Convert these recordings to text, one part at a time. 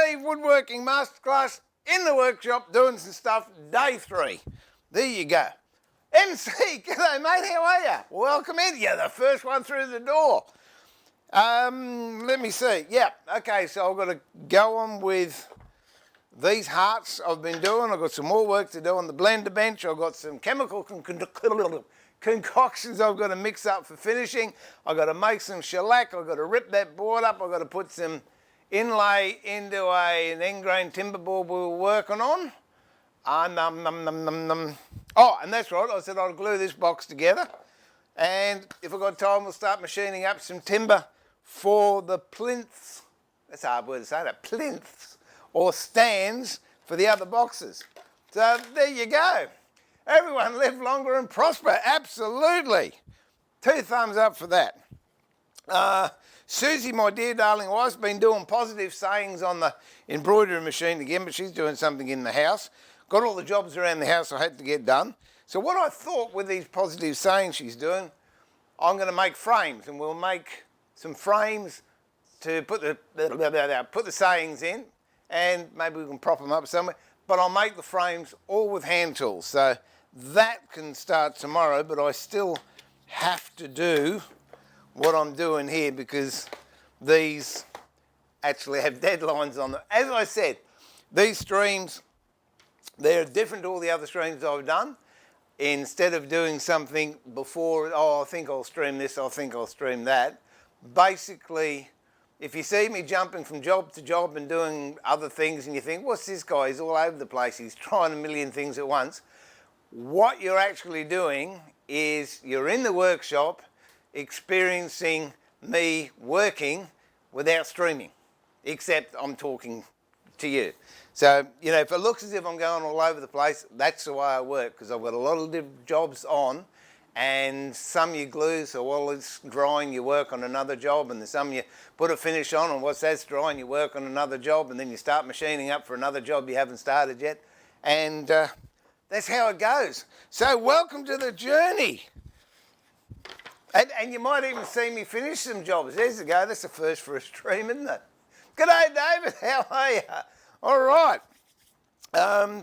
MC Woodworking Masterclass in the workshop doing some stuff, day 3. There you go. MC, g'day mate, how are you? Welcome in. You're the first one through the door. Let me see. Yeah, okay, so I've got to go on with these hearts I've been doing. I've got some more work to do on the blender bench. I've got some chemical concoctions I've got to mix up for finishing. I've got to make some shellac. I've got to rip that board up. I've got to put some inlay into an end grain timber board we were working on. Oh, and that's right, I said I'd glue this box together. And if I've got time, we'll start machining up some timber for the plinths. That's a hard word to say, that, plinths, or stands for the other boxes. So there you go. Everyone live longer and prosper, absolutely. 2 thumbs up for that. Susie, my dear darling wife's been doing positive sayings on the embroidery machine again, but she's doing something in the house. Got all the jobs around the house I had to get done. So what I thought with these positive sayings she's doing, I'm going to make frames, and we'll make some frames to put the sayings in, and maybe we can prop them up somewhere. But I'll make the frames all with hand tools. So that can start tomorrow, but I still have to do what I'm doing here because these actually have deadlines on them. As I said, these streams, they're different to all the other streams I've done. Instead of doing something before, oh, I think I'll stream this, I think I'll stream that. Basically, if you see me jumping from job to job and doing other things and you think, what's this guy? He's all over the place. He's trying a million things at once. What you're actually doing is you're in the workshop experiencing me working without streaming, except I'm talking to you. So, you know, if it looks as if I'm going all over the place, that's the way I work, because I've got a lot of different jobs on, and some you glue, so while it's drying you work on another job, and there's some you put a finish on, and once that's drying you work on another job, and then you start machining up for another job you haven't started yet, and that's how it goes. So welcome to the journey. And you might even see me finish some jobs. There's the go, that's the first for a stream, isn't it? G'day David, how are you? All right,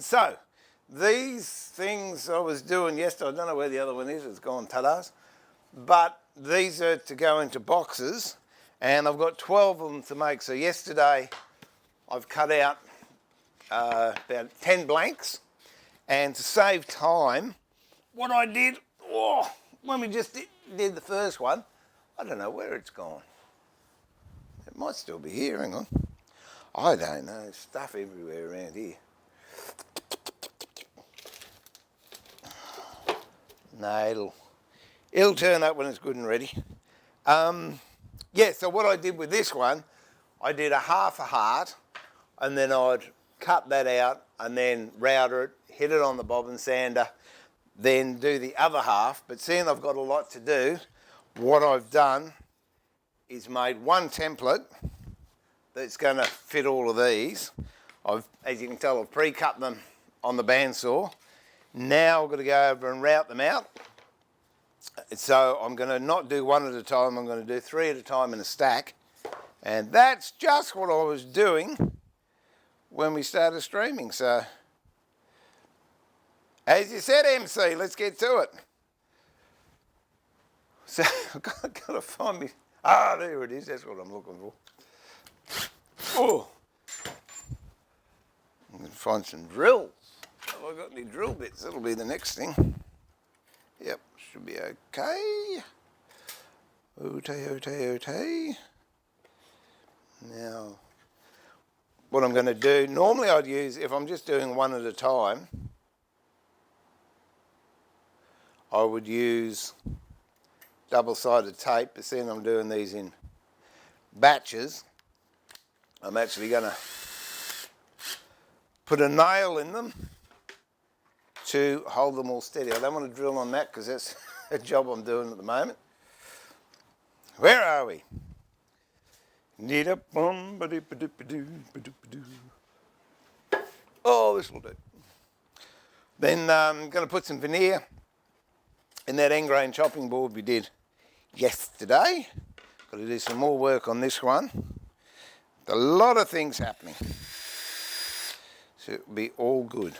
so these things I was doing yesterday, I don't know where the other one is, it's gone ta-das, but these are to go into boxes, and I've got 12 of them to make. So yesterday I've cut out about 10 blanks, and to save time, what I did, when we just did the first one, I don't know where it's gone. It might still be here, hang on. I don't know, stuff everywhere around here. No, it'll turn up when it's good and ready. Yeah, so what I did with this one, I did a half a heart, and then I'd cut that out, and then router it, hit it on the bobbin sander, then do the other half. But seeing I've got a lot to do, what I've done is made one template that's going to fit all of these. As you can tell, I've pre-cut them on the bandsaw. Now I've got to go over and route them out. So I'm going to not do one at a time, I'm going to do 3 at a time in a stack. And that's just what I was doing when we started streaming. So, as you said, MC, let's get to it. So I've got to find me, there it is, that's what I'm looking for. Oh, I'm going to find some drills. Have I got any drill bits? That'll be the next thing. Yep, should be okay. Okay. Now, what I'm going to do, normally I'd use, if I'm just doing one at a time, I would use double-sided tape, but seeing I'm doing these in batches, I'm actually going to put a nail in them to hold them all steady. I don't want to drill on that because that's a job I'm doing at the moment. Where are we? Oh, this will do. Then I'm going to put some veneer in that end grain chopping board we did yesterday. Got to do some more work on this one. A lot of things happening. So it'll be all good.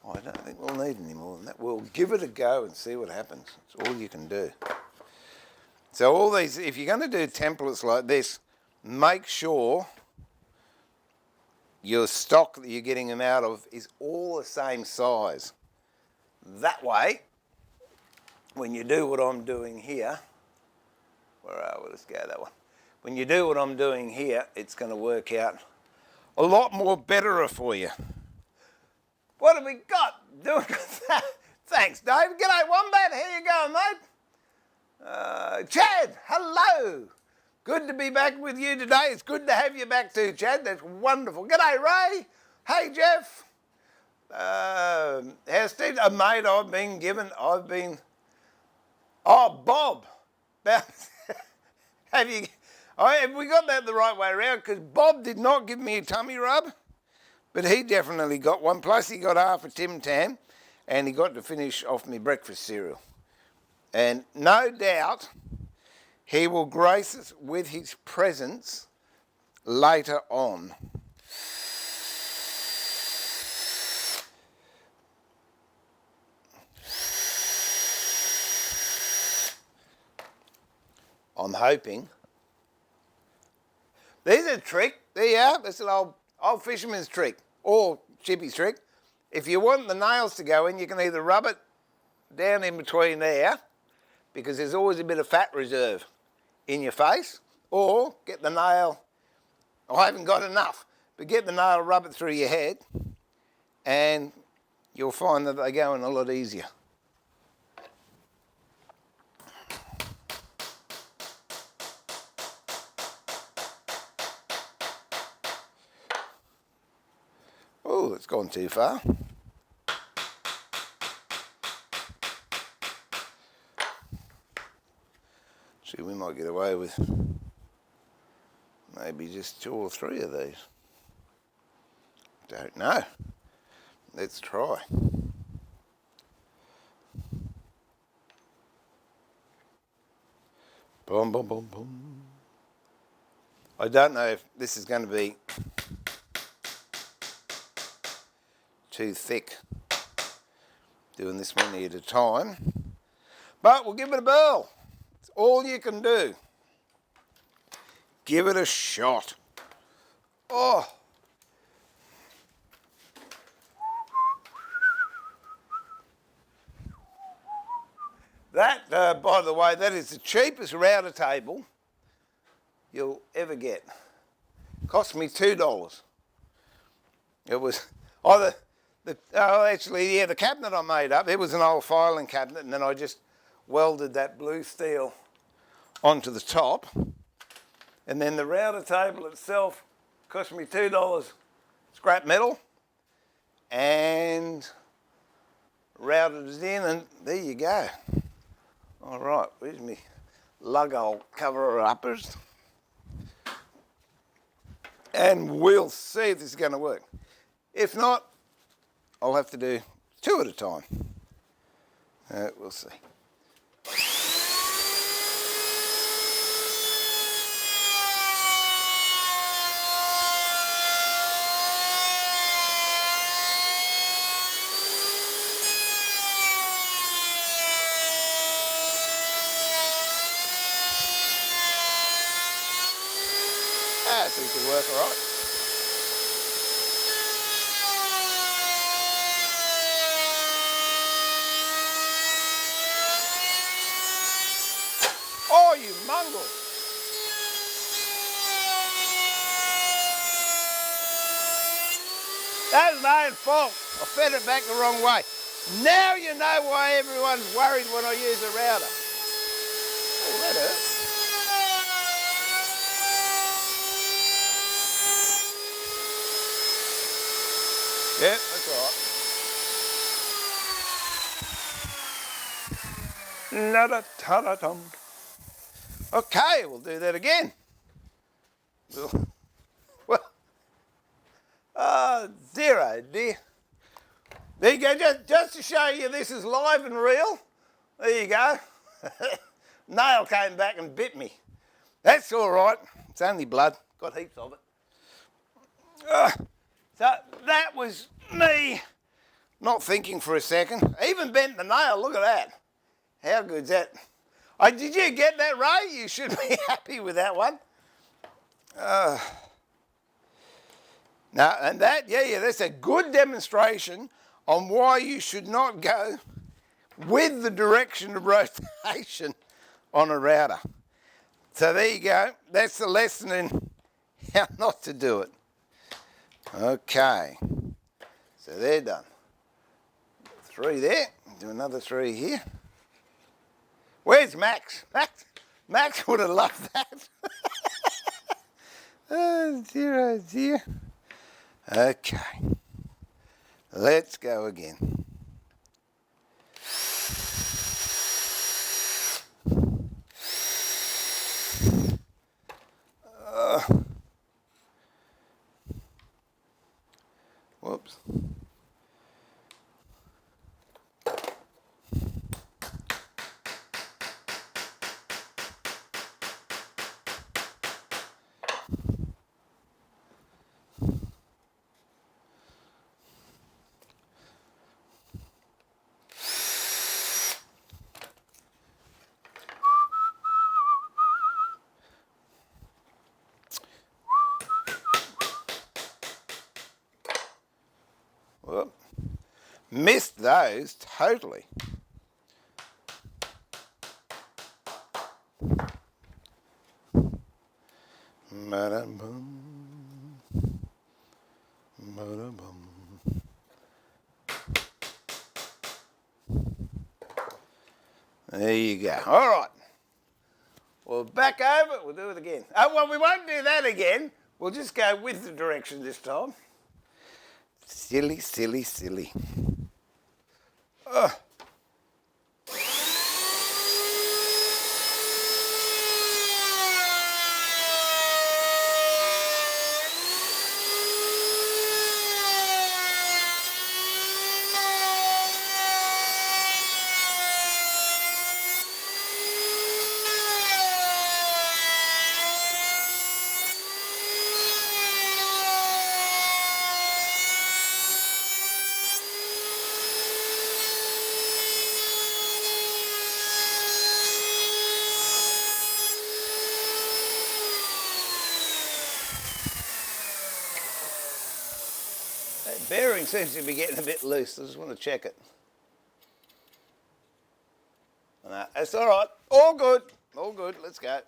I don't think we'll need any more than that. We'll give it a go and see what happens. It's all you can do. So all these, if you're going to do templates like this, make sure your stock that you're getting them out of is all the same size. That way, when you do what I'm doing here, let's go that one. When you do what I'm doing here, it's going to work out a lot more better for you. What have we got? Thanks, Dave. G'day, Wombat. How you going, mate? Chad, hello. Good to be back with you today. It's good to have you back too, Chad. That's wonderful. G'day, Ray. Hey, Jeff. How's Steve? Mate, Bob. Have we got that the right way around? Because Bob did not give me a tummy rub, but he definitely got one. Plus he got half a Tim Tam, and he got to finish off my breakfast cereal. And no doubt he will grace us with his presence later on. I'm hoping. There's a trick. There you are. That's an old fisherman's trick or chippy's trick. If you want the nails to go in, you can either rub it down in between there, because there's always a bit of fat reserve in your face, or get the nail. I haven't got enough, but get the nail, rub it through your head, and you'll find that they go in a lot easier. Oh, it's gone too far. See, we might get away with maybe just 2 or 3 of these. Don't know. Let's try. Boom, boom, boom, boom. I don't know if this is going to be too thick, doing this many at a time, but we'll give it a whirl. It's all you can do. Give it a shot. Oh. That, by the way, that is the cheapest router table you'll ever get. Cost me $2. It was either the cabinet I made up. It was an old filing cabinet, and then I just welded that blue steel onto the top. And then the router table itself cost me $2 scrap metal, and routed it in, and there you go. All right, where's me lug old cover-uppers? And we'll see if this is going to work. If not, I'll have to do 2 at a time. We'll see. That seems to work all right. Oh, you mongrel! That's my own fault. I fed it back the wrong way. Now you know why everyone's worried when I use a router. Oh, that hurt. Yep, that's all right. La-da-ta-da-tum. Okay, we'll do that again. Well, dear oh dear. There you go, just to show you this is live and real. There you go. Nail came back and bit me. That's all right. It's only blood. Got heaps of it. So that was me not thinking for a second. I even bent the nail. Look at that. How good's that? Did you get that, Ray? You should be happy with that one. No, and that, yeah, that's a good demonstration on why you should not go with the direction of rotation on a router. So there you go. That's the lesson in how not to do it. Okay. So they're done. 3 there. Do another 3 here. Where's Max? Max would have loved that. Oh dear, oh dear. Okay. Let's go again. Whoops. Whoop. Missed those totally. There you go. All right. We'll back over. We'll do it again. Oh, well, we won't do that again. We'll just go with the direction this time. Silly, silly, silly. That bearing seems to be getting a bit loose. I just want to check it. No, that's all right. All good. All good. Let's go.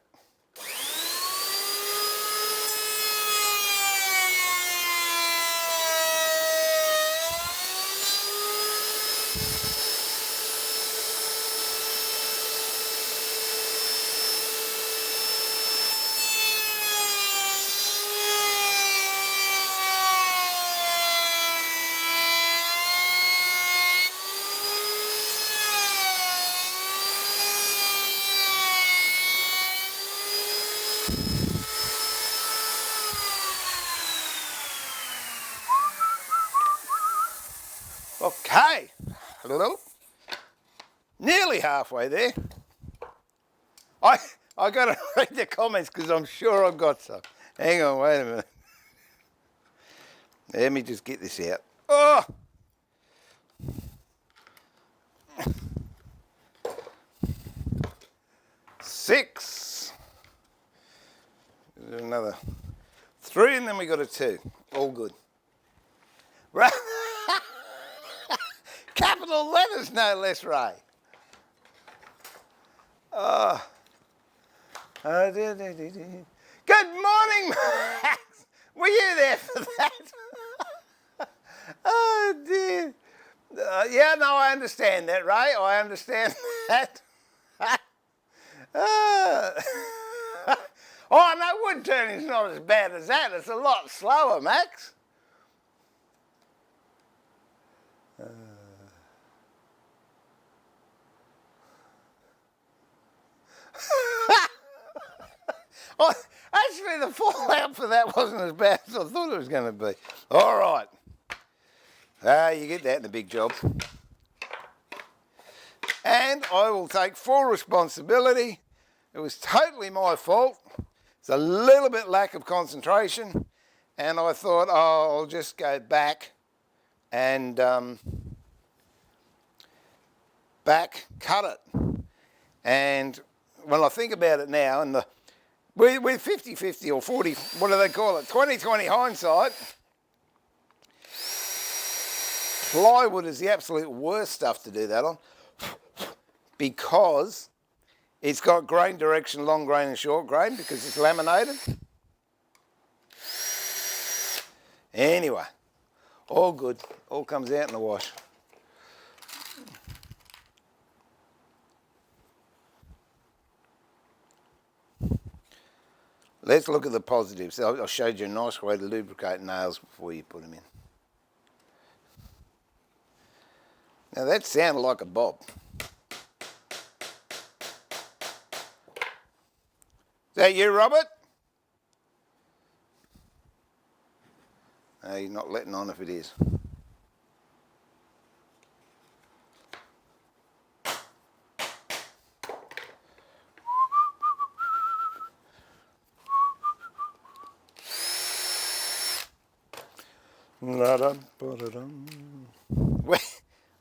Okay, nearly halfway there. I got to read the comments because I'm sure I've got some. Hang on, wait a minute. Let me just get this out. Oh! Six. Another 3 and then we got a 2. All good. Right. Capital letters, no less, Ray. Good morning, Max. Were you there for that? Oh, dear. Yeah, no, I understand that, Ray. I understand that. Oh, no, wood turning's not as bad as that. It's a lot slower, Max. Oh, actually, the fallout for that wasn't as bad as I thought it was going to be. All right. You get that in a big job. And I will take full responsibility. It was totally my fault. It's a little bit lack of concentration. And I thought, oh, I'll just go back and cut it. And when I think about it now, and with 50-50 or 40, what do they call it, 20-20 hindsight, plywood is the absolute worst stuff to do that on because it's got grain direction, long grain and short grain because it's laminated. Anyway, all good. All comes out in the wash. Let's look at the positives. I showed you a nice way to lubricate nails before you put them in. Now that sounded like a bob. Is that you, Robert? No, you're not letting on if it is.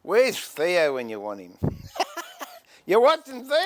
Where's Theo when you want him? You watching Theo?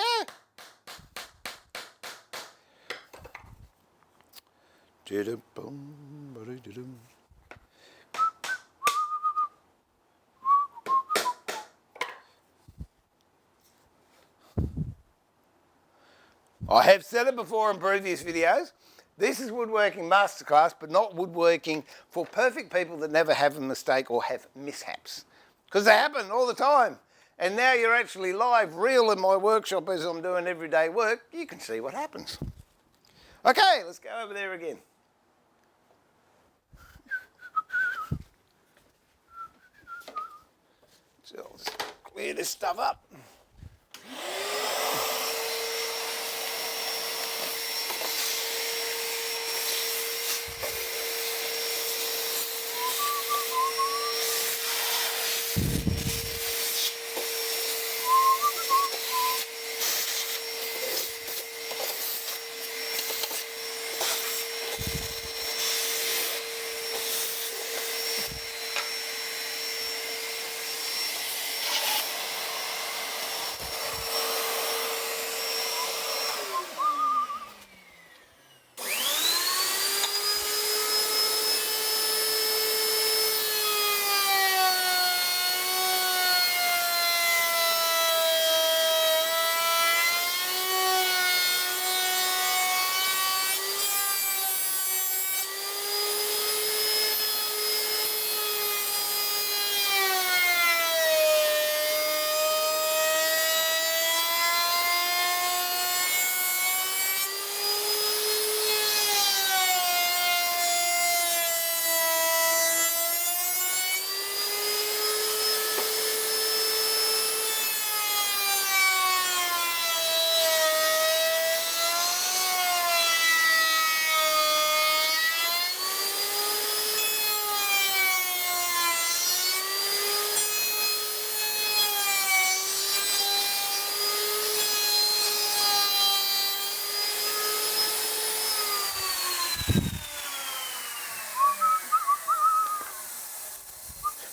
I have said it before in previous videos. This is woodworking masterclass, but not woodworking for perfect people that never have a mistake or have mishaps. Because they happen all the time. And now you're actually live, real in my workshop as I'm doing everyday work. You can see what happens. Okay, let's go over there again. So I'll just clear this stuff up.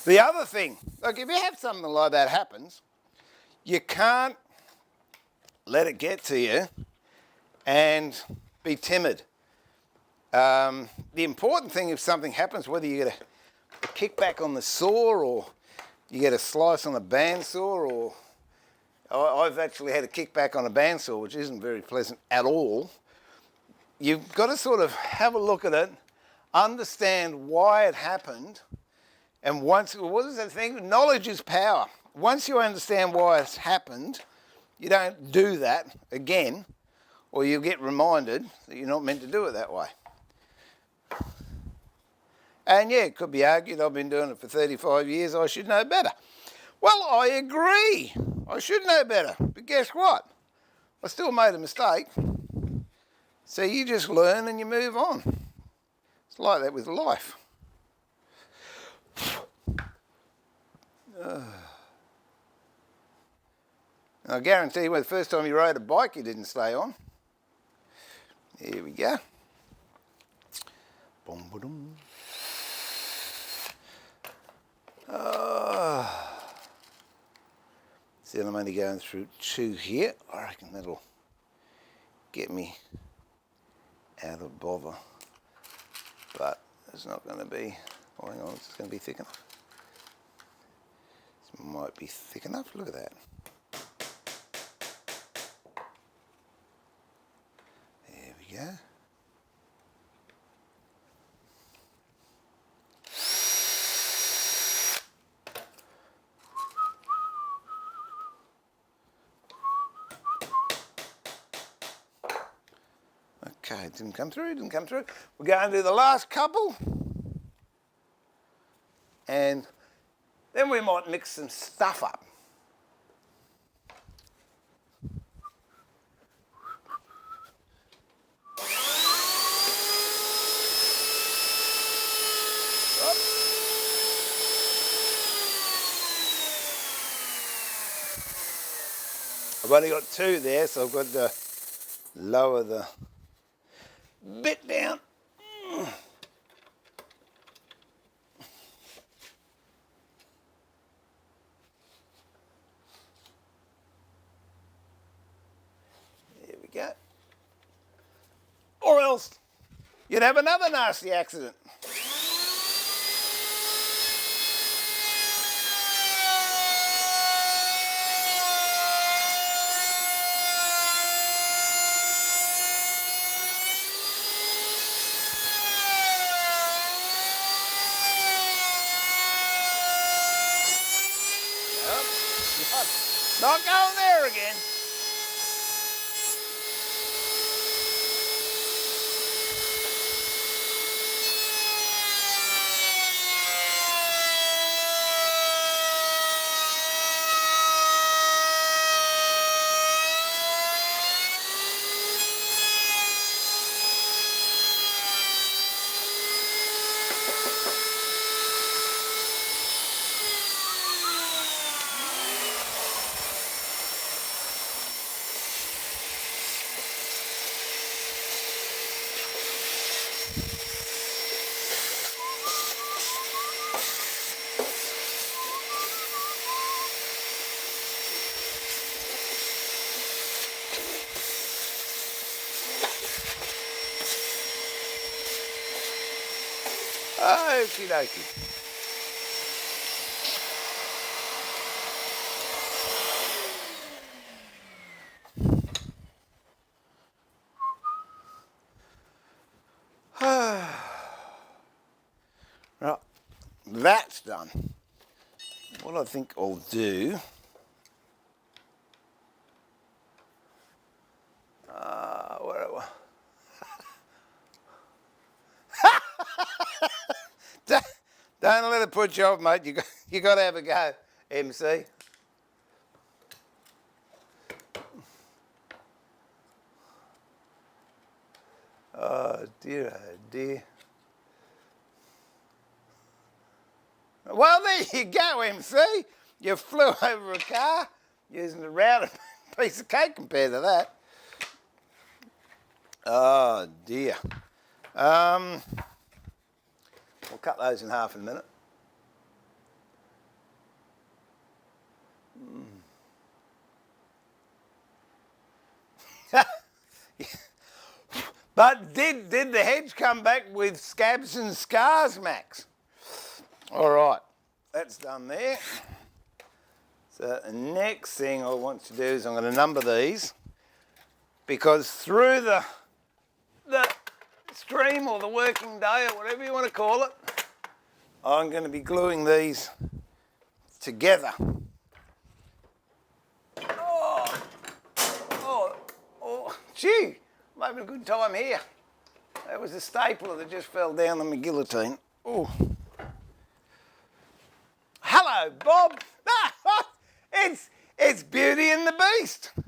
The other thing, look, if you have something like that happens, you can't let it get to you and be timid. The important thing if something happens, whether you get a kickback on the saw or you get a slice on a bandsaw, or I've actually had a kickback on a bandsaw, which isn't very pleasant at all. You've got to sort of have a look at it, understand why it happened, and once, what is that thing? Knowledge is power. Once you understand why it's happened, you don't do that again, or you'll get reminded that you're not meant to do it that way. And yeah, it could be argued, I've been doing it for 35 years, I should know better. Well, I agree. I should know better. But guess what? I still made a mistake. So you just learn and you move on. It's like that with life. I guarantee you, the first time you rode a bike, you didn't stay on. Here we go. Boom, boom. See, I'm only going through 2 here. I reckon that'll get me out of bother. But it's not going to be, oh, hang on, it's going to be thick enough. This might be thick enough, look at that. There we go. Okay, it didn't come through. We're going to do the last couple. And then we might mix some stuff up. I've only got 2 there, so I've got to lower the bit down. There we go. Or else you'd have another nasty accident. Not going there again. Okie dokie. Right, that's done. What I think I'll do, where don't let it put you off, mate. You got to have a go, MC. Oh dear, oh dear. Well, there you go, MC. You flew over a car using a round piece of cake compared to that. Oh dear. We'll cut those in half in a minute. But did the hedge come back with scabs and scars, Max? All right, that's done there. So the next thing I want to do is I'm going to number these, because through the stream or the working day or whatever you want to call it, I'm going to be gluing these together. Oh, gee, I'm having a good time here. That was a stapler that just fell down on my guillotine. Oh. Hello, Bob. It's Beauty and the Beast. Oh,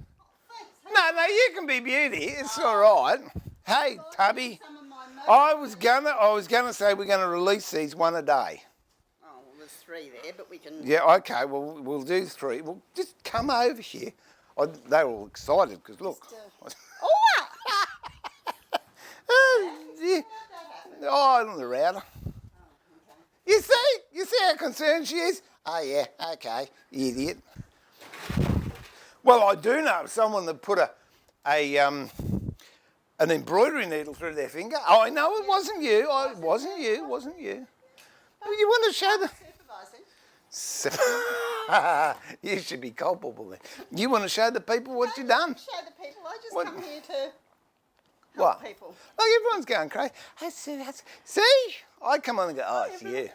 thanks. No, you can be Beauty. It's all right. Hey, Tubby. I was gonna say we're gonna release these one a day. Oh, well, there's 3 there, but we can... Yeah, okay, well, we'll do 3. Well, just come over here. They're all excited because, look. Oh! Yeah. Oh, on the router. Oh, okay. You see how concerned she is? Oh, yeah, okay, you idiot. Well, I do know someone that put an embroidery needle through their finger. Oh, I know it wasn't you. It wasn't you. Well, you want to show the... You should be culpable then. You want to show the people what you've done? Show the people. I just come here to What? people. Look, everyone's going crazy. See? I come on and go, oh, it's you.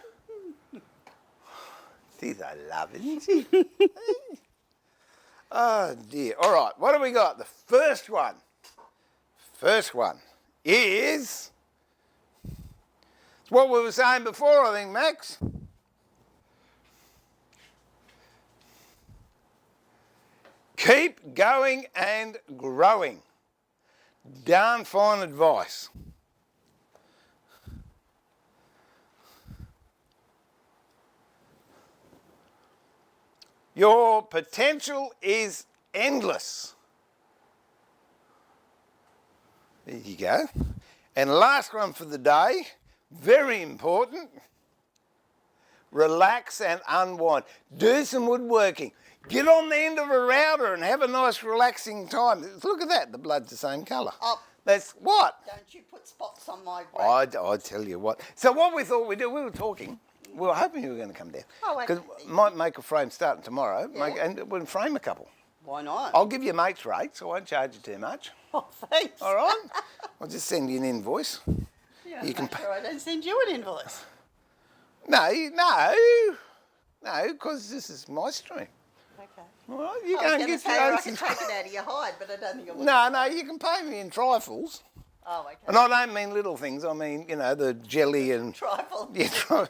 She's a love, isn't she? Oh, dear. All right, what have we got? The first one is... It's what we were saying before, I think, Max. Keep going and growing. Darn fine advice. Your potential is endless. There you go. And last one for the day, very important. Relax and unwind. Do some woodworking. Get on the end of a router and have a nice relaxing time. Look at that, the blood's the same colour. Oh. That's what? Don't you put spots on my grate. I tell you what. So what we thought we'd do, we were talking. We were hoping you were going to come down. Oh, because might make a frame starting tomorrow. Yeah. And we'll frame a couple. Why not? I'll give you a mate's rate, so I won't charge you too much. Oh, thanks. All right? I'll just send you an invoice. Yeah, You can make sure I don't send you an invoice. No, because this is my stream. Okay. All right, you I go was and going to get say, your or own I can take it out of your hide, but I don't think I will. No, you can pay me in trifles. Oh, okay. And I don't mean little things. I mean, the jelly and... Trifle. Yeah,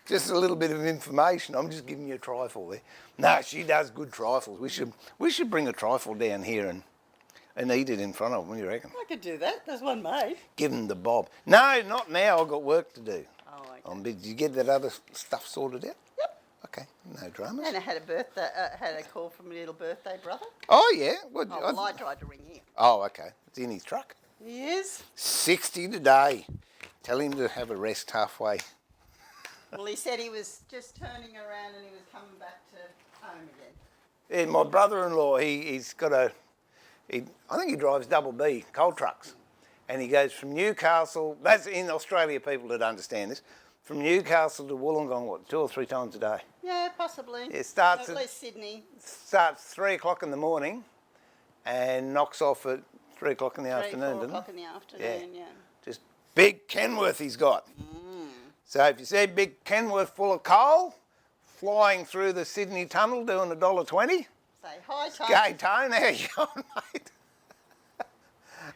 just a little bit of information. I'm just giving you a trifle there. No, she does good trifles. We should bring a trifle down here and eat it in front of them. What do you reckon? I could do that. There's one made. Give them the bob. No, not now. I've got work to do. Oh, okay. Did you get that other stuff sorted out? Yep. Okay, no dramas. And I had a call from a little birthday brother. Oh, yeah? I tried to ring him. Oh, okay. It's in his truck. He is. 60 today. Tell him to have a rest halfway. Well, he said he was just turning around and he was coming back to home again. Yeah, my brother-in-law, he's got I think he drives double B, coal trucks. And he goes from Newcastle, that's in Australia, people that understand this, from Newcastle to Wollongong, what, 2 or 3 times a day? Yeah, possibly. It starts at least Sydney. Starts 3 o'clock in the morning and knocks off at 3 o'clock in the afternoon, 4 doesn't o'clock it? in the afternoon, yeah. Just big Kenworth he's got. So if you see big Kenworth full of coal, flying through the Sydney Tunnel doing $1.20. Say hi, Tone. G'day, Tone. How you going, mate?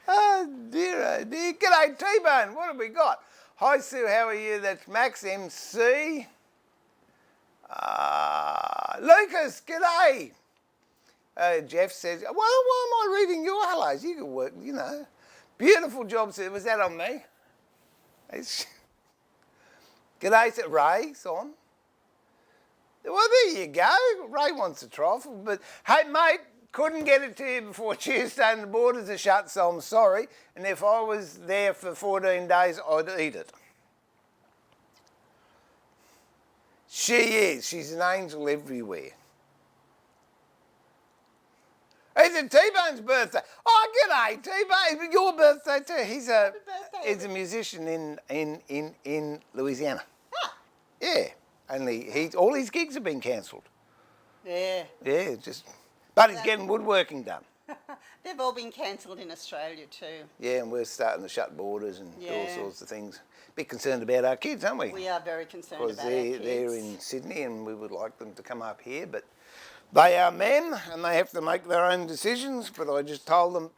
Oh, dear. G'day, T-Bone. What have we got? Hi, Sue. How are you? That's Max MC. Lucas, g'day. Jeff says, well, why am I reading your hellos? You can work, Beautiful job, Sue. Was that on me? G'day, Ray's on. Well, there you go. Ray wants a trifle. But, hey, mate, couldn't get it to you before Tuesday and the borders are shut, so I'm sorry. And if I was there for 14 days, I'd eat it. She is. She's an angel everywhere. It's T-Bone's birthday. Oh, g'day, T-Bone. Your birthday too. He's a musician in Louisiana. Ah. Yeah. Only all his gigs have been cancelled. Yeah. Yeah, but he's getting woodworking done. They've all been cancelled in Australia too. Yeah, and we're starting to shut borders and do all Yeah. sorts of things. Bit concerned about our kids, aren't we? We are very concerned Because about our kids. they're in Sydney and we would like them to come up here, but they are men and they have to make their own decisions. But I just told them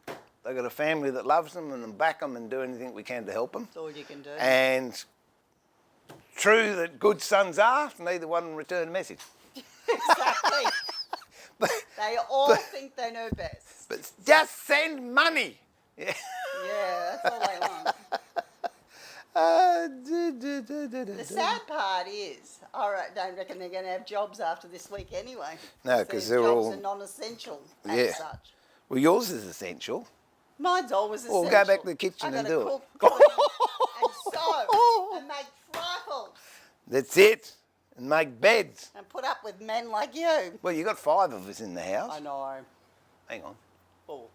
they've got a family that loves them and back them and do anything we can to help them. That's all you can do. And true that good sons are, neither one return a message. Exactly. They all think they know best. But just send money. Yeah. Yeah, that's all they want. The sad part is, don't reckon they're going to have jobs after this week anyway. No, 'cause they're jobs all- are non-essential Yeah. as such. Well, yours is essential. Mine's always essential. Or go back to the kitchen I and gotta do it. cook, clean, and sew, and make trifles, That's it. And make beds. and put up with men like you. Well, you got 5 of us in the house. I know. Hang on. 4.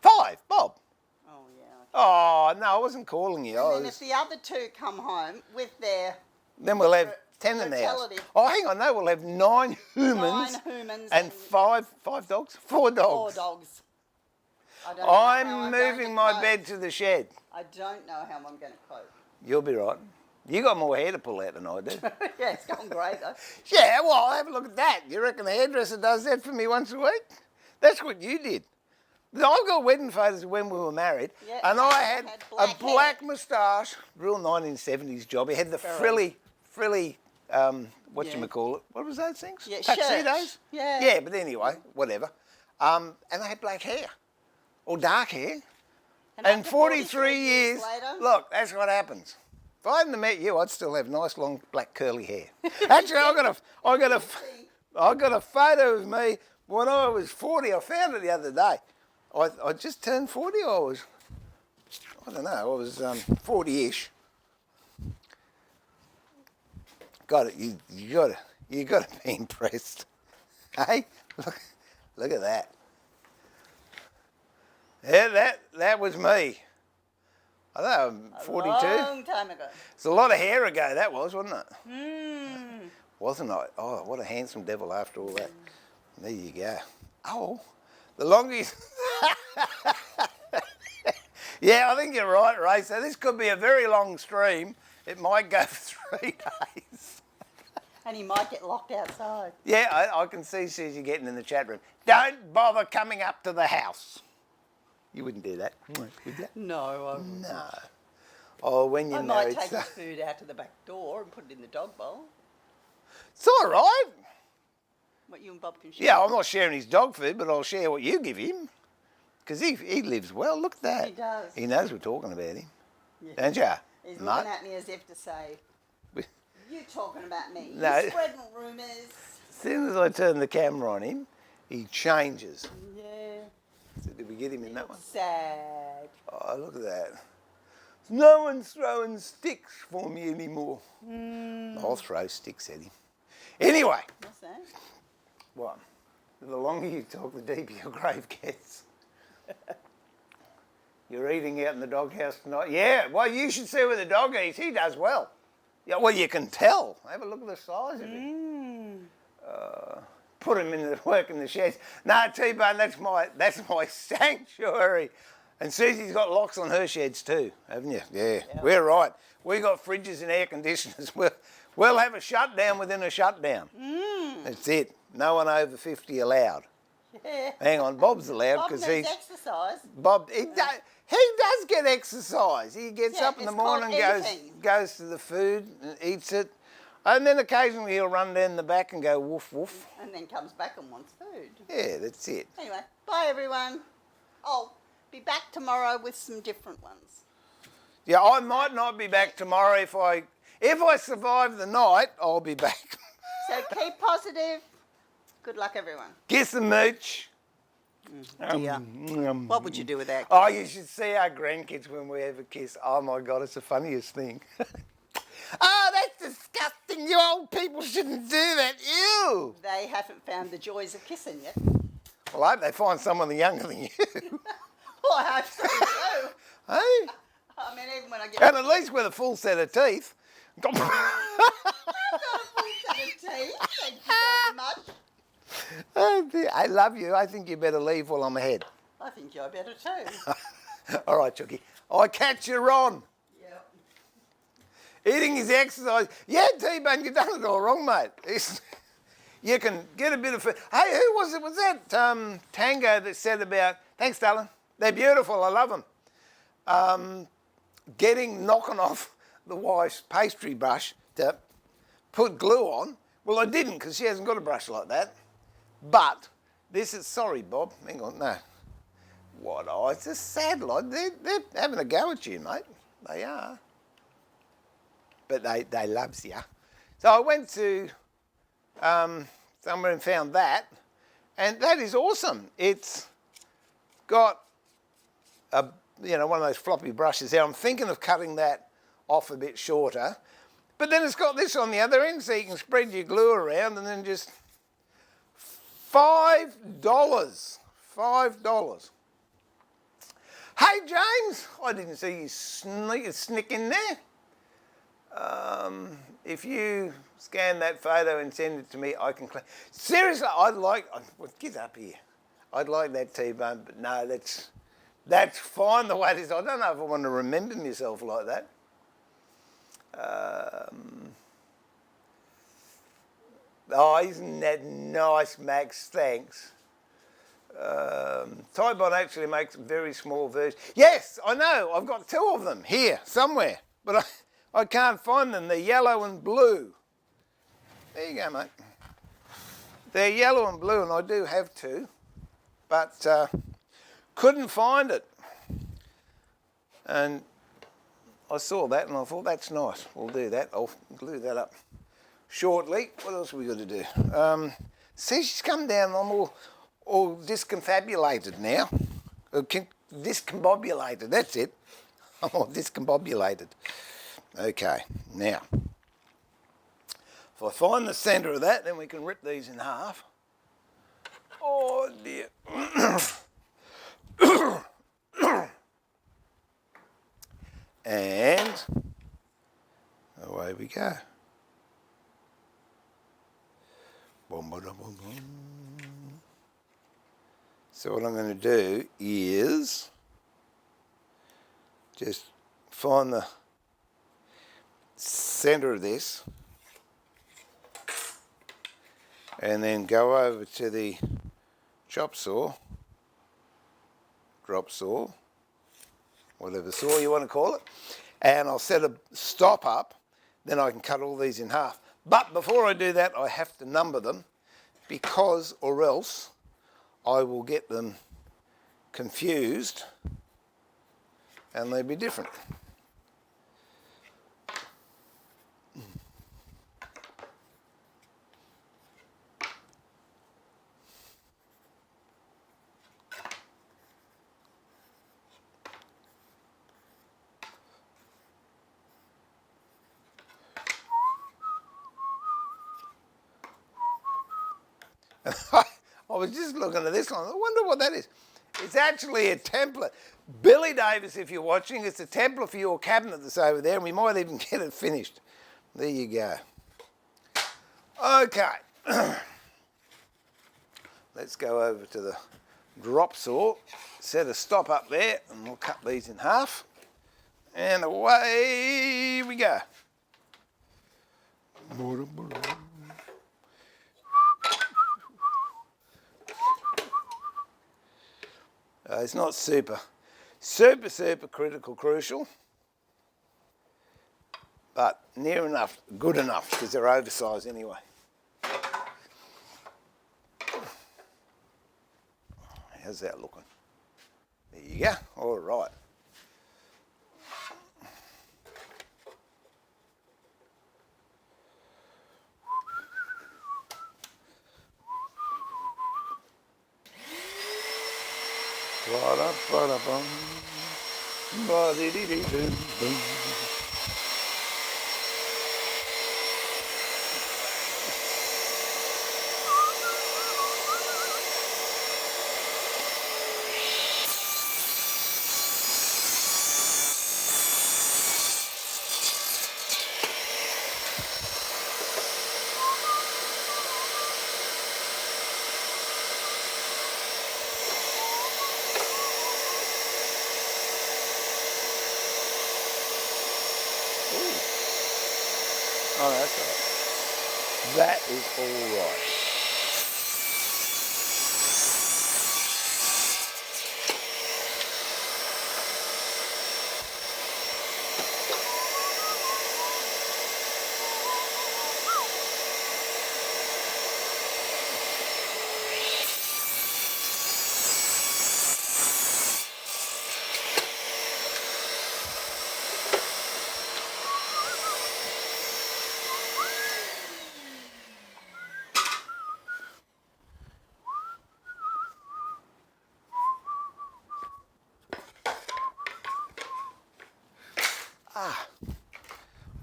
5, Bob. Oh, yeah. Oh, no, I wasn't calling you. And then if the other 2 come home with their Then we'll have 10 in the house. fertility. Oh, hang on, no, we'll have 9 humans. 9 humans And 5 dogs? 4 dogs. 4 dogs. I don't know how I'm going moving to my cope. bed to the shed. I don't know how I'm going to cope. You'll be right. You got more hair to pull out than I do. Yeah, it's gone great though. Yeah, well, have a look at that. You reckon the hairdresser does that for me once a week? That's what you did. I've got wedding photos of when we were married, Yeah, and I had black a black moustache, real 1970s job. He had the frilly, whatchamacallit, what was those things? Yeah, Tuxedos? shirts. Yeah. Yeah, but anyway, whatever. And I had black hair, or dark hair. And after 43 years, later, look, that's what happens. If I hadn't met you, I'd still have nice, long, black, curly hair. Actually, I got a photo of me when I was 40. I found it the other day. I just turned 40. I don't know, I was 40-ish. Got it. You got to be impressed. Hey, look at that. Yeah, that was me. I don't know, 42. long time ago. It's a lot of hair ago, that was, wasn't it? Mm. Wasn't I? Oh, what a handsome devil after all that. There you go. Oh, the longer you... Yeah, I think you're right, Ray. So this could be a very long stream. It might go for 3 days. And he might get locked outside. Yeah, I can see Susie getting in the chat room. Don't bother coming up to the house. You wouldn't do that, would you? No, No. Oh, when you I know might it's... take his food out to the back door and put it in the dog bowl. It's all right. What you and Bob can share. Yeah, I'm not sharing his dog food, but I'll share what you give him. Because he lives well. Look at that. He does. He knows we're talking about him. Yeah. Don't you? He's Mate? looking at me as if to say, you talking about me. No. You're spreading rumours. As soon as I turn the camera on him, he changes. Yeah. So did we get him in that one? Sad. Oh, look at that. No one's throwing sticks for me anymore. I'll throw sticks at him. Anyway. What's that? What? The longer you talk, the deeper your grave gets. You're eating out in the doghouse tonight? Yeah, well, you should see where the dog eats. He does well. Yeah, well, you can tell. Have a look at the size of him. Put him in the work in the sheds. No, T-Bone, that's my sanctuary. And Susie's got locks on her sheds too, haven't you? Yeah, we're right. We got fridges and air conditioners. We'll have a shutdown within a shutdown. That's it. No one over 50 allowed. Yeah. Hang on, Bob's allowed Bob because needs he's... exercise. Bob, he does get exercise. He gets Yeah, up in the it's called morning, eating. goes to the food and eats it. And then occasionally he'll run down the back and go woof woof. And then comes back and wants food. Yeah, that's it. Anyway, bye everyone. I'll be back tomorrow with some different ones. Yeah, I might not be back tomorrow. If I survive the night, I'll be back. So keep positive. Good luck everyone. Kiss and mooch. Dear. What would you do with that? Oh, you should see our grandkids when we have a kiss. Oh my God, it's the funniest thing. Oh, that's disgusting. You old people shouldn't do that. Ew. They haven't found the joys of kissing yet. Well, I hope they find someone younger than you. Well, I hope so too. Hey? I mean, even when I get And at least with a full set of teeth. I've got a full set of teeth. Thank you very much. I love you. I think you better leave while I'm ahead. I think you're better too. All right, Chucky. I catch you on. Yep. Eating is exercise. Yeah, T-Bone, you've done it all wrong, mate. You can get a bit of food. Hey, who was it? Was that Tango that said about... Thanks, darling. They're beautiful. I love them. Knocking off the wife's pastry brush to put glue on. Well, I didn't because she hasn't got a brush like that. But this is... Sorry, Bob. Hang on. No. What? Oh, it's a sad lot. They're having a go at you, mate. They are. but they loves you. So I went to somewhere and found that, and that is awesome. It's got a, you know, one of those floppy brushes there. I'm thinking of cutting that off a bit shorter, but then it's got this on the other end, so you can spread your glue around, and then just $5. $5. Hey James, I didn't see you snick in there. If you scan that photo and send it to me, I can claim. Seriously, get up here. I'd like that T-bone, but no, that's fine the way it is. I don't know if I want to remember myself like that. Oh, isn't that nice, Max? Thanks. Tybon actually makes a very small version. Yes, I know. I've got two of them here somewhere, but I can't find them. They're yellow and blue. There you go, mate. They're yellow and blue, and I do have two, but couldn't find it. And I saw that, and I thought, that's nice. We'll do that. I'll glue that up shortly. What else have we got to do? See, she's come down. I'm all disconfabulated now. Discombobulated, that's it. I'm all discombobulated. Okay, now, if I find the centre of that, then we can rip these in half. Oh dear. And away we go. Boom, boom, boom, boom. So what I'm going to do is just find the centre of this and then go over to the chop saw, drop saw, whatever saw you want to call it, and I'll set a stop up, then I can cut all these in half. But before I do that, I have to number them, because or else I will get them confused and they'll be different. I was just looking at this one. I wonder what that is. It's actually a template. Billy Davis, if you're watching, it's a template for your cabinet that's over there, and we might even get it finished. There you go. Okay. Let's go over to the drop saw, set a stop up there, and we'll cut these in half. And away we go. It's not super crucial, but near enough, good enough, because they're oversized anyway. How's that looking? There you go. All right. Oh, that's all right. That is all right.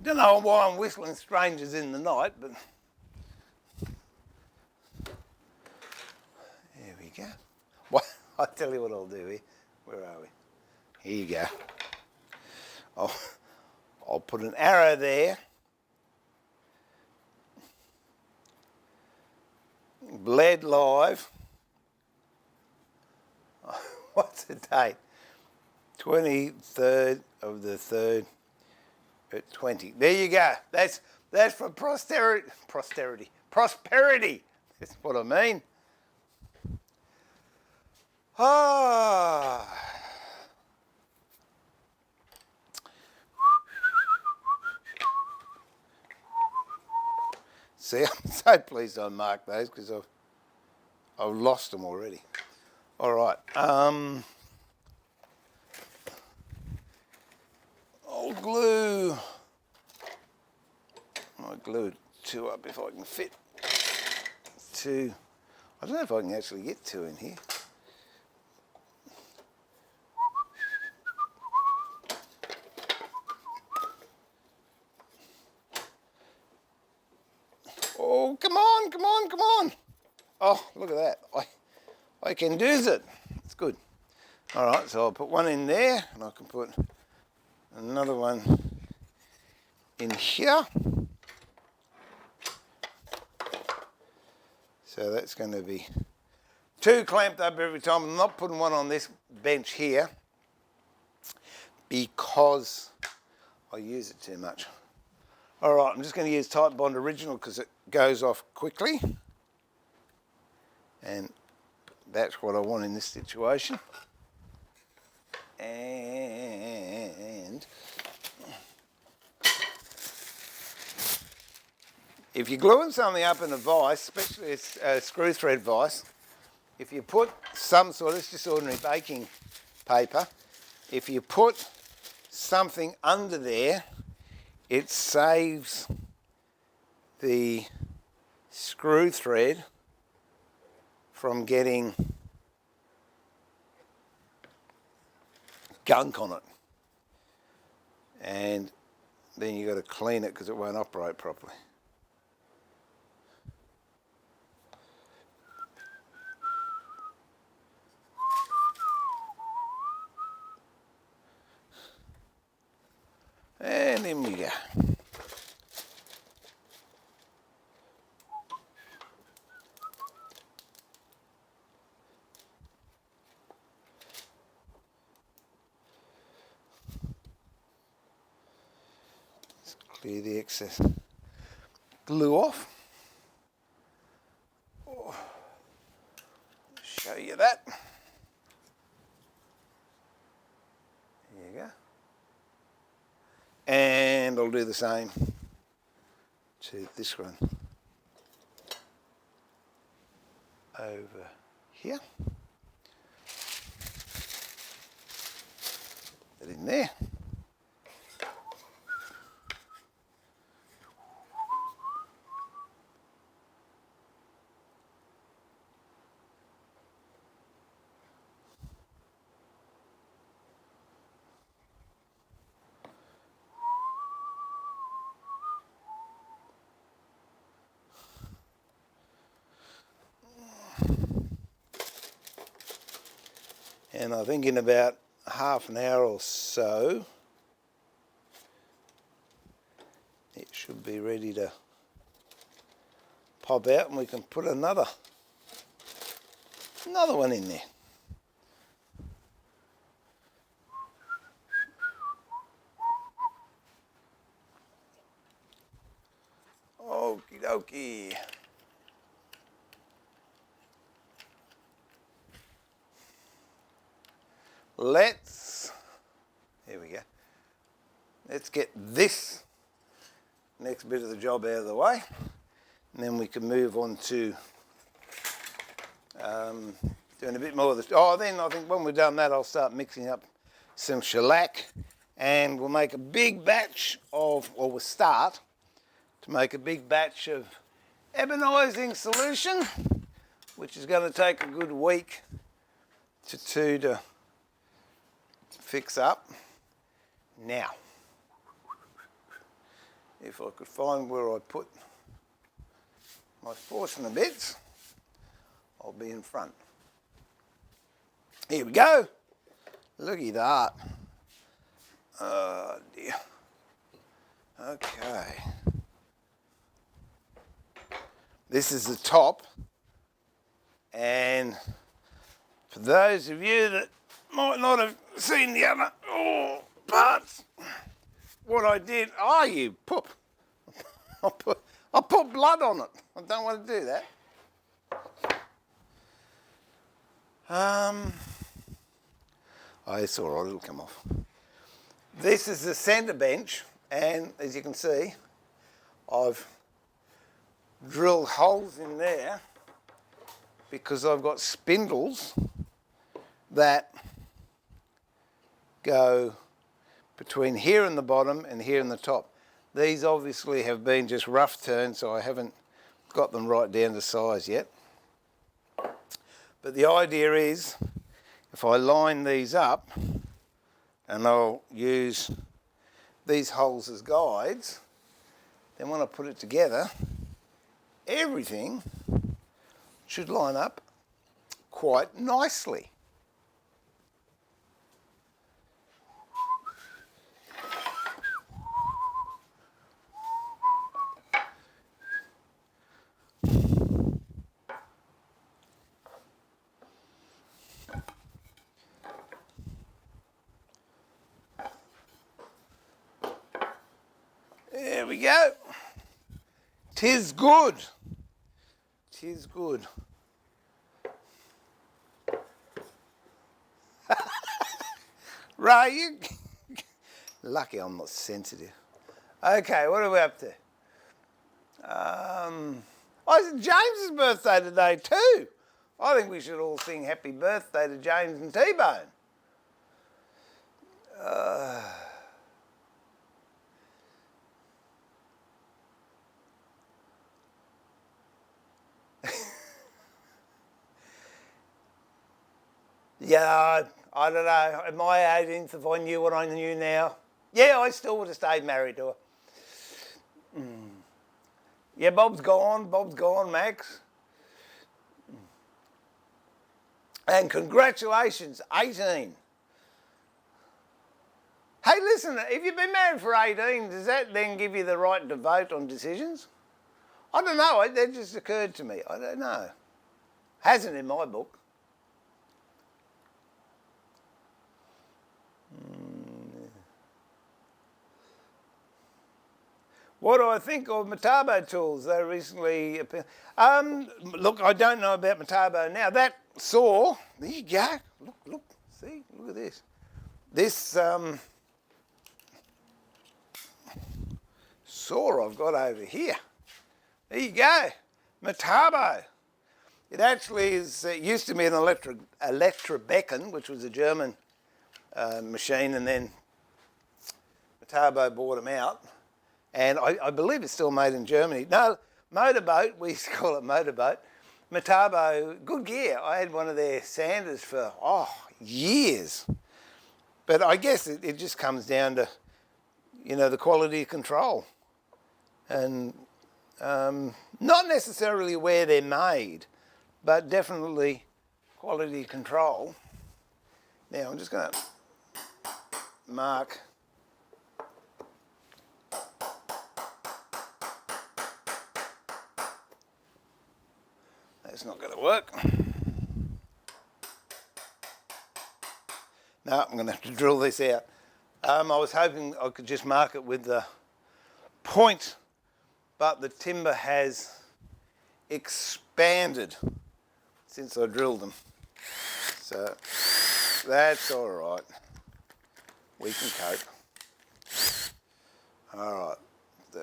Don't know why I'm whistling Strangers in the Night, but there we go. Well, I'll tell you what I'll do here. Where are we? Here you go. I'll put an arrow there. Bled live. What's the date? 23rd of the 3rd at 20. There you go. That's for prosperity. That's what I mean. Ah. See, I'm so pleased I marked those because I've lost them already. All right. I'll glue. I'll glue 2 up if I can fit 2. I don't know if I can actually get 2 in here. Oh, come on, come on, come on. Oh, look at that. I can do it. It's good. All right, so I'll put one in there and I can put another one in here. So that's going to be 2 clamped up every time. I'm not putting one on this bench here because I use it too much. All right, I'm just going to use Tight Bond Original because it goes off quickly. And that's what I want in this situation. And if you're gluing something up in a vise, especially a screw thread vise, if you put some sort, it's just ordinary baking paper, if you put something under there, it saves the screw thread from getting gunk on it. And then you've got to clean it because it won't operate properly. And in we go. Let's clear the excess glue off. Oh, show you that. There you go. And I'll do the same to this one over here. Put it in there. And I think in about half an hour or so, it should be ready to pop out and we can put another one in there. Okie dokie. Here we go. Let's get this next bit of the job out of the way. And then we can move on to doing a bit more of this. Oh, then I think when we've done that, I'll start mixing up some shellac and we'll make a big batch of, or we'll start to make a big batch of ebonising solution, which is going to take a good week to 2 to fix up. Now, if I could find where I put my Forstner bits, I'll be in front. Here we go. Look at that. Oh dear. Okay. This is the top, and for those of you that might not have seen the other parts, what I did, you poop. I put blood on it. I don't want to do that. It's all right, it'll come off. This is the centre bench, and as you can see, I've drilled holes in there because I've got spindles that go between here and the bottom and here and the top. These obviously have been just rough turned, so I haven't got them right down to size yet. But the idea is, if I line these up, and I'll use these holes as guides, then when I put it together, everything should line up quite nicely. There we go. 'Tis good. 'Tis good. Ray, you lucky I'm not sensitive. Okay, what are we up to? It's James's birthday today too. I think we should all sing happy birthday to James and T-Bone. Yeah, I don't know. At my 18th, if I knew what I knew now, yeah, I still would have stayed married to her. Yeah, Bob's gone, Max. And congratulations, 18. Hey, listen, if you've been married for 18, does that then give you the right to vote on decisions? I don't know, that just occurred to me. I don't know. Hasn't in my book. What do I think of Metabo tools? They recently appeared. Look, I don't know about Metabo now. That saw, there you go. Look, see, look at this. This saw I've got over here. There you go, Metabo. It actually is. It used to be an Electrobecken, which was a German machine, and then Metabo bought them out. And I believe it's still made in Germany. No, motorboat, we used to call it motorboat. Metabo, good gear. I had one of their sanders for, years. But I guess it just comes down to, the quality control. And not necessarily where they're made, but definitely quality control. Now, I'm just going to mark. That's not going to work. No, I'm going to have to drill this out. I was hoping I could just mark it with the point, but the timber has expanded since I drilled them. So that's all right. We can cope. All right.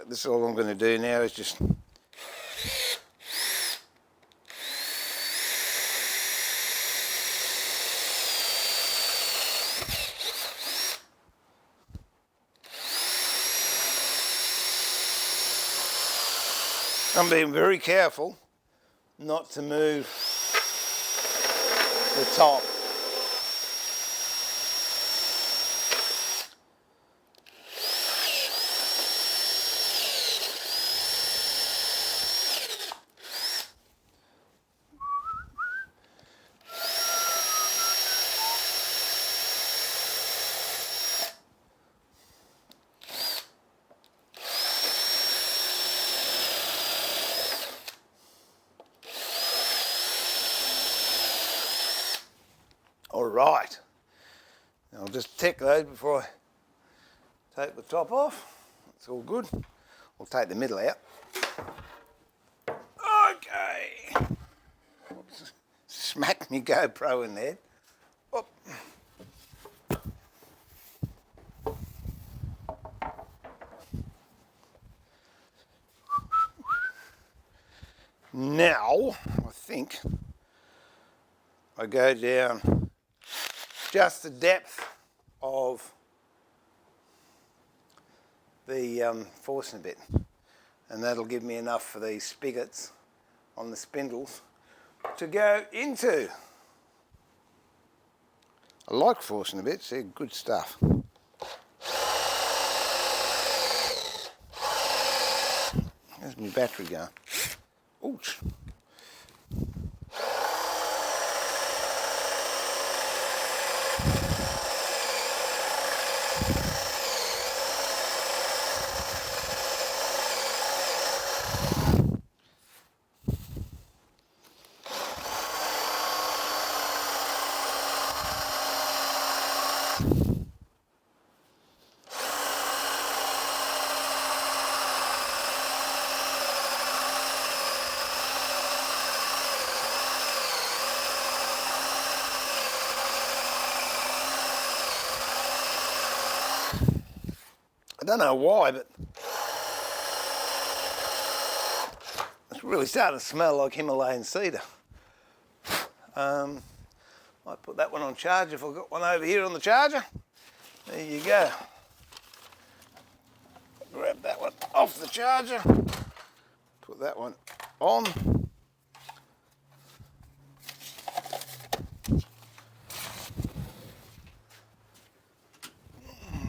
This is all I'm going to do now is just I'm being very careful not to move the top. All right. I'll just check those before I take the top off. It's all good. We'll take the middle out. Okay. Oops. Smacked me GoPro in there. Oop. Now, I think I go down just the depth of the forcing bit, and that'll give me enough for these spigots on the spindles to go into. I like forcing a bit, they're good stuff. There's my battery going. Ouch. I don't know why, but it's really starting to smell like Himalayan cedar. Might put that one on charge if I've got one over here on the charger. There you go. Grab that one off the charger. Put that one on.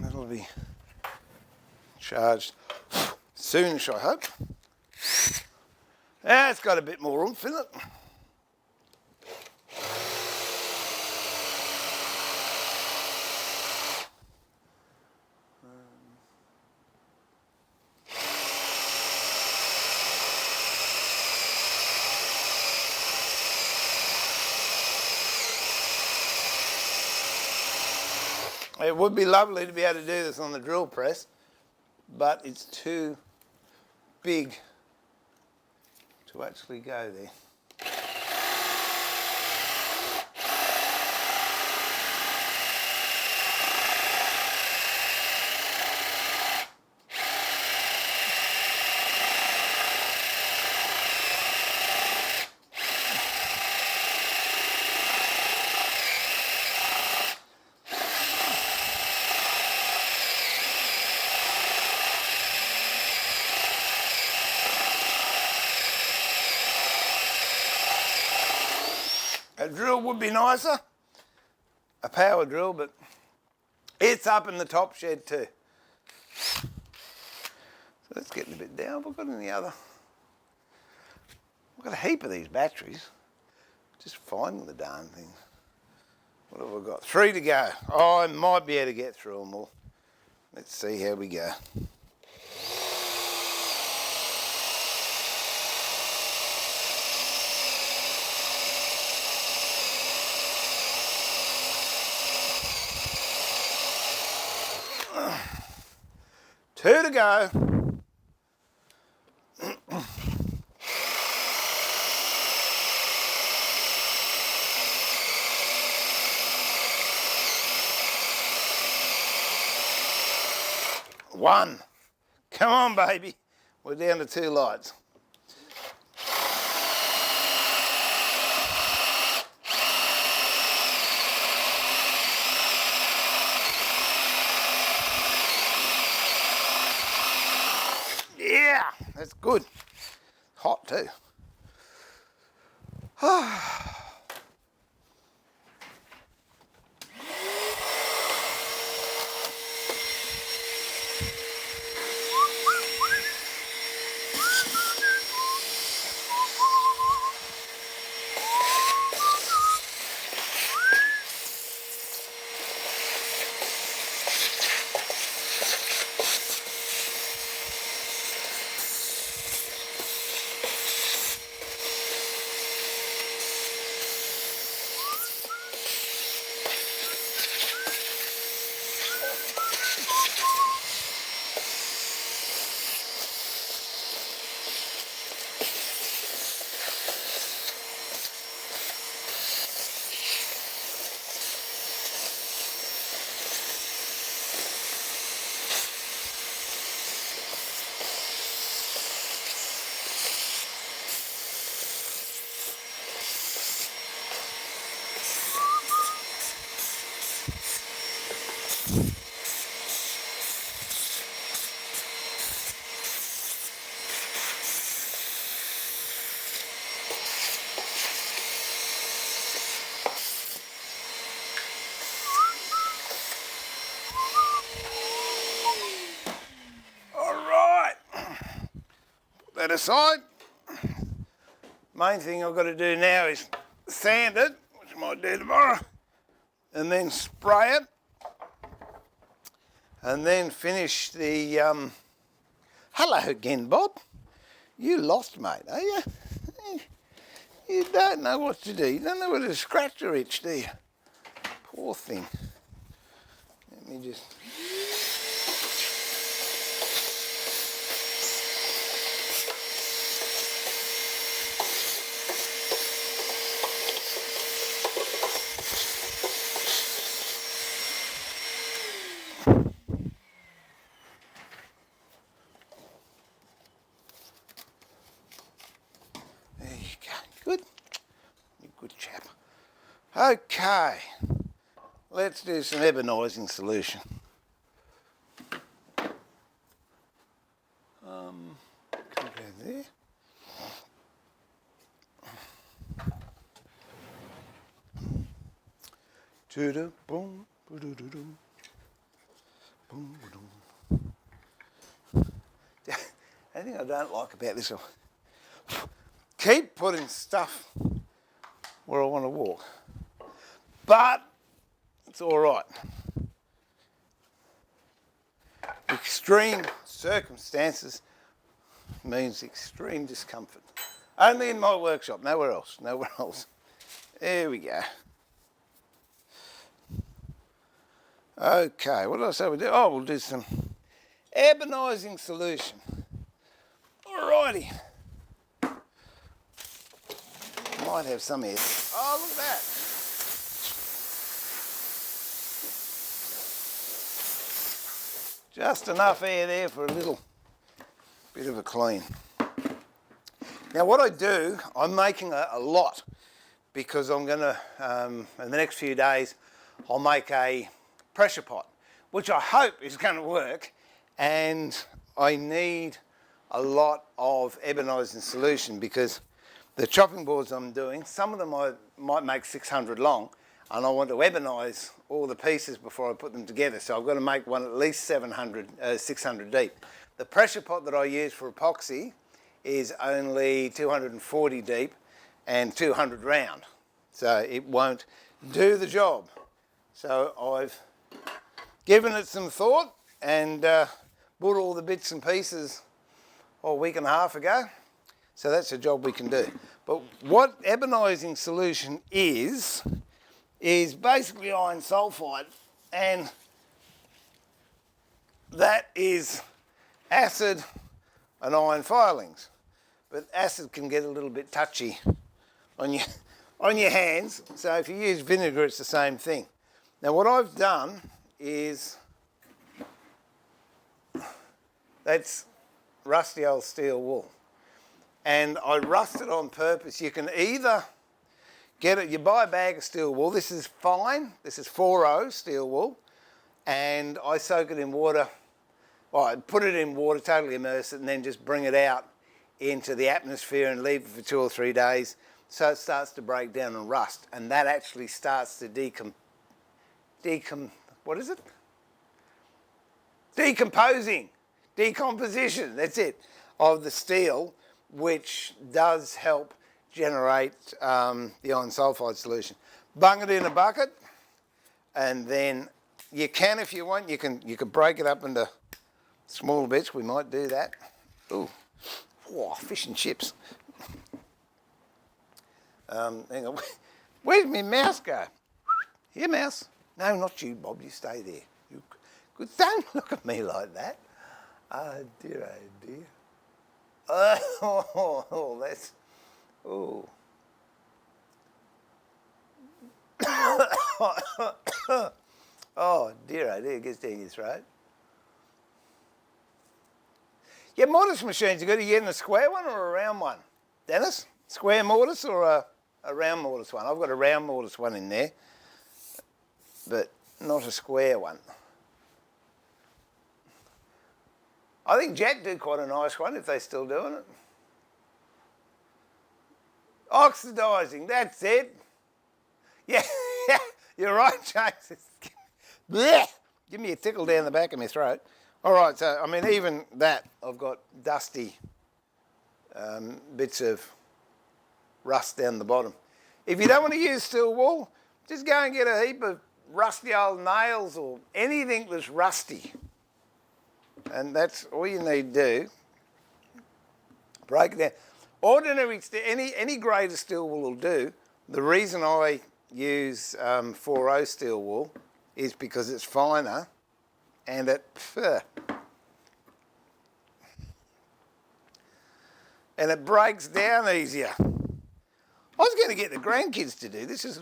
That'll be charged soonish, I hope. It's got a bit more oomph in it. It would be lovely to be able to do this on the drill press, but it's too big to actually go there. A drill would be nicer, a power drill, but it's up in the top shed too. So that's getting a bit down. What have I got any other? I've got a heap of these batteries. Just finding the darn thing. What have I got? 3 to go. Oh, I might be able to get through them all. Let's see how we go. Two to go. One. Come on, baby. We're down to 2 lights. Yeah, that's good. Hot too. that aside. Main thing I've got to do now is sand it, which I might do tomorrow, and then spray it, and then finish the, hello again, Bob. You lost, mate, are you? You don't know what to do. You don't know what to scratch or itch, do you? Poor thing. Let me just... Good. You good chap. Okay. Let's do some ebonising solution. Come down there. Boom, boom, boom. The thing I don't like about this one, keep putting stuff where I want to walk, but it's all right. Extreme circumstances means extreme discomfort. Only in my workshop, nowhere else, nowhere else. There we go. Okay, what did I say we do? Oh, we'll do some ebonising solution. Alrighty. Might have some here. Oh, look at that. Just enough air there for a little bit of a clean. Now what I do, I'm making a lot because I'm going to, in the next few days, I'll make a pressure pot, which I hope is going to work, and I need a lot of ebonising solution because the chopping boards I'm doing, some of them I might make 600 long, and I want to ebonise all the pieces before I put them together. So I've got to make one at least 600 deep. The pressure pot that I use for epoxy is only 240 deep and 200 round. So it won't do the job. So I've given it some thought and bought all the bits and pieces a week and a half ago. So that's a job we can do. But what ebonising solution is basically iron sulphide, and that is acid and iron filings. But acid can get a little bit touchy on your hands, so if you use vinegar it's the same thing. Now what I've done is, that's rusty old steel wool. And I rust it on purpose. You can either get it, you buy a bag of steel wool. This is fine. This is 4O steel wool. And I soak it in water. Well, I put it in water, totally immerse it, and then just bring it out into the atmosphere and leave it for 2 or 3 days so it starts to break down and rust. And that actually starts to decomposition, that's it, of the steel, which does help generate the iron sulphide solution. Bung it in a bucket, and then you can, if you want, you can break it up into smaller bits. We might do that. Ooh, whoa, fish and chips. Hang on, where's my mouse go? Here, mouse. No, not you, Bob. You stay there. You, good. Don't look at me like that. Oh dear, oh dear. Oh, that's, oh. Oh dear, oh dear, it gets down your throat. Yeah, mortise machines, you got to get in a square one or a round one? Dennis, square mortise or a round mortise one? I've got a round mortise one in there, but not a square one. I think Jet did quite a nice one, if they're still doing it. Oxidising, that's it. Yeah, you're right, James. Blech, give me a tickle down the back of my throat. All right, so, I mean, even that, I've got dusty bits of rust down the bottom. If you don't want to use steel wool, just go and get a heap of rusty old nails or anything that's rusty. And that's all you need to do. Break it down. Ordinary, any grade of steel wool will do. The reason I use 4O steel wool is because it's finer and it breaks down easier. I was going to get the grandkids to do this. This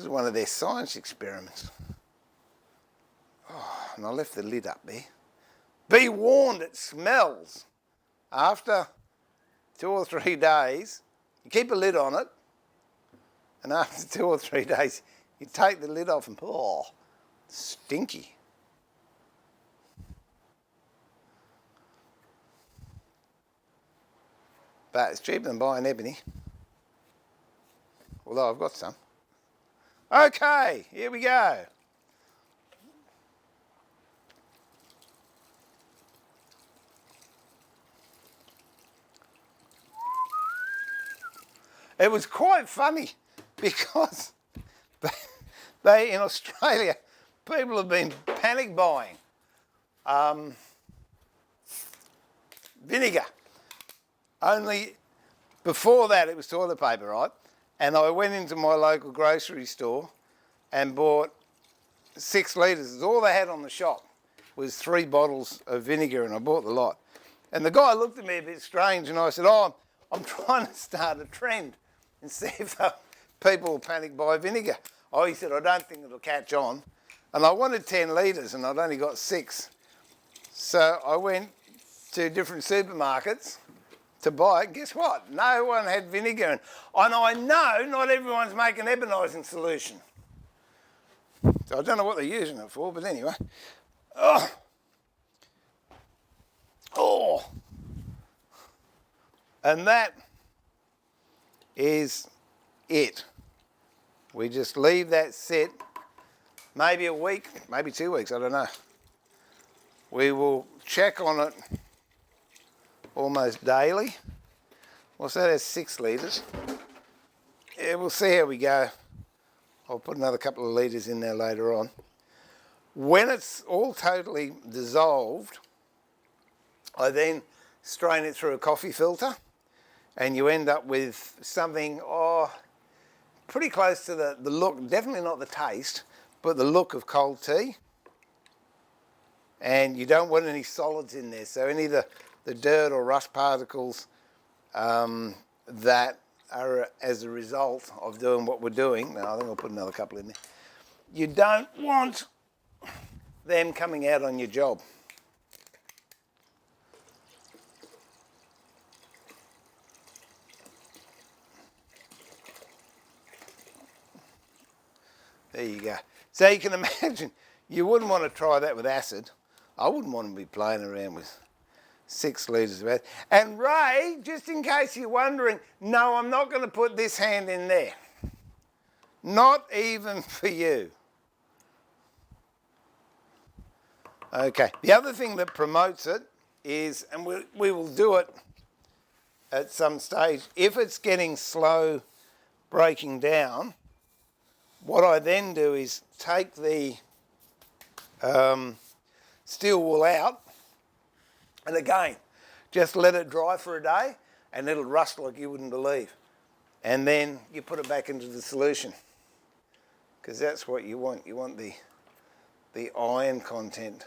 is one of their science experiments. Oh, and I left the lid up there. Be warned, it smells. After 2 or 3 days, you keep a lid on it, and after 2 or 3 days, you take the lid off and, oh, stinky. But it's cheaper than buying ebony. Although I've got some. Okay, here we go. It was quite funny because they in Australia, people have been panic buying vinegar. Only before that it was toilet paper, right? And I went into my local grocery store and bought 6 litres. All they had on the shop was 3 bottles of vinegar, and I bought the lot. And the guy looked at me a bit strange, and I said, oh, I'm trying to start a trend and see if people will panic buy vinegar. Oh, he said, I don't think it'll catch on. And I wanted 10 litres, and I'd only got 6. So I went to different supermarkets to buy it. Guess what? No one had vinegar. And I know not everyone's making ebonising solution. So I don't know what they're using it for, but anyway. Oh. And that is it. We just leave that sit maybe a week, maybe 2 weeks, I don't know. We will check on it almost daily. Well, so that's 6 litres. Yeah, we'll see how we go. I'll put another couple of litres in there later on. When it's all totally dissolved, I then strain it through a coffee filter, and you end up with something pretty close to the look, definitely not the taste, but the look of cold tea. And you don't want any solids in there, so any of the dirt or rust particles that are as a result of doing what we're doing. Now, I think I'll put another couple in there. You don't want them coming out on your job. There you go. So you can imagine, you wouldn't want to try that with acid. I wouldn't want to be playing around with 6 litres of acid. And Ray, just in case you're wondering, no, I'm not going to put this hand in there. Not even for you. Okay, the other thing that promotes it is, and we will do it at some stage, if it's getting slow breaking down, what I then do is take the steel wool out, and again, just let it dry for a day, and it'll rust like you wouldn't believe. And then you put it back into the solution, because that's what you want. You want the iron content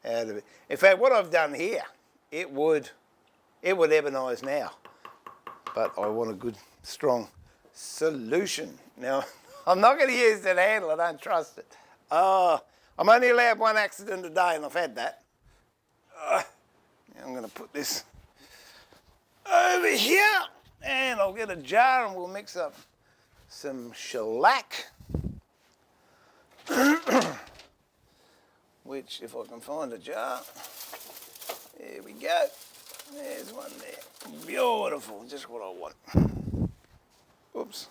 out of it. In fact, what I've done here, it would ebonise now, but I want a good, strong solution. Now, I'm not going to use that handle, I don't trust it. I'm only allowed 1 accident a day, and I've had that. I'm going to put this over here, and I'll get a jar and we'll mix up some shellac. Which, if I can find a jar, there we go. There's one there. Beautiful, just what I want. Oops.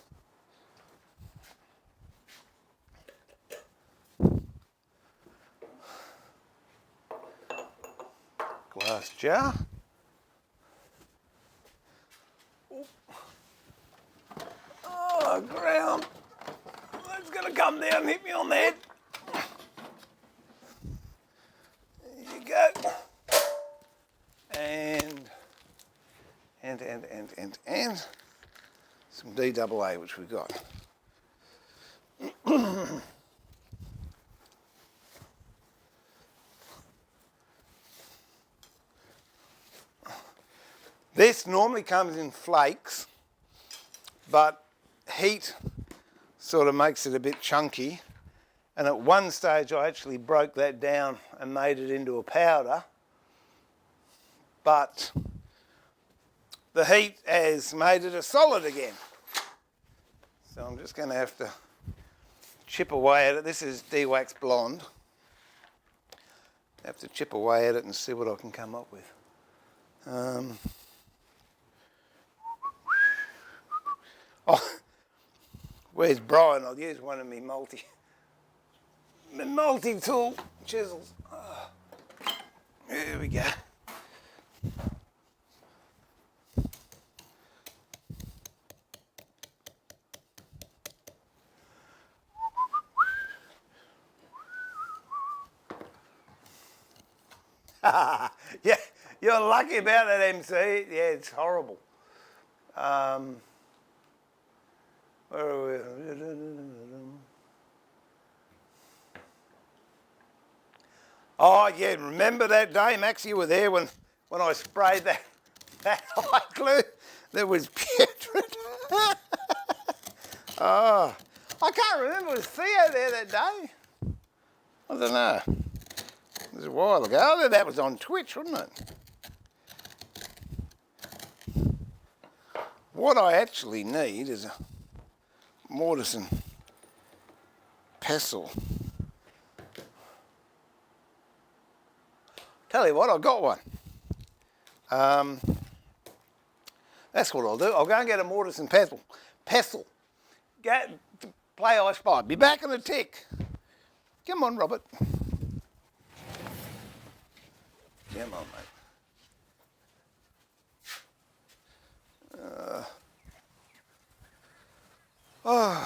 Glass jar. come down and hit me on the head. There you go. And some DAA, which we got. This normally comes in flakes, but heat sort of makes it a bit chunky. And at one stage I actually broke that down and made it into a powder, but the heat has made it a solid again. So I'm just going to have to chip away at it. This is de-wax blonde. I have to chip away at it and see what I can come up with. Oh, where's Brian? I'll use one of my multi-tool chisels. Oh, there we go. Yeah, you're lucky about that, MC. Yeah, it's horrible. Where are we? Oh, yeah, remember that day, Max, you were there when I sprayed that hot glue that was putrid? Oh, I can't remember. Was Theo there that day? I don't know. It was a while ago. Oh, that was on Twitch, wasn't it? What I actually need is a mortise and pestle. Tell you what, I got one. That's what I'll do. I'll go and get a mortise and pestle. Go to play I Spy. Be back in a tick. Come on, Robert. Come on, mate. Oh.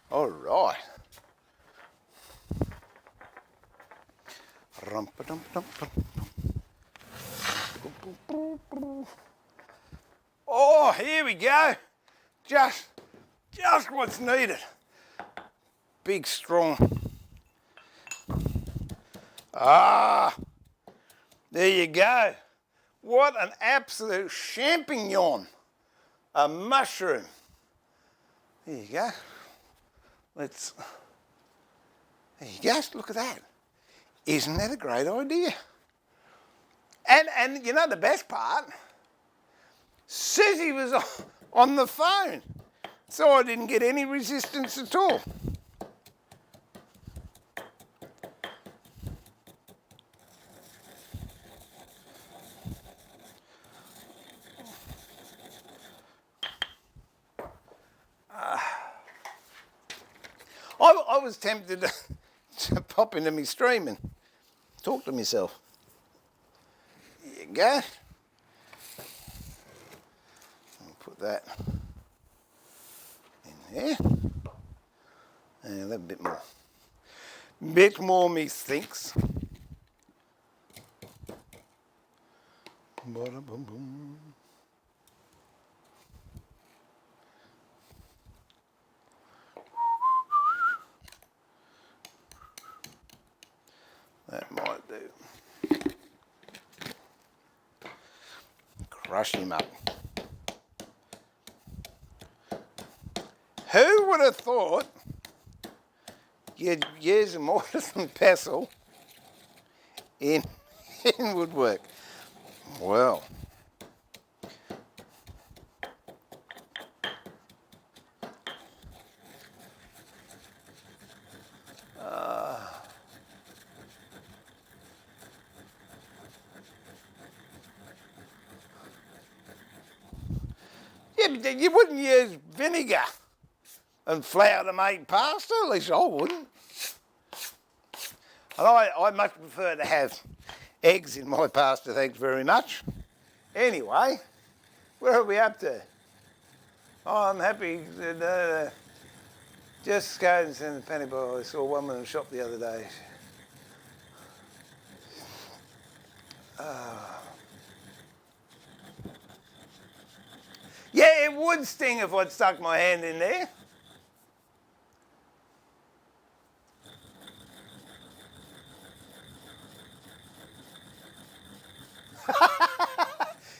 All right. Oh, here we go. Just what's needed. Big, strong. Ah, there you go. What an absolute champignon. A mushroom. There you go. There you go, look at that. Isn't that a great idea? And you know the best part? Susie was on the phone, so I didn't get any resistance at all. I was tempted to pop into my stream and talk to myself. There you go. I'll put that in there. And a bit more. Bit more, methinks. Ba-da-bum-bum. That might do. Crush him up. Who would have thought you'd use a mortise and pestle in woodwork? Well, yeah, but you wouldn't use vinegar and flour to make pasta, at least I wouldn't. And I much prefer to have eggs in my pasta, thanks very much. Anyway, where are we up to? Oh, I'm happy. Just go and send the penny boy. I saw one in the shop the other day. Yeah, it would sting if I'd stuck my hand in there.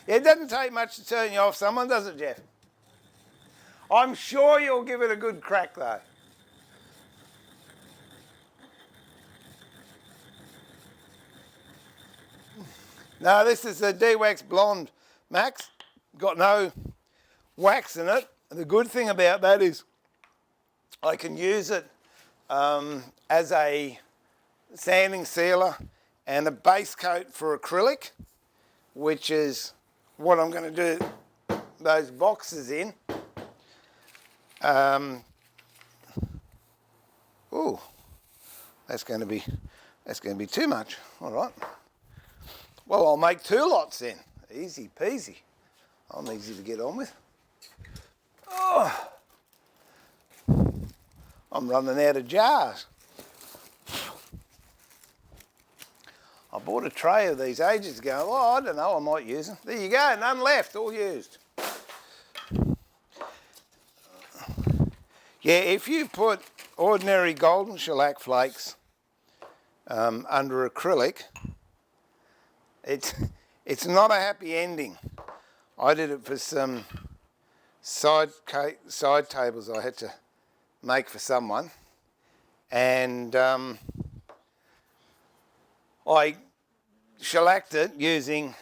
It doesn't take much to turn you off someone, does it, Jeff? I'm sure you'll give it a good crack, though. No, this is a D-Wax Blonde, Max. Got no wax in it. The good thing about that is I can use it as a sanding sealer and a base coat for acrylic, which is what I'm going to do those boxes in. Ooh, that's going to be too much. All right. Well, I'll make 2 lots then. Easy peasy. I'm easy to get on with. Oh, I'm running out of jars. I bought a tray of these ages ago. Oh, I don't know, I might use them. There you go, none left, all used. Yeah, if you put ordinary golden shellac flakes under acrylic, it's not a happy ending. I did it for some side tables I had to make for someone, and I shellacked it using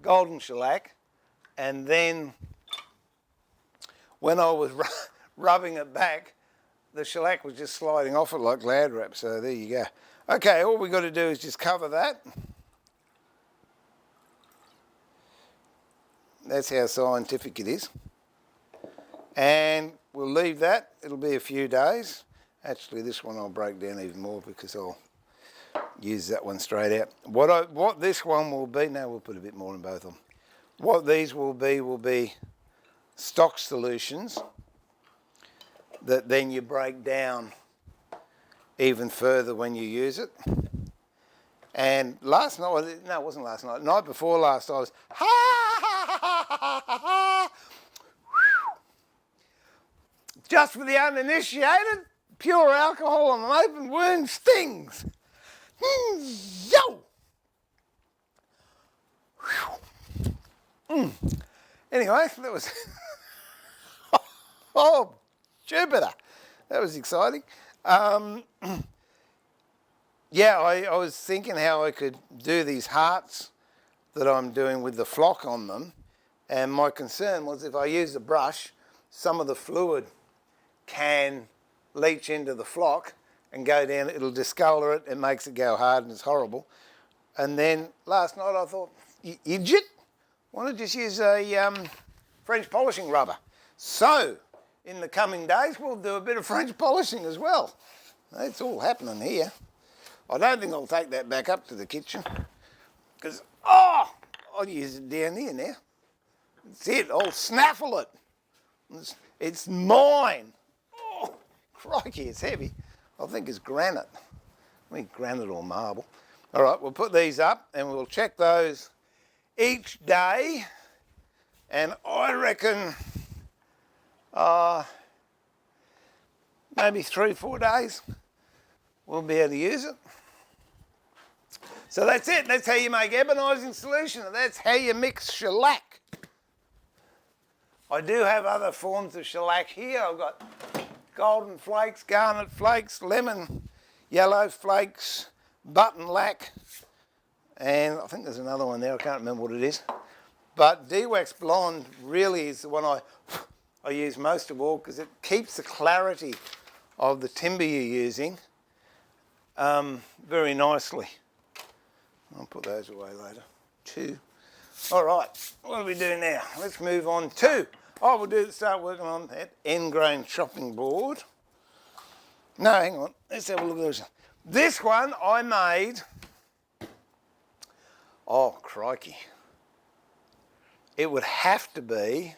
golden shellac, and then when I was rubbing it back, the shellac was just sliding off it like Glad wrap, so there you go. Okay, all we've got to do is just cover that. That's how scientific it is. And we'll leave that. It'll be a few days. Actually, this one I'll break down even more because I'll use that one straight out. What this one will be, now we'll put a bit more in both of them. What these will be stock solutions that then you break down even further when you use it. And last night, no, it wasn't last night, night before last, I was, just for the uninitiated, pure alcohol on an open wound stings. Yo! Anyway, that was, oh, Jupiter. That was exciting. Yeah, I was thinking how I could do these hearts that I'm doing with the flock on them, and my concern was if I use a brush, some of the fluid can leach into the flock and go down, it'll discolour it, it makes it go hard and it's horrible. And then last night I thought, you idiot, why don't you just use a French polishing rubber? So, in the coming days we'll do a bit of French polishing as well. It's all happening here. I don't think I'll take that back up to the kitchen because, I'll use it down here now. That's it, I'll snaffle it. It's mine. Oh, crikey, it's heavy. I think it's granite. I mean granite or marble. All right, we'll put these up and we'll check those each day. And I reckon maybe 3-4 days we'll be able to use it. So that's it. That's how you make ebonising solution. And that's how you mix shellac. I do have other forms of shellac here. I've got golden flakes, garnet flakes, lemon yellow flakes, button lac, and I think there's another one there. I can't remember what it is. But de-wax blonde really is the one I use most of all because it keeps the clarity of the timber you're using very nicely. I'll put those away later. 2. All right, what do we do now? Let's move on to, we'll start working on that end grain chopping board. No, hang on, let's have a look at this. This one I made, oh crikey, it would have to be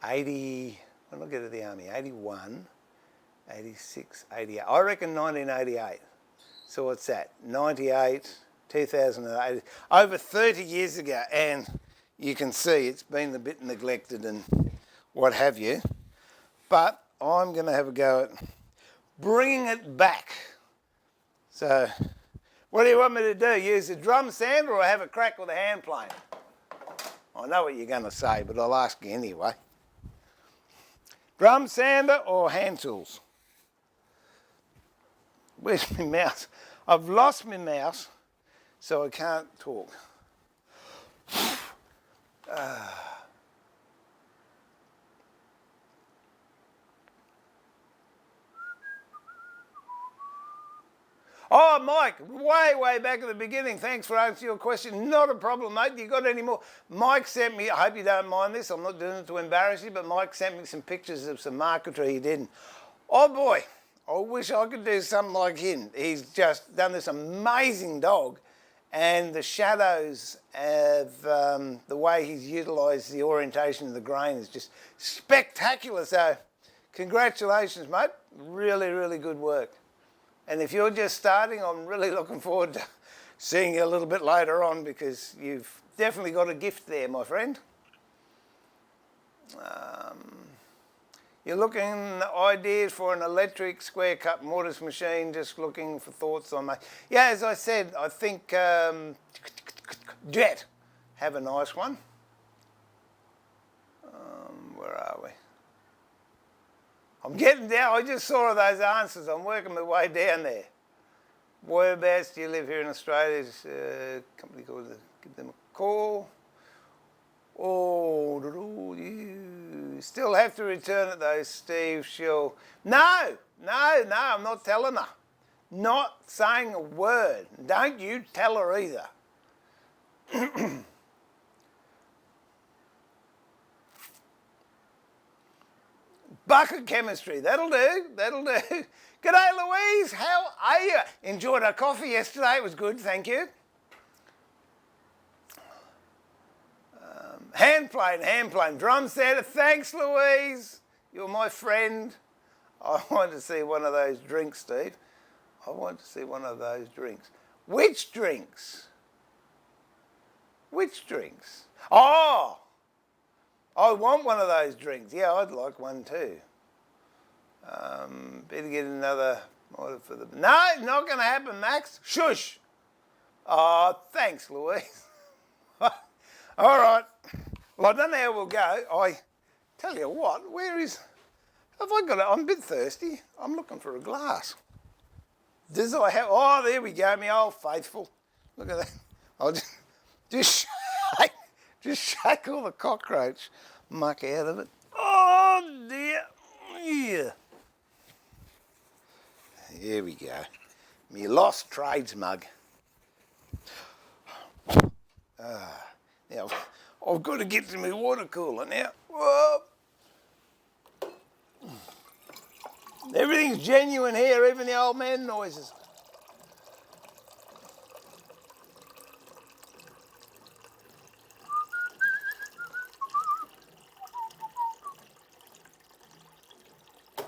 80, when I get to the army, 81, 86, 88. I reckon 1988. So what's that? 98, 2008, over 30 years ago. And you can see it's been a bit neglected and what have you. But I'm going to have a go at bringing it back. So what do you want me to do? Use a drum sander or have a crack with a hand plane? I know what you're going to say, but I'll ask you anyway. Drum sander or hand tools? Where's my mouse? I've lost my mouse, so I can't talk. Oh, Mike, way back at the beginning, thanks for answering your question. Not a problem, mate. You got any more? Mike sent me, I hope you don't mind this, I'm not doing it to embarrass you, but Mike sent me some pictures of some marquetry he did. Oh boy, I wish I could do something like him. He's just done this amazing dog, and the shadows of the way he's utilised the orientation of the grain is just spectacular. So congratulations, mate. Really good work. And if you're just starting, I'm really looking forward to seeing you a little bit later on because you've definitely got a gift there, my friend. You're looking ideas for an electric square cut mortise machine, just looking for thoughts on that. Yeah, as I said, I think Jet have a nice one. Where are we? I'm getting down. I just saw those answers. I'm working my way down there. Whereabouts do you live here in Australia? There's a company called, give them a call. Oh, you still have to return it though, Steve. She'll... No, I'm not telling her. Not saying a word. Don't you tell her either. Bucket chemistry, that'll do. G'day Louise, how are you? Enjoyed our coffee yesterday, it was good, thank you. Hand plane, drum sander, thanks Louise. You're my friend. I want to see one of those drinks, Steve. I want to see one of those drinks. Which drinks? Oh! I want one of those drinks. Yeah, I'd like one too. Better get another order for the... No, not going to happen, Max. Shush. Oh, thanks, Louise. All right. Well, I don't know how we'll go. I tell you what, have I got it? I'm a bit thirsty. I'm looking for a glass. Does I have... Oh, there we go, my old faithful. Look at that. I'll just shake all the cockroach muck out of it. Oh dear. Yeah. Here we go. My lost trades mug. Now, I've got to get to my water cooler now. Whoa. Everything's genuine here, even the old man noises.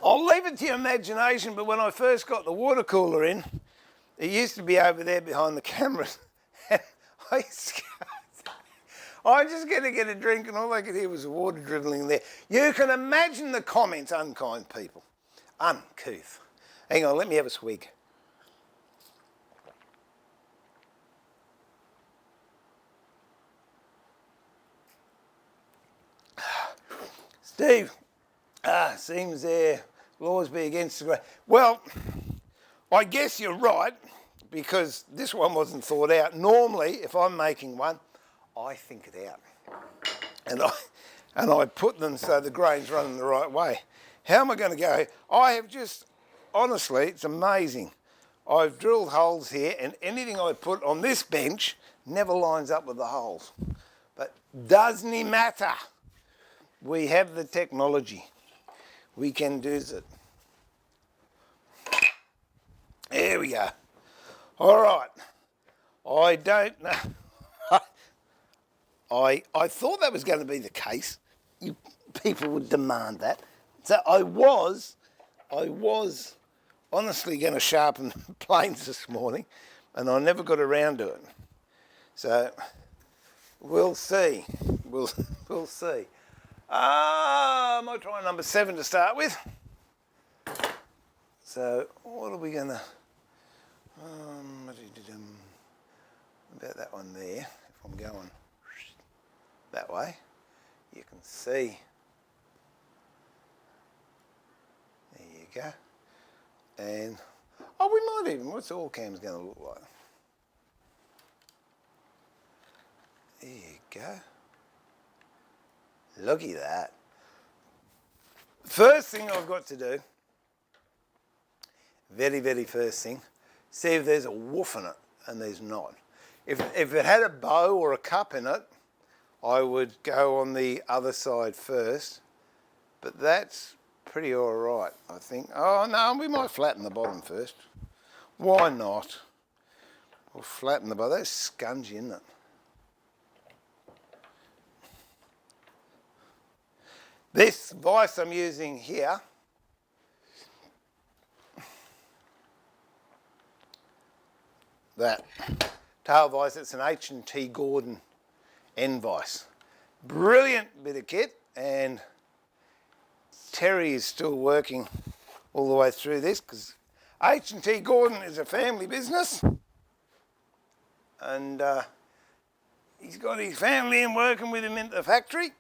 I'll leave it to your imagination, but when I first got the water cooler in, it used to be over there behind the cameras. And I'm just going to get a drink and all I could hear was the water dribbling there. You can imagine the comments, unkind people. Uncouth. Hang on, let me have a swig. Steve, seems there laws be against the grain. Well, I guess you're right, because this one wasn't thought out. Normally, if I'm making one, I think it out. And I put them so the grain's running the right way. How am I going to go? I have just, honestly, it's amazing. I've drilled holes here, and anything I put on this bench never lines up with the holes. But doesn't it matter? We have the technology. We can do it. There we go. All right. I don't know. I thought that was going to be the case. People would demand that. So I was honestly going to sharpen the planes this morning, and I never got around to it. So we'll see. We'll see. I might try number 7 to start with. So what are we going to... about that one there. If I'm going that way, you can see. There you go. And, we might even... What's all cam's going to look like? There you go. Look at that. First thing I've got to do, very, very first thing, see if there's a woof in it, and there's not. If it had a bow or a cup in it, I would go on the other side first, but that's pretty all right, I think. Oh, no, we might flatten the bottom first. Why not? We'll flatten the bottom. That's scungy, isn't it? This vise I'm using here, that tail vise, it's an H&T Gordon end vise. Brilliant bit of kit, and Terry is still working all the way through this, because H&T Gordon is a family business, and he's got his family in working with him in the factory.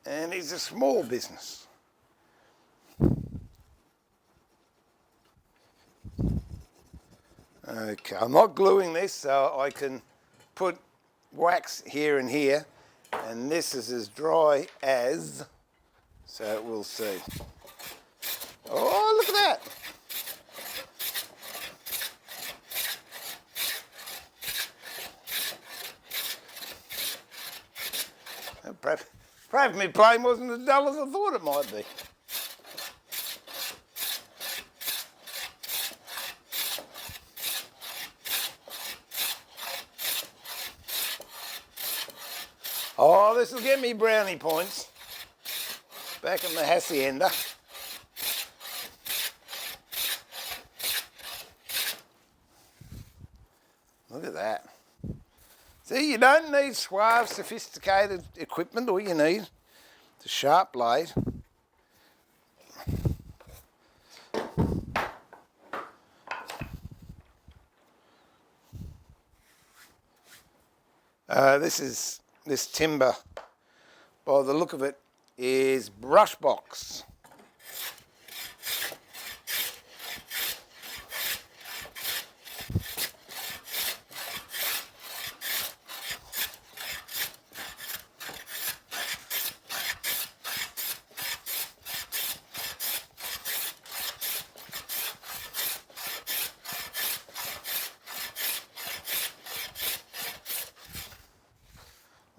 And it's a small business. Okay, I'm not gluing this, so I can put wax here and here, and this is as dry as, so we'll see. Oh, look at that. Perhaps my plane wasn't as dull as I thought it might be. Oh, this will get me brownie points. Back in the hacienda. Look at that. See, you don't need suave, sophisticated equipment. All you need is a sharp blade. This timber, by the look of it, is brush box.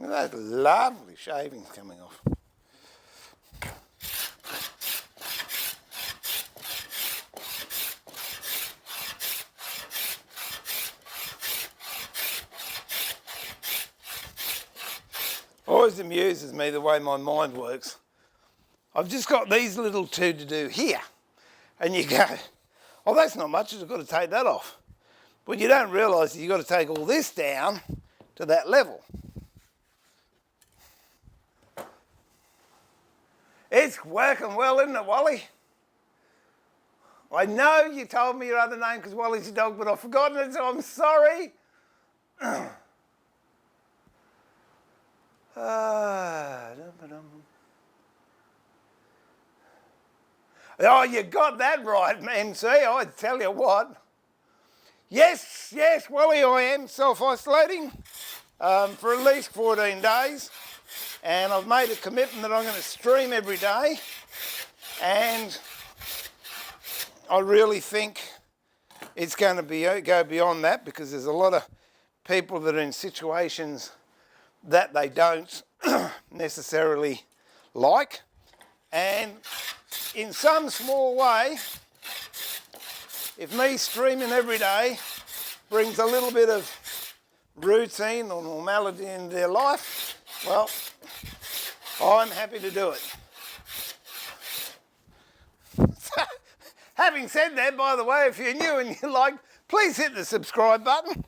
Look at those lovely shavings coming off. Always amuses me the way my mind works. I've just got these little two to do here. And you go, oh, that's not much, I've got to take that off. But you don't realise that you've got to take all this down to that level. It's working well, isn't it, Wally? I know you told me your other name because Wally's your dog, but I've forgotten it, so I'm sorry. Oh, you got that right, MC. I tell you what. Yes, Wally, I am self-isolating for at least 14 days. And I've made a commitment that I'm going to stream every day. And I really think it's going to go beyond that, because there's a lot of people that are in situations that they don't necessarily like. And in some small way, if me streaming every day brings a little bit of routine or normality in their life, well, I'm happy to do it. Having said that, by the way, if you're new and you like, please hit the subscribe button.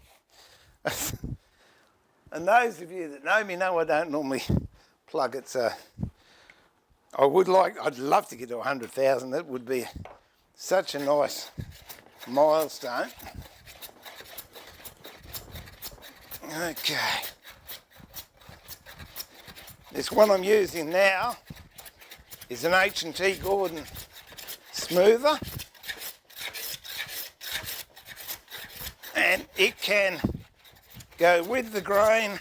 And those of you that know me know I don't normally plug it, so I'd love to get to 100,000. That would be such a nice milestone. Okay. This one I'm using now is an H&T Gordon smoother, and it can go with the grain,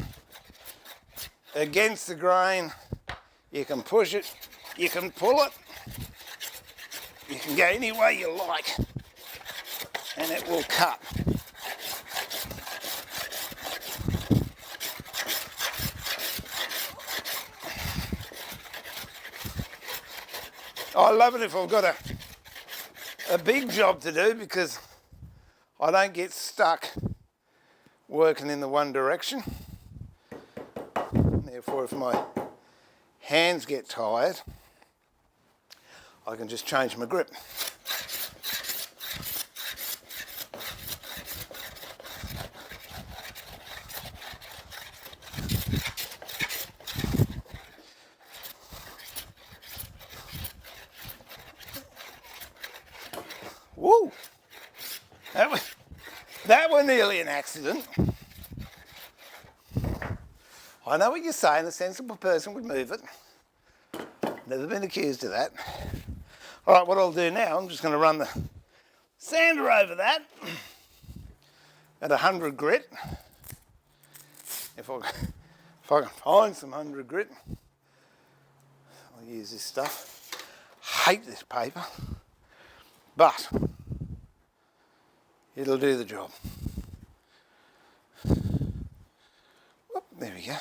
against the grain. You can push it, you can pull it, you can go any way you like, and it will cut. I love it if I've got a big job to do, because I don't get stuck working in the one direction. Therefore, if my hands get tired, I can just change my grip. Woo! That was nearly an accident. I know what you're saying, a sensible person would move it. Never been accused of that. All right, what I'll do now, I'm just going to run the sander over that at 100 grit. If I can find some 100 grit, I'll use this stuff. Hate this paper, but it'll do the job. Whoop, there we go.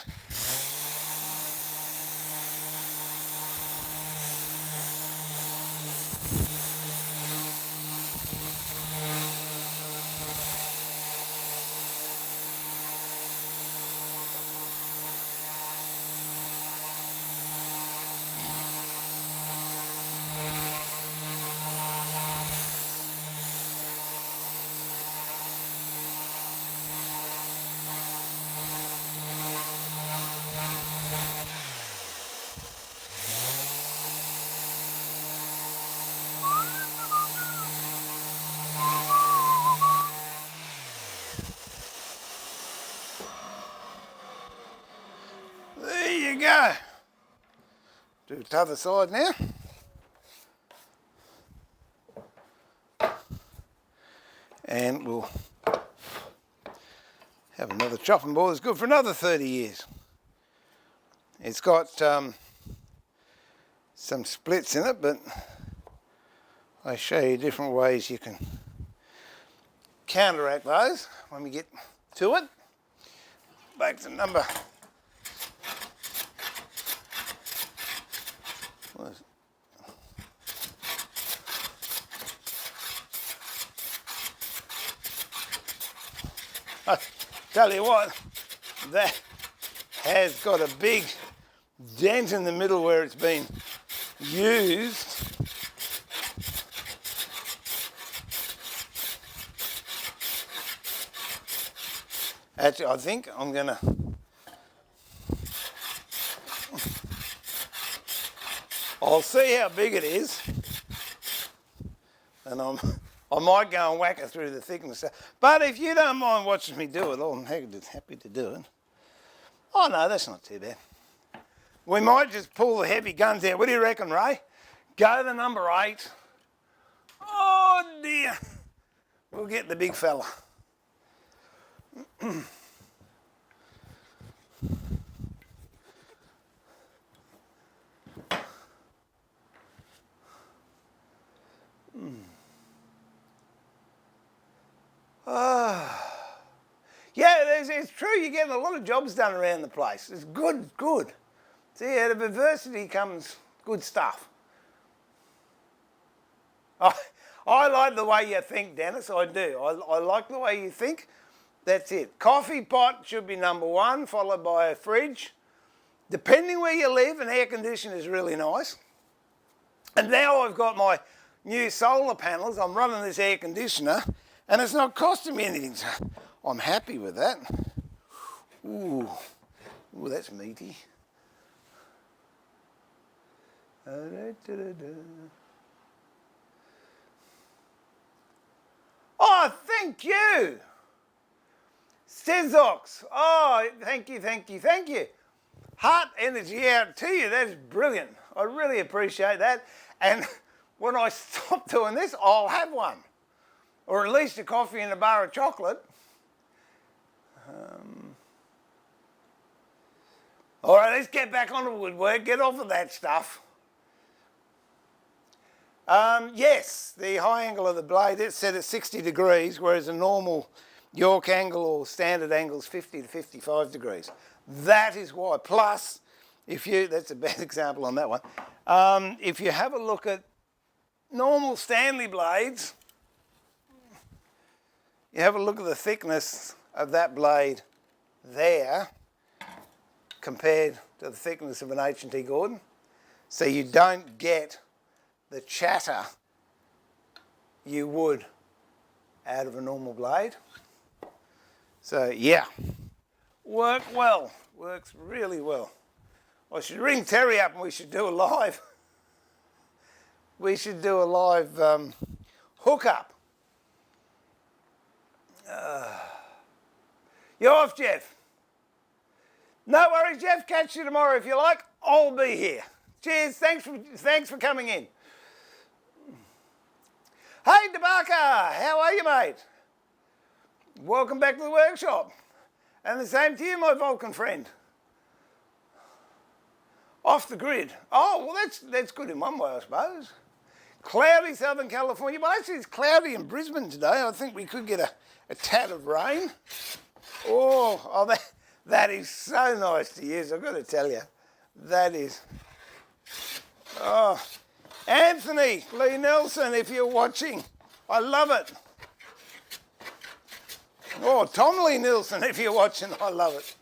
There you go. Do the other side now. And we'll have another chopping board that's good for another 30 years. It's got some splits in it, but I show you different ways you can counteract those when we get to it. Back to number I tell you what, that has got a big dent in the middle where it's been used. Actually, I think I'm going to... I'll see how big it is. And I might go and whack it through the thickness. But if you don't mind watching me do it, I'm happy to do it. Oh, no, that's not too bad. We might just pull the heavy guns out. What do you reckon, Ray? Go to number 8. Oh, dear. We'll get the big fella. Yeah, it's true. You're getting a lot of jobs done around the place. It's good, good. See, out of adversity comes good stuff. I like the way you think, Dennis. I do. I like the way you think. That's it. Coffee pot should be number 1, followed by a fridge. Depending where you live, an air conditioner is really nice. And now I've got my new solar panels. I'm running this air conditioner, and it's not costing me anything. So I'm happy with that. Ooh, that's meaty. Oh, thank you. Sizox. Oh, thank you, thank you, thank you. Heart energy out to you. That is brilliant. I really appreciate that. And when I stop doing this, I'll have one. Or at least a coffee and a bar of chocolate. All right, let's get back on the woodwork. Get off of that stuff. Yes, the high angle of the blade, it's set at 60 degrees, whereas a normal York angle or standard angle is 50 to 55 degrees. That is why. Plus, that's a bad example on that one. If you have a look at normal Stanley blades, you have a look at the thickness of that blade there compared to the thickness of an H&T Gordon. So you don't get the chatter you would out of a normal blade. So yeah, works really well. I should ring Terry up and we should do a live. We should do a live hookup. You're off, Jeff. No worries, Jeff. Catch you tomorrow if you like. I'll be here. Cheers. Thanks for coming in. Hey, Dabaka. How are you, mate? Welcome back to the workshop. And the same to you, my Vulcan friend. Off the grid. Oh, well, that's good in one way, I suppose. Cloudy Southern California. Well, actually, it's cloudy in Brisbane today. I think we could get a tad of rain. Oh, that is so nice to use, I've got to tell you. That is... Oh, Anthony Lee Nelson, if you're watching, I love it. Oh, Tom Lee Nelson, if you're watching, I love it.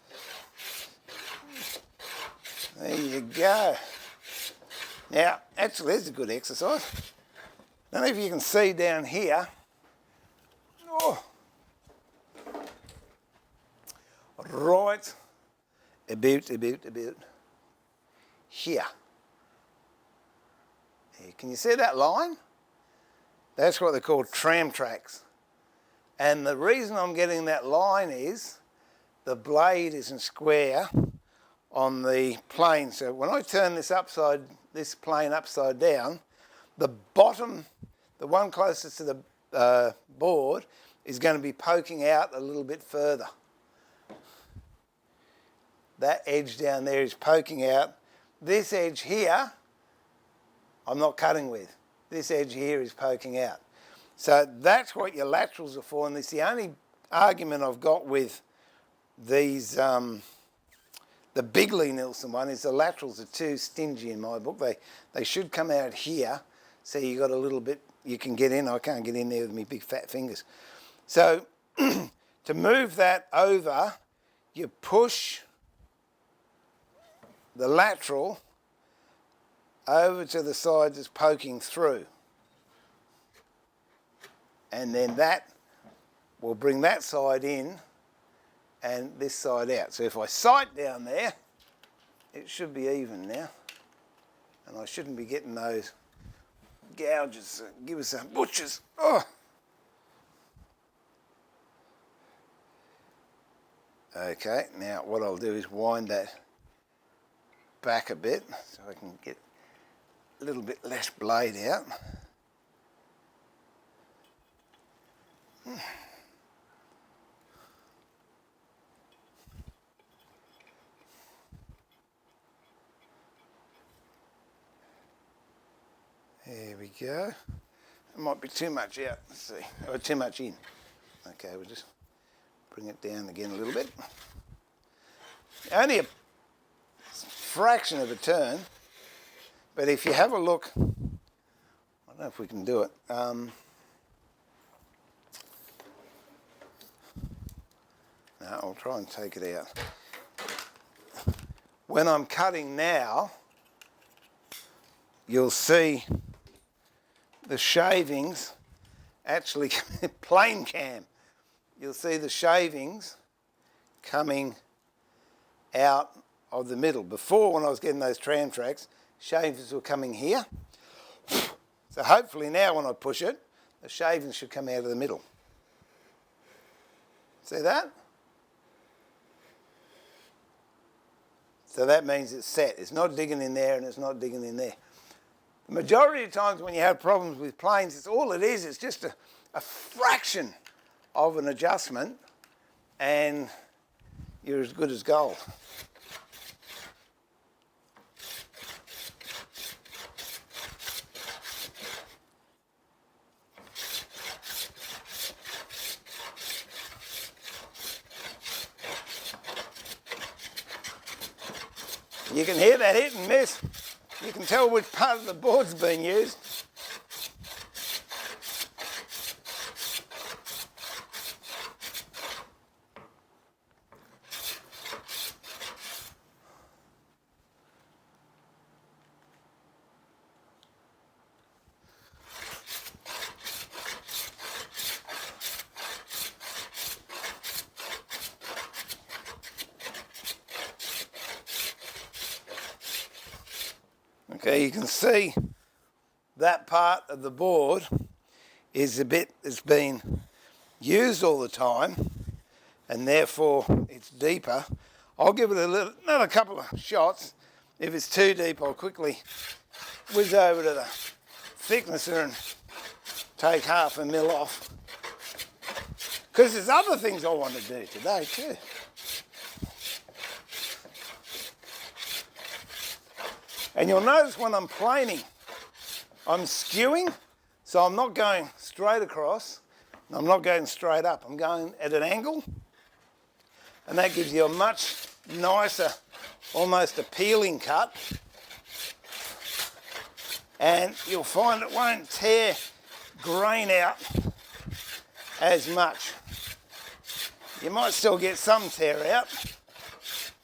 There you go. Now, actually, there's a good exercise. I don't know if you can see down here. Oh. Right about here. Can you see that line? That's what they call tram tracks. And the reason I'm getting that line is the blade isn't square on the plane. So when I turn this plane upside down, the bottom, the one closest to the board, is going to be poking out a little bit further. That edge down there is poking out. This edge here, I'm not cutting with. This edge here is poking out. So that's what your laterals are for, and it's the only argument I've got with these the big Lee-Nielsen one is the laterals are too stingy in my book. They should come out here, so you got a little bit you can get in. I can't get in there with my big fat fingers. So to move that over, you push the lateral over to the side that's poking through. And then that will bring that side in and this side out. So if I sight down there, it should be even now. And I shouldn't be getting those gouges. Give us some butchers. Oh. Okay, now what I'll do is wind that back a bit so I can get a little bit less blade out. There we go. It might be too much out, let's see, or too much in. Okay, we'll just bring it down again a little bit. Only a fraction of a turn, but if you have a look, I don't know if we can do it. No, I'll try and take it out. When I'm cutting now, you'll see the shavings actually plain cam. You'll see the shavings coming out of the middle. Before, when I was getting those tram tracks, shavings were coming here. So hopefully now when I push it, the shavings should come out of the middle. See that? So that means it's set. It's not digging in there and it's not digging in there. The majority of times when you have problems with planes, it's all it is. It's just a fraction of an adjustment and you're as good as gold. You can hear that hit and miss. You can tell which part of the board's been used. Okay, you can see that part of the board is a bit that's been used all the time and therefore it's deeper. I'll give it another couple of shots. If it's too deep, I'll quickly whiz over to the thicknesser and take 1/2 mil off. Because there's other things I want to do today too. And you'll notice when I'm planing, I'm skewing, so I'm not going straight across, I'm not going straight up, I'm going at an angle, and that gives you a much nicer, almost appealing cut, and you'll find it won't tear grain out as much. You might still get some tear out,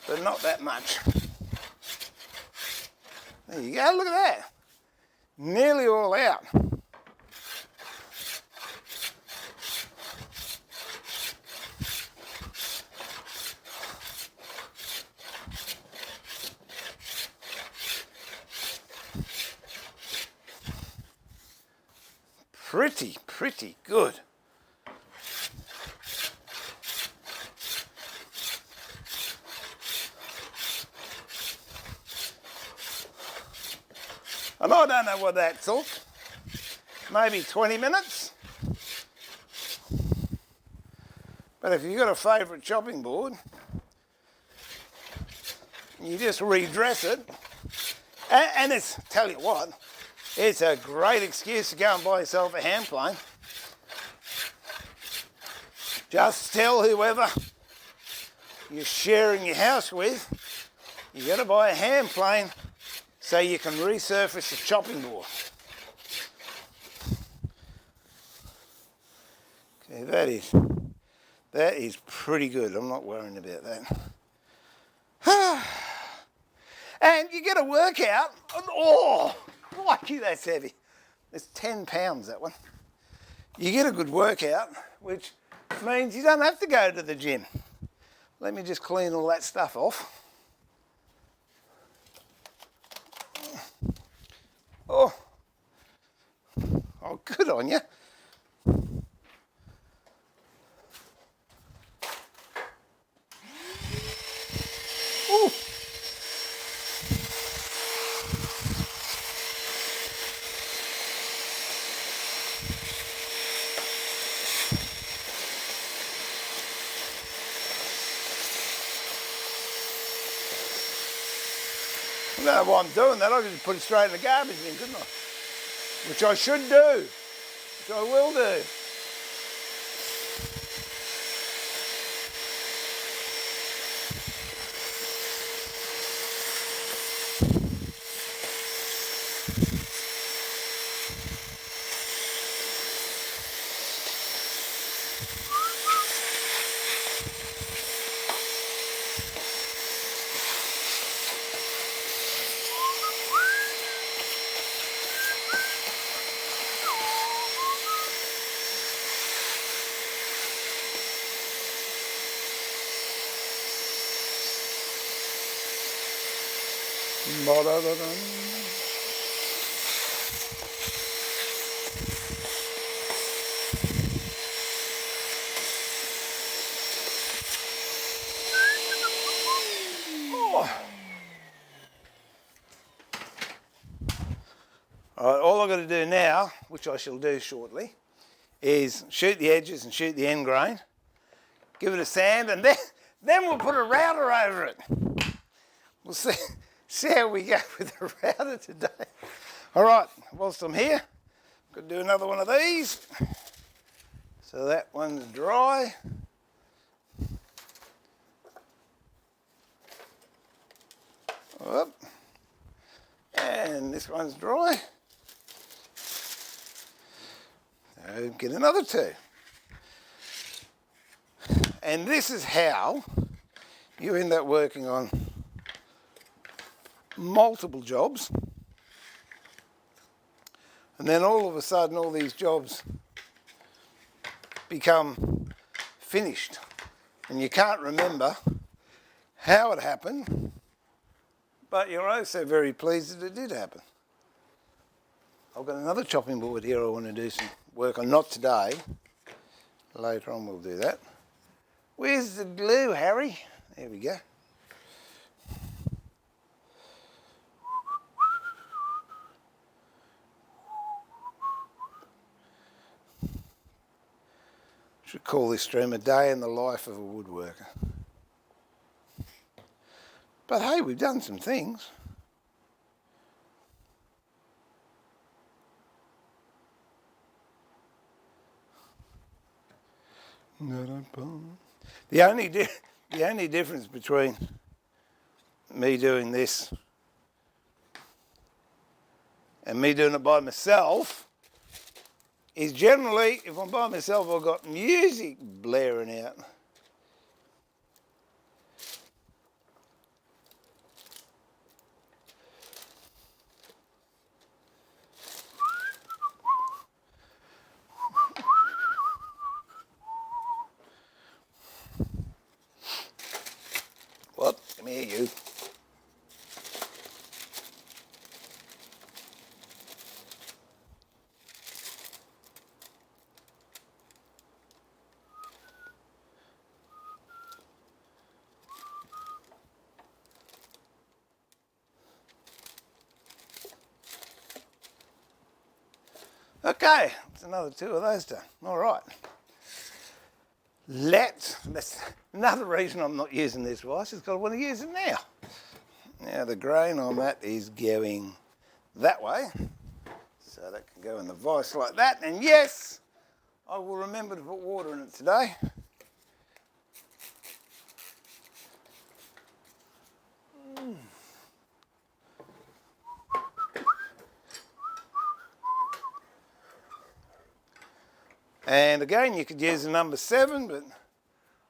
but not that much. There you go, look at that. Nearly all out. Pretty good. And I don't know what that took, maybe 20 minutes. But if you've got a favourite chopping board, you just redress it. And it's, tell you what, it's a great excuse to go and buy yourself a hand plane. Just tell whoever you're sharing your house with, You got to buy a hand plane so you can resurface the chopping board. Okay, that is pretty good. I'm not worrying about that. And you get a workout. Oh, lucky that's heavy. It's 10 pounds, that one. You get a good workout, which means you don't have to go to the gym. Let me just clean all that stuff off. Oh, good on you. Ooh. I don't know why I'm doing that. I could just put it straight in the garbage bin, couldn't I? Which I should do. Which I will do. All right, all I've got to do now, which I shall do shortly, is shoot the edges and shoot the end grain, give it a sand, and then we'll put a router over it. We'll see how we go with the router today. All right, whilst I'm here, I'm going to do another one of these. So that one's dry. Whoop. And this one's dry. So get another two. And this is how you end up working on multiple jobs. And then all of a sudden all these jobs become finished. And you can't remember how it happened, but you're also very pleased that it did happen. I've got another chopping board here I want to do some work on, not today. Later on we'll do that. Where's the glue, Harry? There we go. Should call this stream a day in the life of a woodworker. But hey, we've done some things. The only difference between me doing this and me doing it by myself is generally, if I'm by myself, I've got music blaring out. Whoop, come here, you. Okay, it's another two of those done. All right. That's another reason I'm not using this vise is because I want to use it now. Now the grain on that is going that way. So that can go in the vise like that. And yes, I will remember to put water in it today. And again, you could use a number 7, but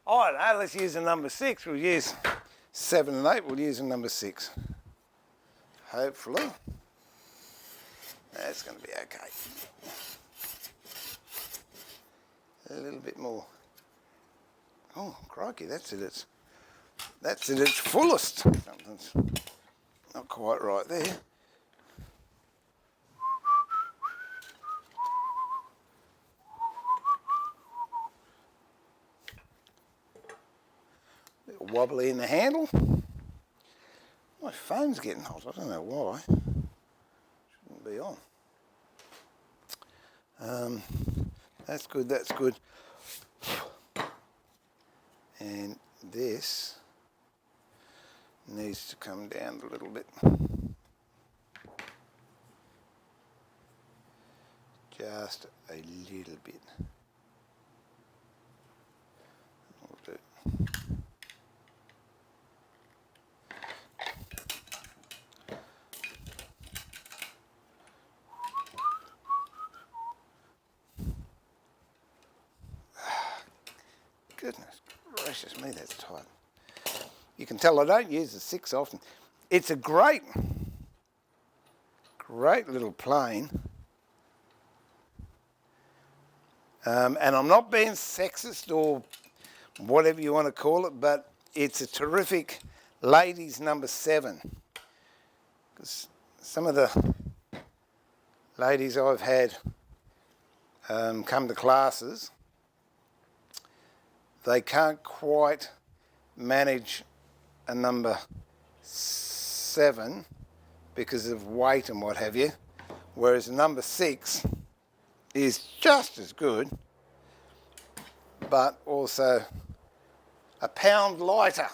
I don't know, let's use a number 6. We'll use 7 and 8, we'll use a number 6. Hopefully. That's going to be okay. A little bit more. Oh, crikey, that's at its fullest. Something's not quite right there. Little wobbly in the handle. My phone's getting hot, I don't know why. Shouldn't be on. That's good, that's good. And this needs to come down a little bit. Just a little bit. Will do. Goodness gracious me, that's tight. You can tell I don't use the 6 often. It's a great little plane. And I'm not being sexist or whatever you want to call it, but it's a terrific ladies number 7. Because some of the ladies I've had come to classes, they can't quite manage a number 7 because of weight and what have you, whereas a number 6 is just as good, but also a pound lighter.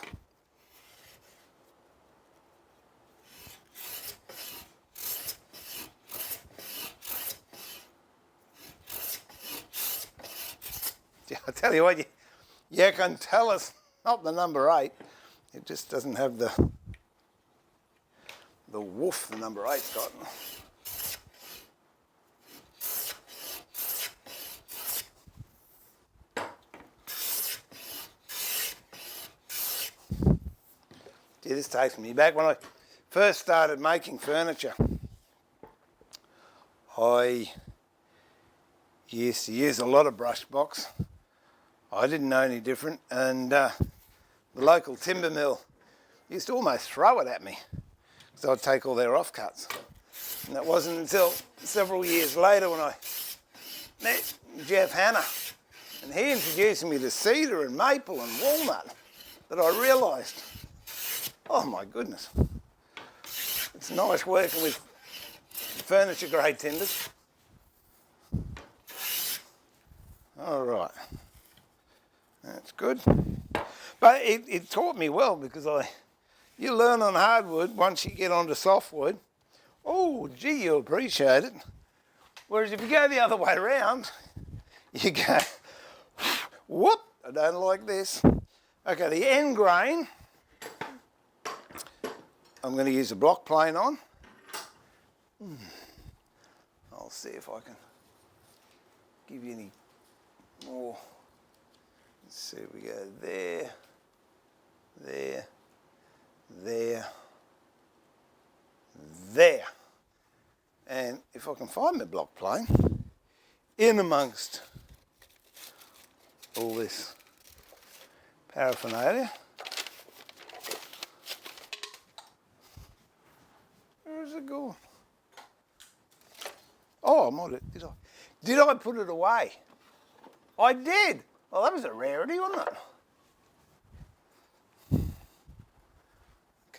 I tell you what, you can tell it's not the number 8. It just doesn't have the woof the number 8's got. Gee, this takes me back when I first started making furniture. I used to use a lot of brush box. I didn't know any different, and the local timber mill used to almost throw it at me, so I'd take all their offcuts. And it wasn't until several years later when I met Jeff Hanna, and he introduced me to cedar and maple and walnut, that I realised, oh my goodness, it's nice working with furniture grade timbers. All right. That's good. But it taught me well, because you learn on hardwood once you get onto softwood. Oh, gee, you'll appreciate it. Whereas if you go the other way around, you go, whoop, I don't like this. Okay, the end grain, I'm going to use a block plane on. I'll see if I can give you any more. Let's see, we go there, there, there, there. And if I can find my block plane, in amongst all this paraphernalia. Where is it going? Oh, I might have, did I put it away? I did. Well, that was a rarity, wasn't it?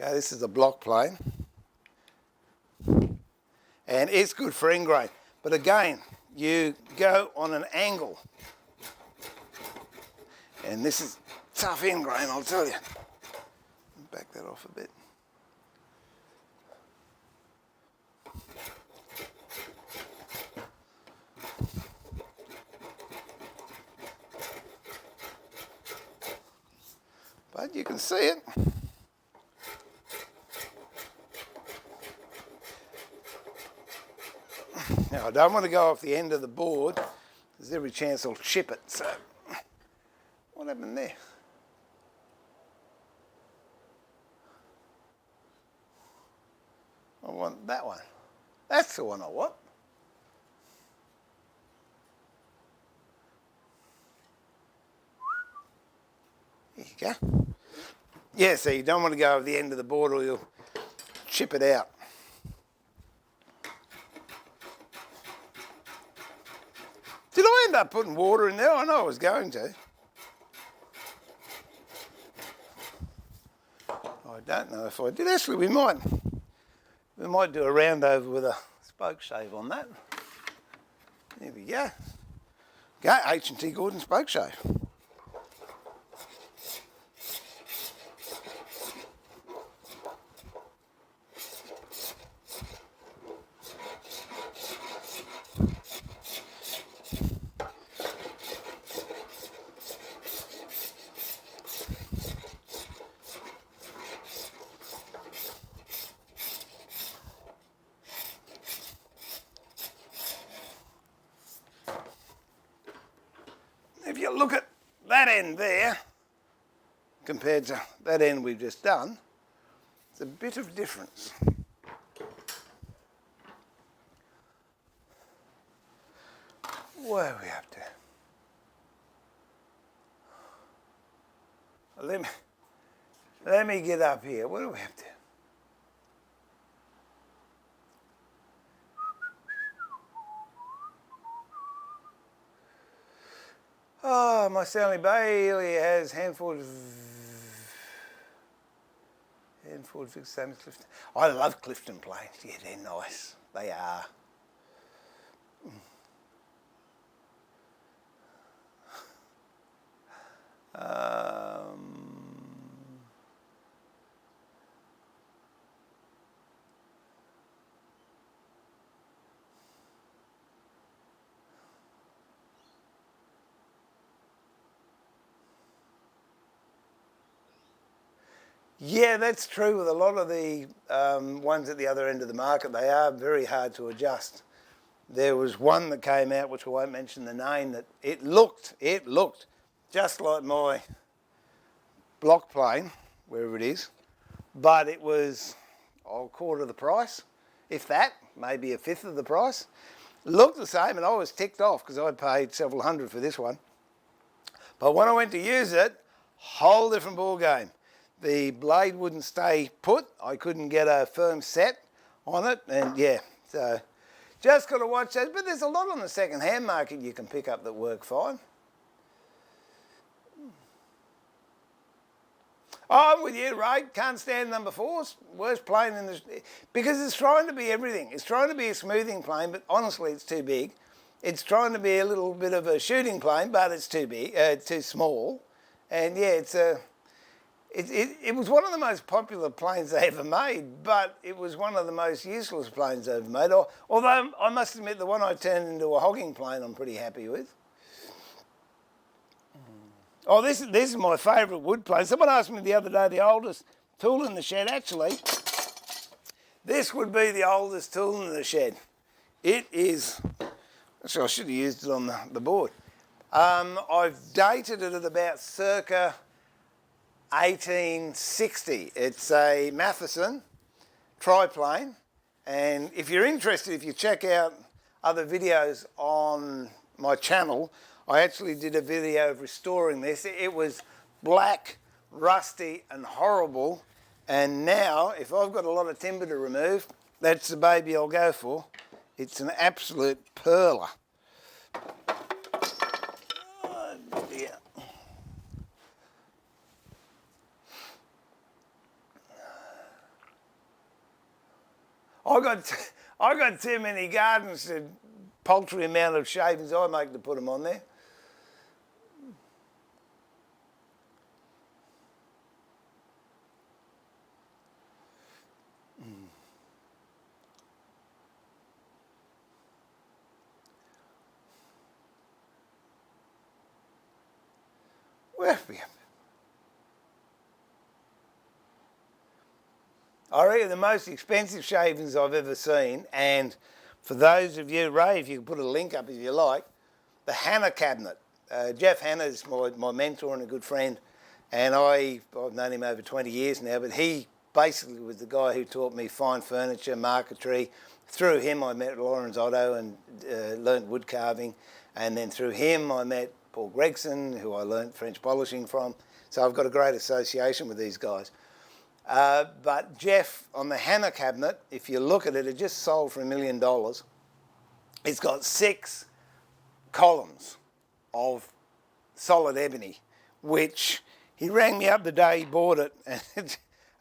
Okay, this is a block plane. And it's good for ingrain. But again, you go on an angle. And this is tough ingrain, I'll tell you. Back that off a bit. But you can see it. I don't want to go off the end of the board. There's every chance I'll chip it. So, what happened there? I want that one. That's the one I want. There you go. Yeah, so you don't want to go over the end of the board or you'll chip it out. Did I end up putting water in there? I know I was going to. I don't know if I did. Actually, we might do a round over with a spoke shave on that. There we go. Go, H&T Gordon spoke shave. If you look at that end there, compared to that end we've just done, it's a bit of difference. Where are we up to? Let me get up here. What are we up to? Oh, my Stanley Bailey has Hanford fixed same as Clifton. I love Clifton planes. Yeah, they're nice. They are. Yeah, that's true with a lot of the ones at the other end of the market. They are very hard to adjust. There was one that came out, which I won't mention the name, that it looked just like my block plane, wherever it is, but it was a quarter of the price, if that, maybe a fifth of the price. Looked the same, and I was ticked off because I'd paid several hundred for this one. But when I went to use it, whole different ball game. The blade wouldn't stay put. I couldn't get a firm set on it, and yeah, so just got to watch those. But there's a lot on the second-hand market you can pick up that work fine. Oh, I'm with you, Ray. Can't stand number 4s. Worst plane in the... Because it's trying to be everything. It's trying to be a smoothing plane, but honestly, it's too big. It's trying to be a little bit of a shooting plane, but it's too big, too small. And yeah, it's a... It was one of the most popular planes they ever made, but it was one of the most useless planes they ever made. Although I must admit, the one I turned into a hogging plane, I'm pretty happy with. Oh, this is my favourite wood plane. Someone asked me the other day, the oldest tool in the shed. Actually, this would be the oldest tool in the shed. It is... Actually, I should have used it on the board. I've dated it at about circa 1860. It's a Matheson triplane, and if you're interested, if you check out other videos on my channel, I actually did a video of restoring this. It was black, rusty and horrible, and now if I've got a lot of timber to remove, that's the baby I'll go for. It's an absolute pearler. Oh dear. I got too many gardens to paltry amount of shavings I make to put them on there. Where have we got? I reckon the most expensive shavings I've ever seen, and For those of you, Ray, if you can put a link up if you like, the Hanna cabinet. Jeff Hanna's my mentor and a good friend, and I've known him over 20 years now, but he basically was the guy who taught me fine furniture, marquetry. Through him I met Lawrence Otto and learnt wood carving, and then through him I met Paul Gregson, who I learnt French polishing from. So I've got a great association with these guys. But Jeff, on the Hanna cabinet, if you look at it, it just sold for $1 million. It's got 6 columns of solid ebony, which he rang me up the day he bought it,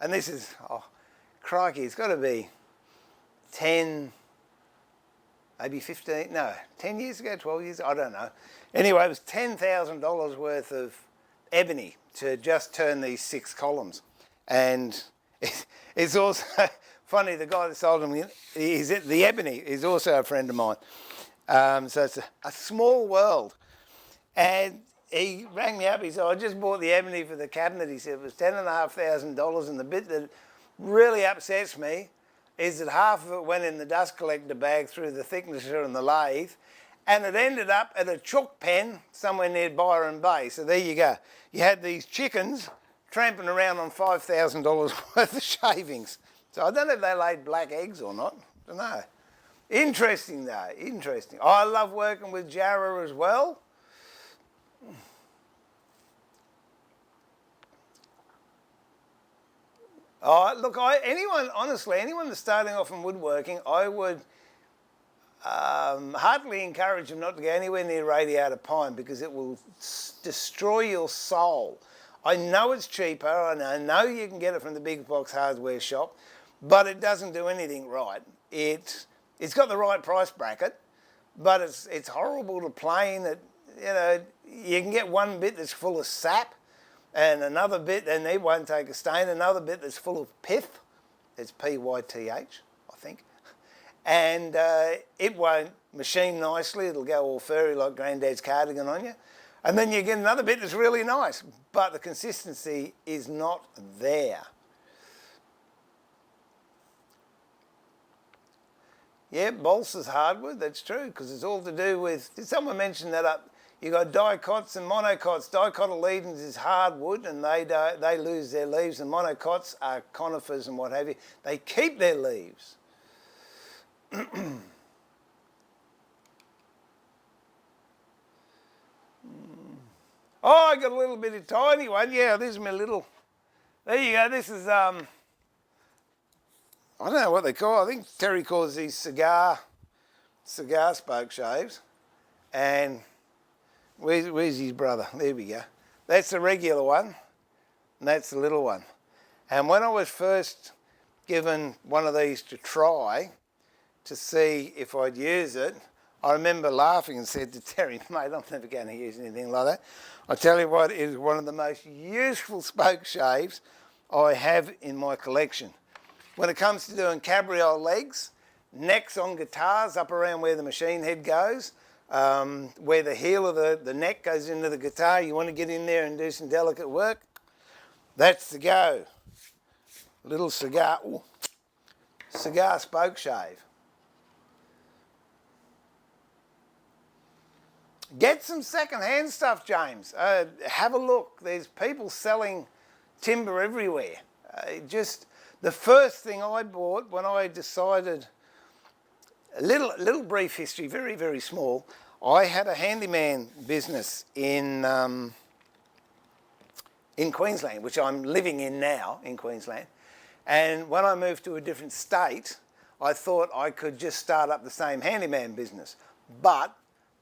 and this is, oh, crikey, it's got to be 10, maybe 15, no, 10 years ago, 12 years, I don't know. Anyway, it was $10,000 worth of ebony to just turn these 6 columns. And it's also funny, the guy that sold them, the ebony is also a friend of mine. So it's a small world. And he rang me up, he said, I just bought the ebony for the cabinet. He said it was $10,500, and the bit that really upsets me is that half of it went in the dust collector bag through the thicknesser and the lathe, and it ended up at a chook pen somewhere near Byron Bay. So there you go. You had these chickens tramping around on $5,000 worth of shavings. So I don't know if they laid black eggs or not. I don't know. Interesting though, interesting. I love working with Jarrah as well. Oh, look, anyone that's starting off in woodworking, I would heartily encourage them not to go anywhere near radiata pine, because it will destroy your soul. I know it's cheaper, and I know you can get it from the big box hardware shop, but it doesn't do anything right. It's got the right price bracket, but it's horrible to plane. You can get one bit that's full of sap, and another bit, and it won't take a stain, another bit that's full of pith. It's P-Y-T-H, I think. And it won't machine nicely. It'll go all furry like Granddad's cardigan on you. And then you get another bit that's really nice, but the consistency is not there. Yeah, balsa's hardwood, that's true, because it's all to do with, did someone mention that up? You got dicots and monocots. Dicotyledons is hardwood, and they lose their leaves, and monocots are conifers and what have you. They keep their leaves. Oh, I got a little bit of tiny one. Yeah, this is my little. There you go. This is I don't know what they call. I think Terry calls these cigar spoke shaves. And where's his brother? There we go. That's the regular one, and that's the little one. And when I was first given one of these to try to see if I'd use it, I remember laughing and said to Terry, mate, I'm never going to use anything like that. I tell you what, it is one of the most useful spoke shaves I have in my collection. When it comes to doing cabriole legs, necks on guitars up around where the machine head goes, where the heel of the neck goes into the guitar, you want to get in there and do some delicate work, that's the go. Little cigar spoke shave. Get some second-hand stuff, James. Have a look. There's people selling timber everywhere. Just the first thing I bought when I decided, a little brief history, very, very small. I had a handyman business in Queensland, which I'm living in now, in Queensland. And when I moved to a different state, I thought I could just start up the same handyman business. But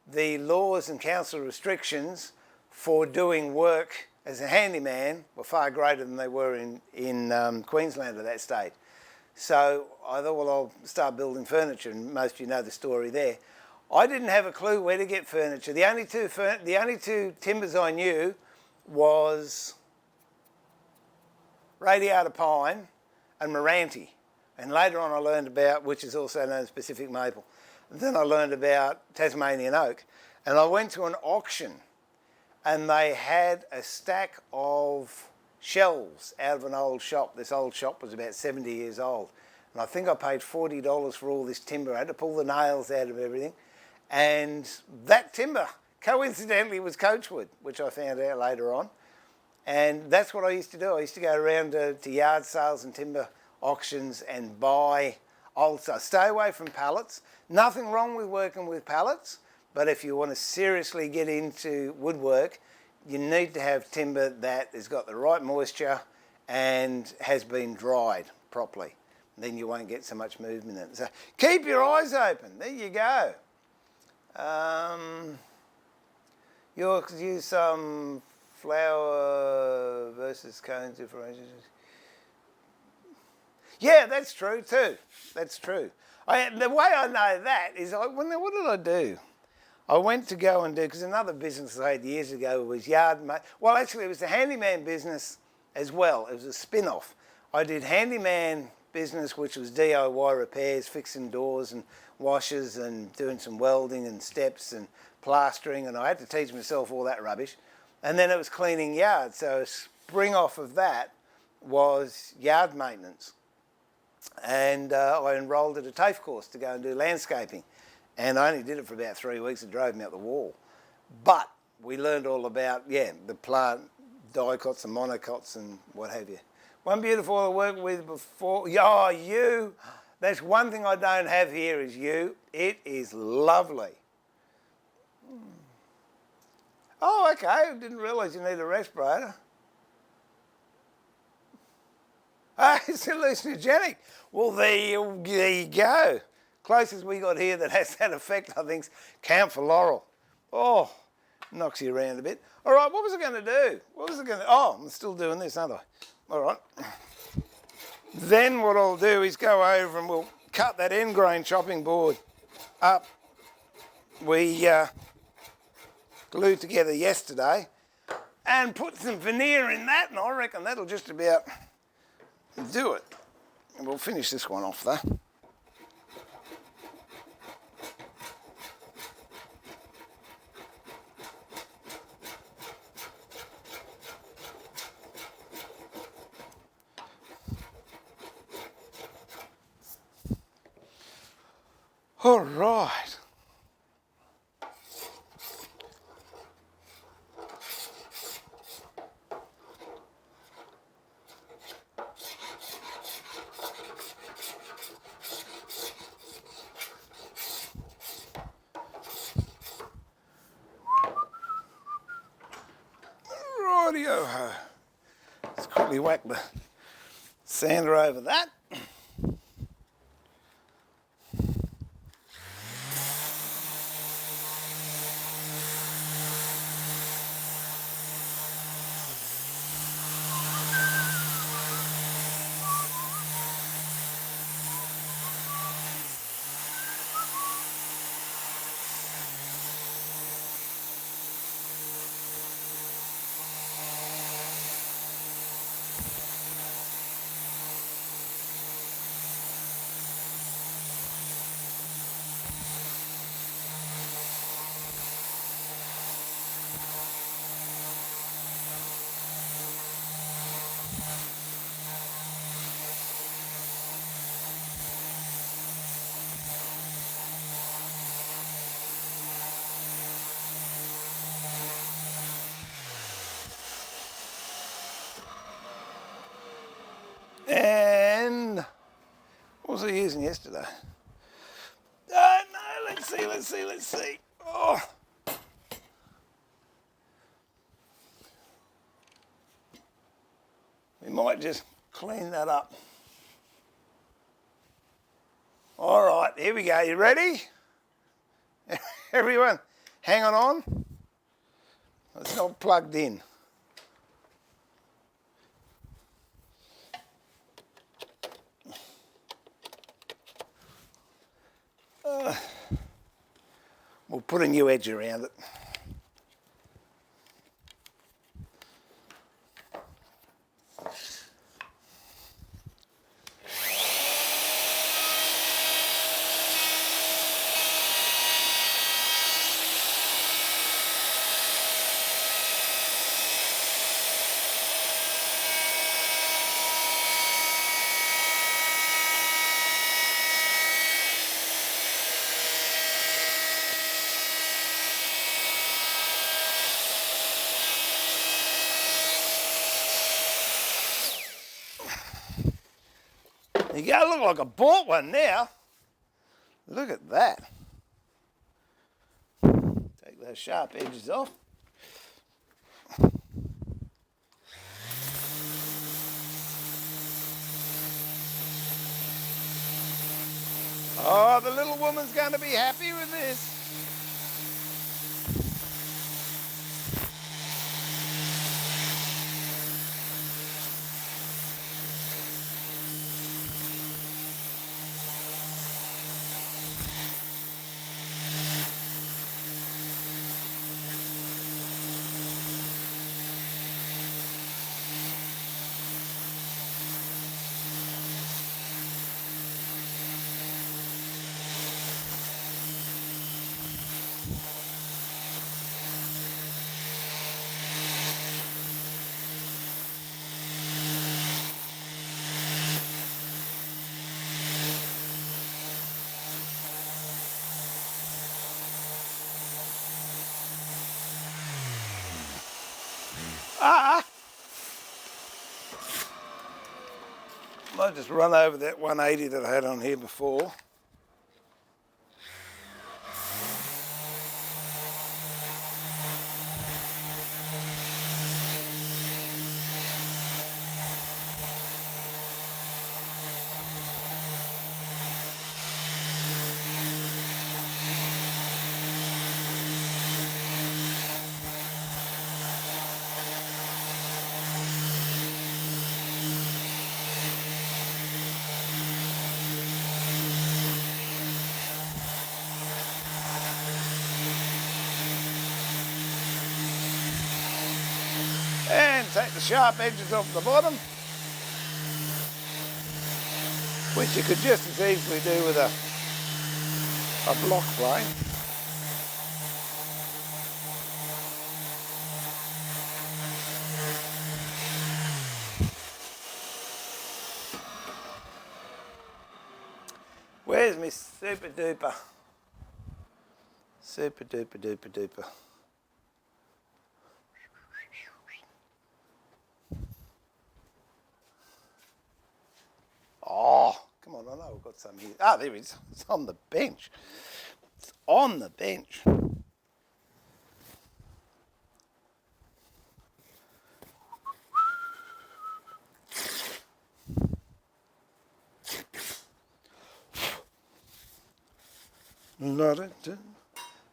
the laws and council restrictions for doing work as a handyman were far greater than they were in Queensland at that stage. So I thought, well, I'll start building furniture, and most of you know the story there. I didn't have a clue where to get furniture. The only two timbers I knew was radiata pine and Meranti. And later on I learned about, which is also known as Pacific maple. And then I learned about Tasmanian oak. And I went to an auction, and they had a stack of shelves out of an old shop. This old shop was about 70 years old. and I think I paid $40 for all this timber. I had to pull the nails out of everything, and that timber coincidentally was coachwood, which I found out later on. And that's what I used to do. I used to go around to yard sales and timber auctions and buy old stuff. Stay away from pallets. Nothing wrong with working with pallets, but if you want to seriously get into woodwork, you need to have timber that has got the right moisture and has been dried properly. Then you won't get so much movement in it. So keep your eyes open. There you go. You'll use some flower versus cone differentiation. Yeah, that's true too. That's true. The way I know that is, what did I do? I went to go and do, because another business I had years ago was well, actually it was the handyman business as well. It was a spin-off. I did handyman business, which was DIY repairs, fixing doors and washers and doing some welding and steps and plastering, and I had to teach myself all that rubbish. And then it was cleaning yards, so a spring off of that was yard maintenance. And I enrolled at a TAFE course to go and do landscaping, and I only did it for about 3 weeks. It drove me up the wall. But we learned all about, the plant dicots and monocots and what have you. One beautiful I worked with before, that's one thing I don't have here is yew. It is lovely. Oh, okay, I didn't realise you need a respirator. Ah, it's hallucinogenic. Well, there you go. Closest we got here that has that effect, I think, is camphor laurel. Oh, knocks you around a bit. All right, what was I going to do? Oh, I'm still doing this, aren't I? All right. Then what I'll do is go over and we'll cut that end grain chopping board up. We glued together yesterday and put some veneer in that, and I reckon that'll just about do it. And we'll finish this one off though. All right. Rightio-ho. Let's quickly whack the sander over that. And what was I using yesterday? No, let's see. Oh. We might just clean that up. All right, here we go. You ready? Everyone, hang on. It's not plugged in. We'll put a new edge around it. You go, look like I bought one now. Look at that. Take those sharp edges off. Oh, the little woman's going to be happy with this. Might just run over that 180 that I had on here before. And take the sharp edges off the bottom, which you could just as easily do with a block plane. Where's my super duper? Super duper duper duper. Oh, come on, I know we've got some here. Ah, there it is. It's on the bench. It's on the bench.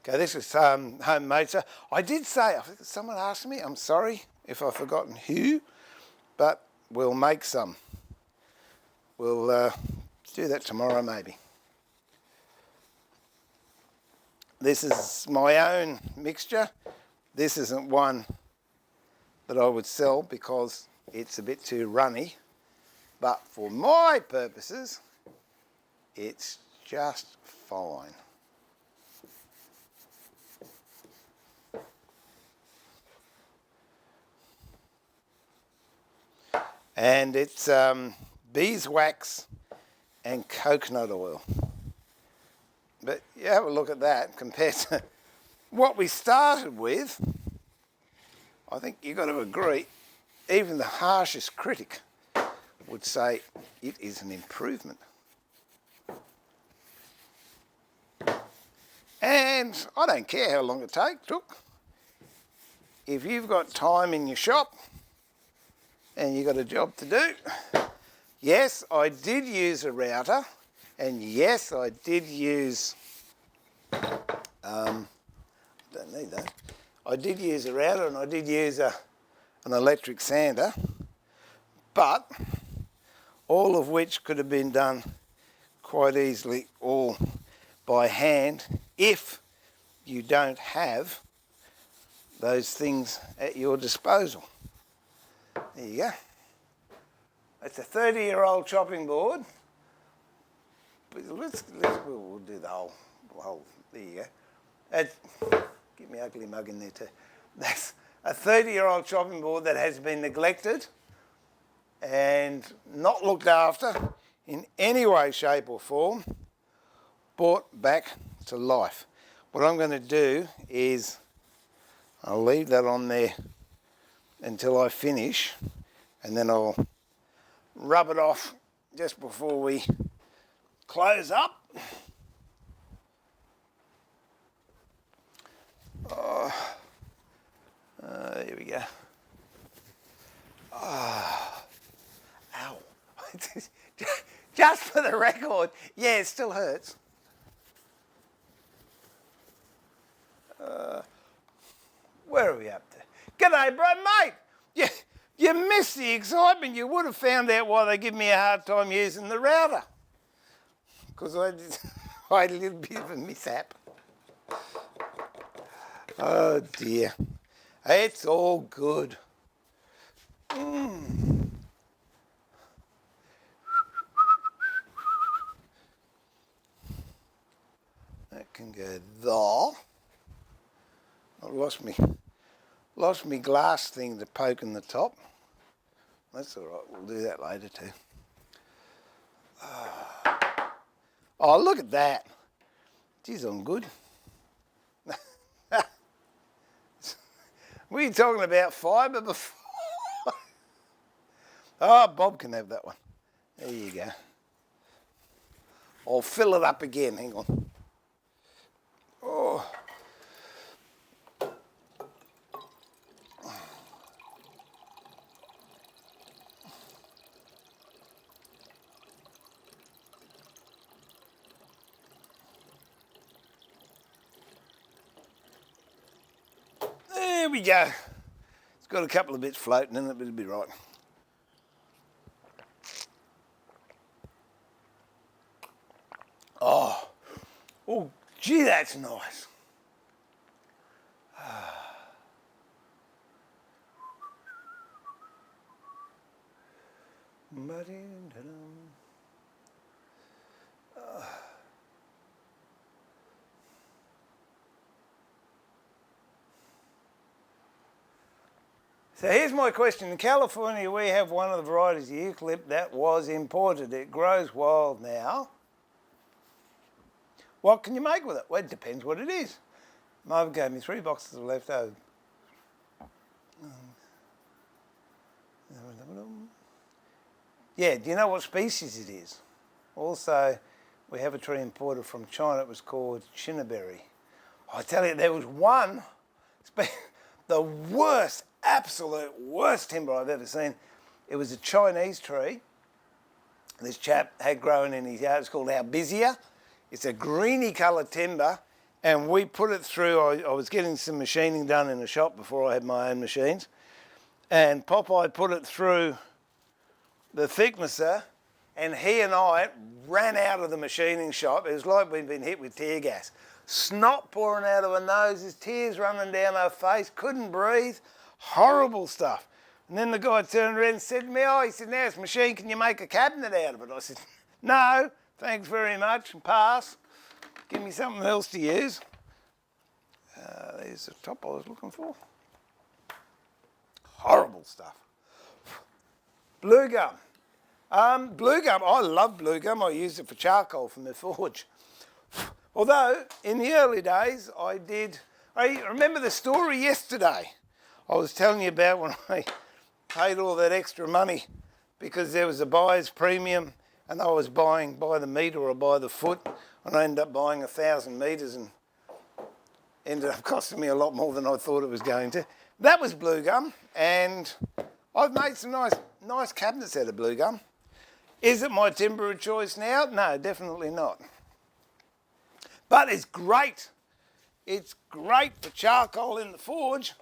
Okay, this is homemade. So I did say, someone asked me, I'm sorry if I've forgotten who, but we'll make some. We'll do that tomorrow maybe. This is my own mixture. This isn't one that I would sell because it's a bit too runny, but for my purposes, it's just fine. And it's beeswax and coconut oil. But you have a look at that compared to what we started with. I think you've got to agree, even the harshest critic would say it is an improvement. And I don't care how long it took. If you've got time in your shop and you've got a job to do, yes, I did use a router, and yes, I did use, don't need that. I did use a router and I did use an electric sander, but all of which could have been done quite easily all by hand if you don't have those things at your disposal. There you go. It's a 30-year-old chopping board. We'll do the whole, there you go. Get my ugly mug in there too. That's a 30-year-old chopping board that has been neglected and not looked after in any way, shape or form, brought back to life. What I'm going to do is I'll leave that on there until I finish, and then I'll rub it off just before we close up. Here we go. Ow. Just for the record, yeah, it still hurts. Where are we up to? G'day, bro, mate. You missed the excitement. You would have found out why they give me a hard time using the router. Because I had a little bit of a mishap. Oh dear. It's all good. That can go there. I lost me glass thing to poke in the top. That's all right. We'll do that later too. Oh, look at that. Geez, I'm good. Were you talking about fibre before? Oh, Bob can have that one. There you go. I'll fill it up again. Hang on. Oh. There we go. It's got a couple of bits floating in it, but it'll be right. Oh, gee, that's nice. So here's my question. In California, we have one of the varieties of eucalypt that was imported. It grows wild now. What can you make with it? Well, it depends what it is. Marvin gave me 3 boxes of leftover. Yeah, do you know what species it is? Also, we have a tree imported from China. It was called chinnaberry. I tell you, there was one, the worst, absolute worst timber I've ever seen. It was a Chinese tree. This chap had grown in his yard. It's called albizia. It's a greeny coloured timber, and we put it through. I was getting some machining done in the shop before I had my own machines, and Popeye put it through the thicknesser, and he and I ran out of the machining shop. It was like we'd been hit with tear gas. Snot pouring out of her noses, tears running down her face, couldn't breathe, horrible stuff. And then the guy turned around and said to me, he said, now it's machine, can you make a cabinet out of it? I said, no, thanks very much, and pass. Give me something else to use. There's the top I was looking for. Horrible stuff. Blue gum. Blue gum, I love blue gum. I used it for charcoal from the forge. Although, in the early days, I remember the story yesterday. I was telling you about when I paid all that extra money because there was a buyer's premium and I was buying by the metre or by the foot, and I ended up buying 1,000 metres and ended up costing me a lot more than I thought it was going to. That was blue gum, and I've made some nice cabinets out of blue gum. Is it my timber of choice now? No, definitely not. But it's great. It's great for charcoal in the forge.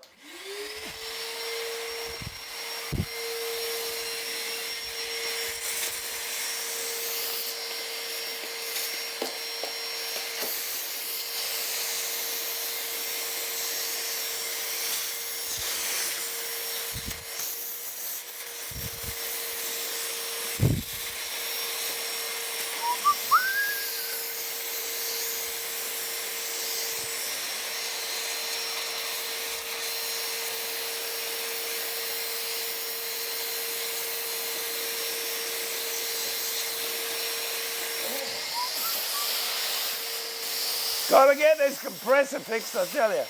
Gotta get this compressor fixed, I tell you.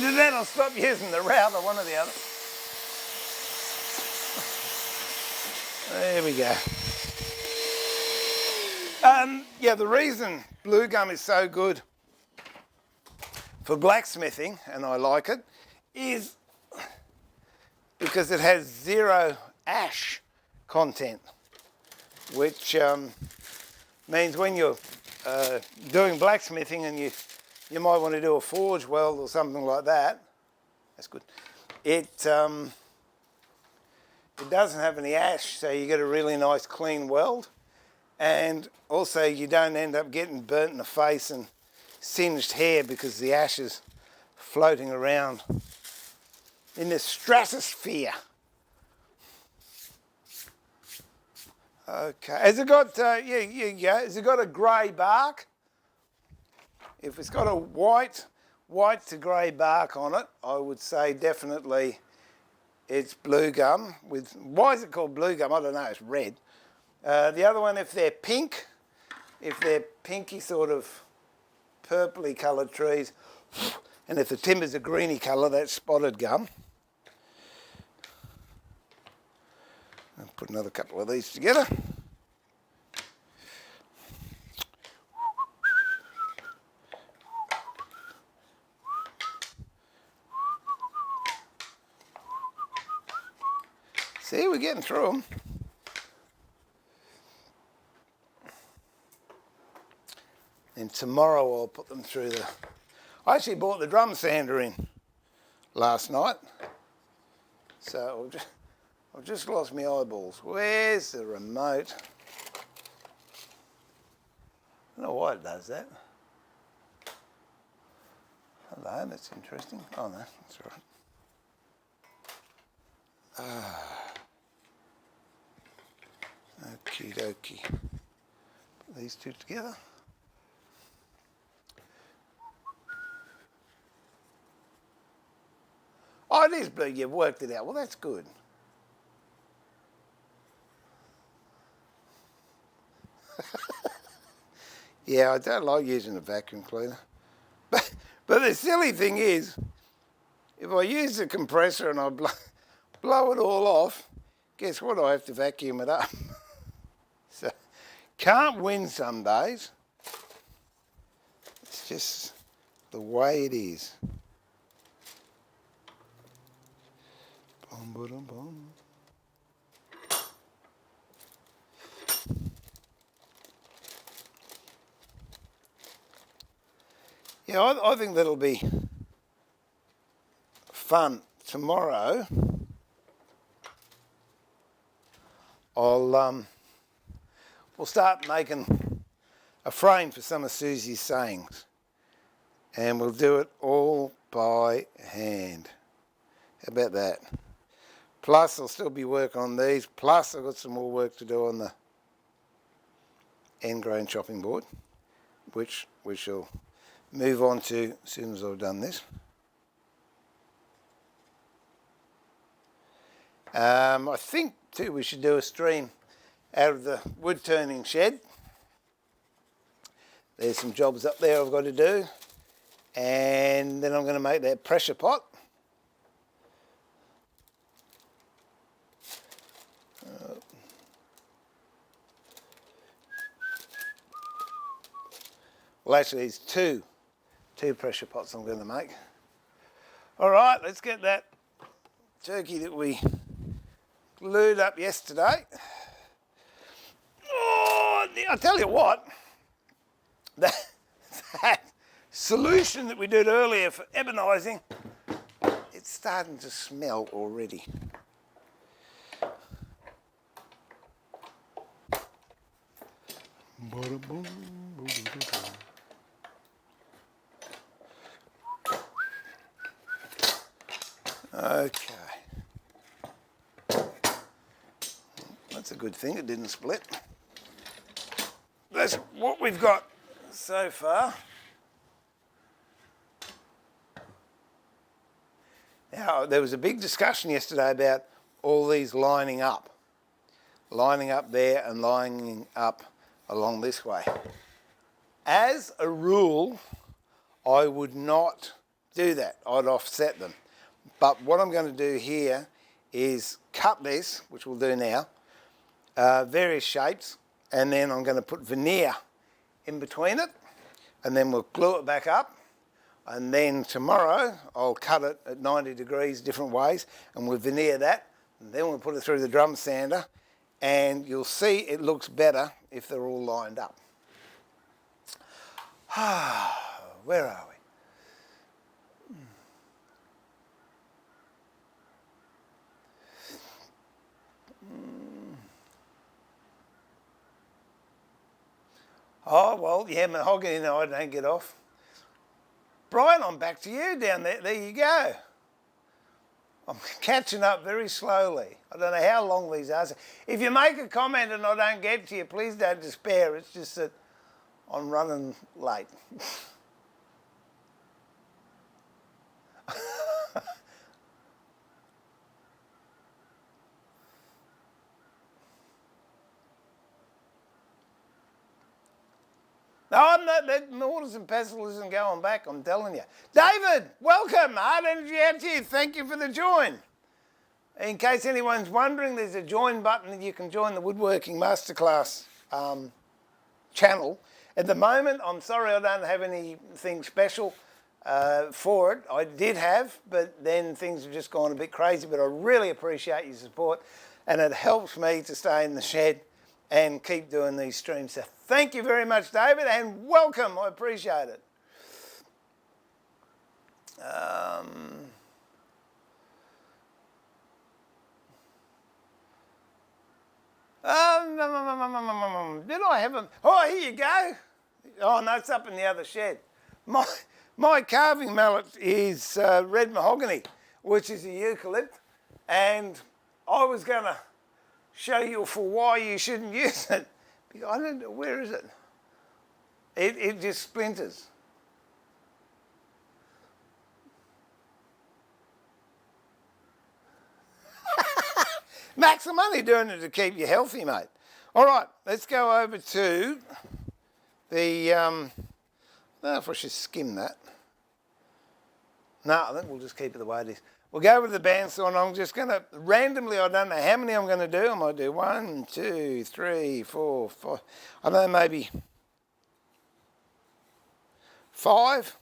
Either that or stop using the router, one or the other. There we go. Yeah, the reason blue gum is so good for blacksmithing, and I like it, is because it has zero ash content, which means when you're doing blacksmithing and you might want to do a forge weld or something like that, that's good, it doesn't have any ash, so you get a really nice clean weld, and also you don't end up getting burnt in the face and singed hair because the ash is floating around in the stratosphere. Okay, has it got, has it got a grey bark? If it's got a white to grey bark on it, I would say definitely it's blue gum. Why is it called blue gum? I don't know, it's red. The other one, if they're pink, if they're pinky sort of purpley coloured trees, and if the timber's a greeny colour, that's spotted gum. I'll put another couple of these together. See, we're getting through them. And tomorrow I'll put them through the... I actually bought the drum sander in last night. So I've just lost my eyeballs. Where's the remote? I don't know why it does that. Hello, that's interesting. Oh no, that's all right. Okie dokie. Put these two together. Oh, it is blue. You've worked it out. Well, that's good. Yeah, I don't like using a vacuum cleaner. But the silly thing is, if I use the compressor and I blow it all off, guess what? I have to vacuum it up. So, can't win some days. It's just the way it is. Boom, boom, boom. Yeah, I think that'll be fun. Tomorrow, we'll start making a frame for some of Susie's sayings, and we'll do it all by hand. How about that? Plus, I'll still be working on these. Plus, I've got some more work to do on the end grain chopping board, which we shall move on to as soon as I've done this. I think too we should do a stream out of the wood turning shed. There's some jobs up there I've got to do, and then I'm going to make that pressure pot. Well, actually, it's two pressure pots I'm going to make. All right, let's get that turkey that we glued up yesterday. Oh, I'll tell you what, that solution that we did earlier for ebonising, it's starting to smell already. Okay. That's a good thing, it didn't split. That's what we've got so far. Now, there was a big discussion yesterday about all these lining up there and lining up along this way. As a rule, I would not do that. I'd offset them. But what I'm going to do here is cut this, which we'll do now, various shapes, and then I'm going to put veneer in between it, and then we'll glue it back up, and then tomorrow I'll cut it at 90 degrees different ways, and we'll veneer that, and then we'll put it through the drum sander, and you'll see it looks better if they're all lined up. Where are we? Oh, well, yeah, mahogany, no, I don't get off. Brian, I'm back to you down there. There you go. I'm catching up very slowly. I don't know how long these are. If you make a comment and I don't get to you, please don't despair. It's just that I'm running late. No, I'm not. That mortars and pestle isn't going back, I'm telling you. David, welcome. Hard Energy out to you. Thank you for the join. In case anyone's wondering, there's a join button that you can join the Woodworking Masterclass channel. At the moment, I'm sorry I don't have anything special for it. I did have, but then things have just gone a bit crazy. But I really appreciate your support, and it helps me to stay in the shed and keep doing these streams. So thank you very much, David, and welcome. I appreciate it. Did I have a... Oh, here you go. Oh, no, it's up in the other shed. My carving mallet is red mahogany, which is a eucalypt, and I was going to show you for why you shouldn't use it. I don't know, where is it? It just splinters. Max, I'm only doing it to keep you healthy, mate. All right, let's go over to the... I don't know if I should skim that. No, I think we'll just keep it the way it is. We'll go with the bandsaw, and I'm just going to randomly, I don't know how many I'm going to do. I might do 1, 2, 3, 4, 5. I don't know, maybe 5.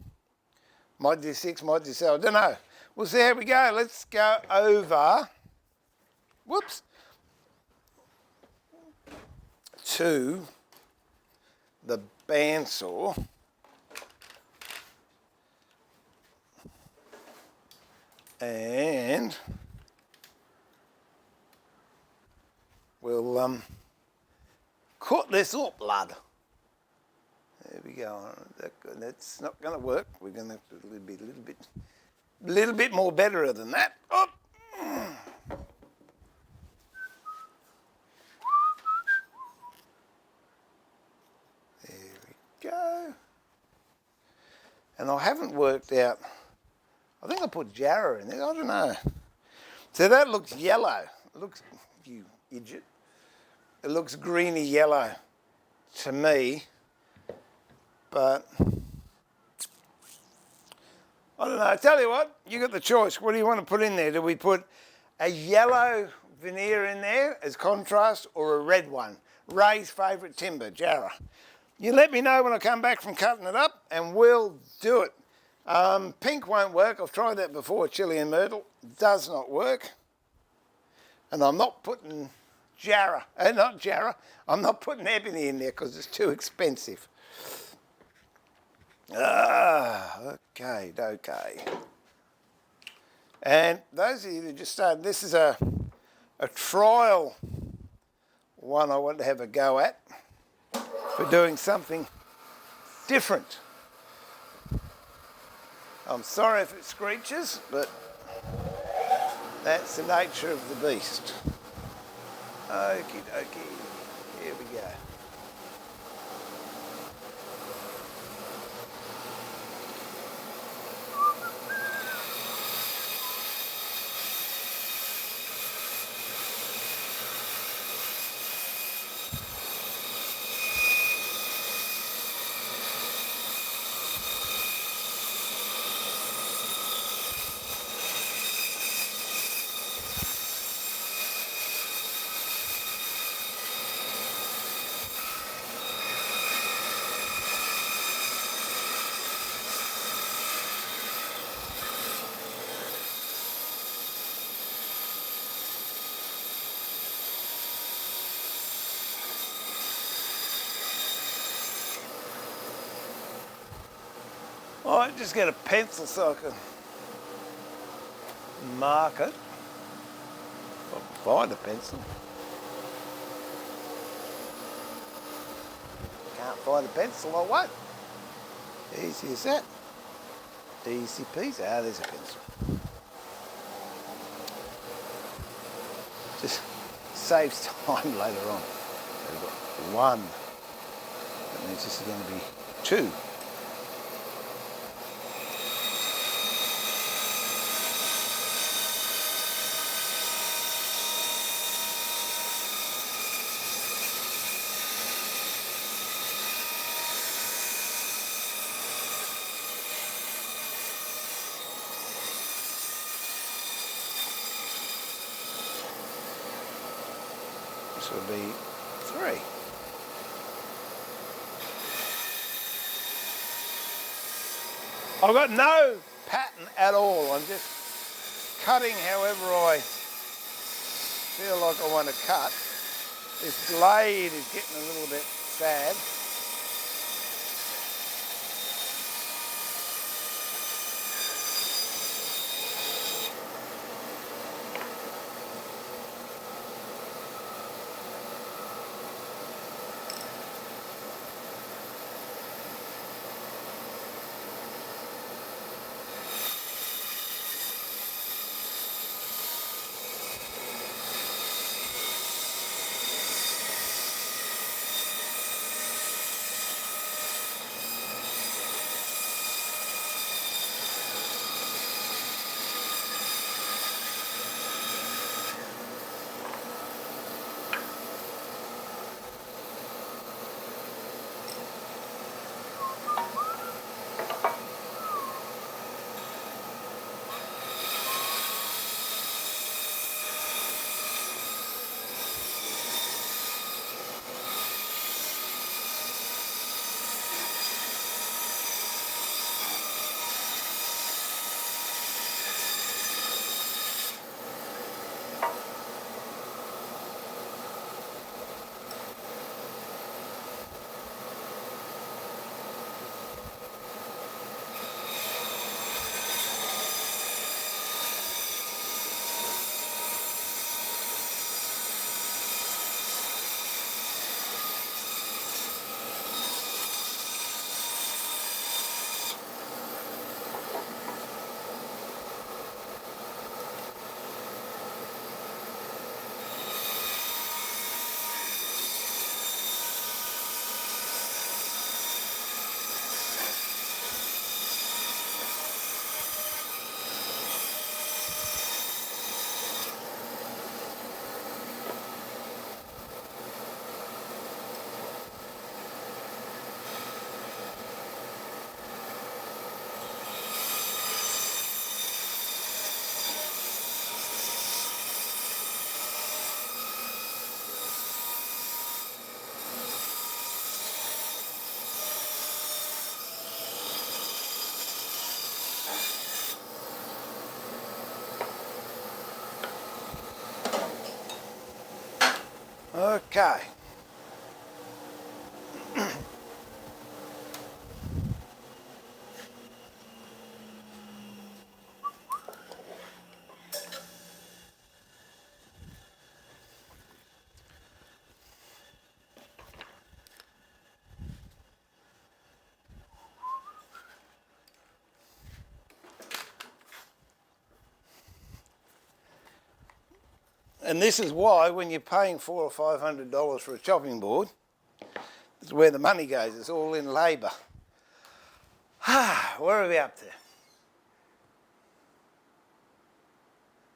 Might do 6, might do 7. I don't know. We'll see how we go. Let's go over, whoops, to the bandsaw. And we'll cut this up, lad. There we go. That's not going to work. We're going to have to be a little bit more better than that. Up. There we go. And I haven't worked out. I think I put jarrah in there, I don't know. So that looks yellow. It looks, you idiot. It looks greeny yellow to me, but I don't know. I tell you what, you got the choice. What do you want to put in there? Do we put a yellow veneer in there as contrast or a red one? Ray's favourite timber, jarrah. You let me know when I come back from cutting it up and we'll do it. Pink won't work. I've tried that before, chili and myrtle. Does not work. And I'm not putting jarrah, I'm not putting ebony in there because it's too expensive. Okay. And those of you that just started, this is a trial one I want to have a go at for doing something different. I'm sorry if it screeches, but that's the nature of the beast. Okie dokie, here we go. I might just get a pencil so I can mark it. If I can find a pencil. Can't find a pencil, I won't. Easy as that. Easy peasy. Ah, there's a pencil. Just saves time later on. So we've got 1. That means this is going to be 2. This will be 3. I've got no pattern at all. I'm just cutting however I feel like I want to cut. This blade is getting a little bit sad. Okay. And this is why when you're paying $400 or $500 for a chopping board, this is where the money goes. It's all in labour. Where are we up to?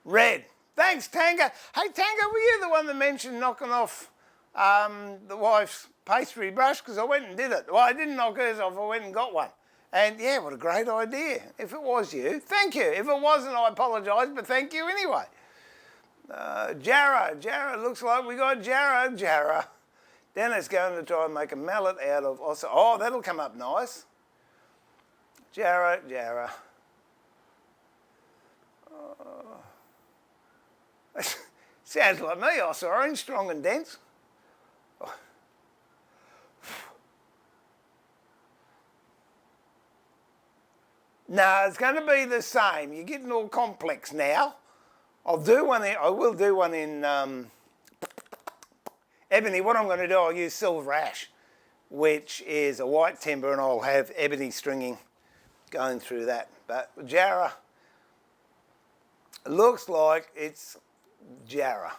Red. Thanks, Tanga. Hey, Tanga, were you the one that mentioned knocking off the wife's pastry brush? Because I went and did it. Well, I didn't knock hers off. I went and got one. And yeah, what a great idea. If it was you, thank you. If it wasn't, I apologise, but thank you anyway. Jarrah, looks like we got Jarrah. Dennis going to try and make a mallet out of, oh, that'll come up nice. Jarrah. Oh. Sounds like me, orange, strong and dense. Oh. No, it's going to be the same. You're getting all complex now. I will do one in ebony. What I'm going to do, I'll use silver ash, which is a white timber, and I'll have ebony stringing going through that. But Jarrah, it looks like it's Jarrah.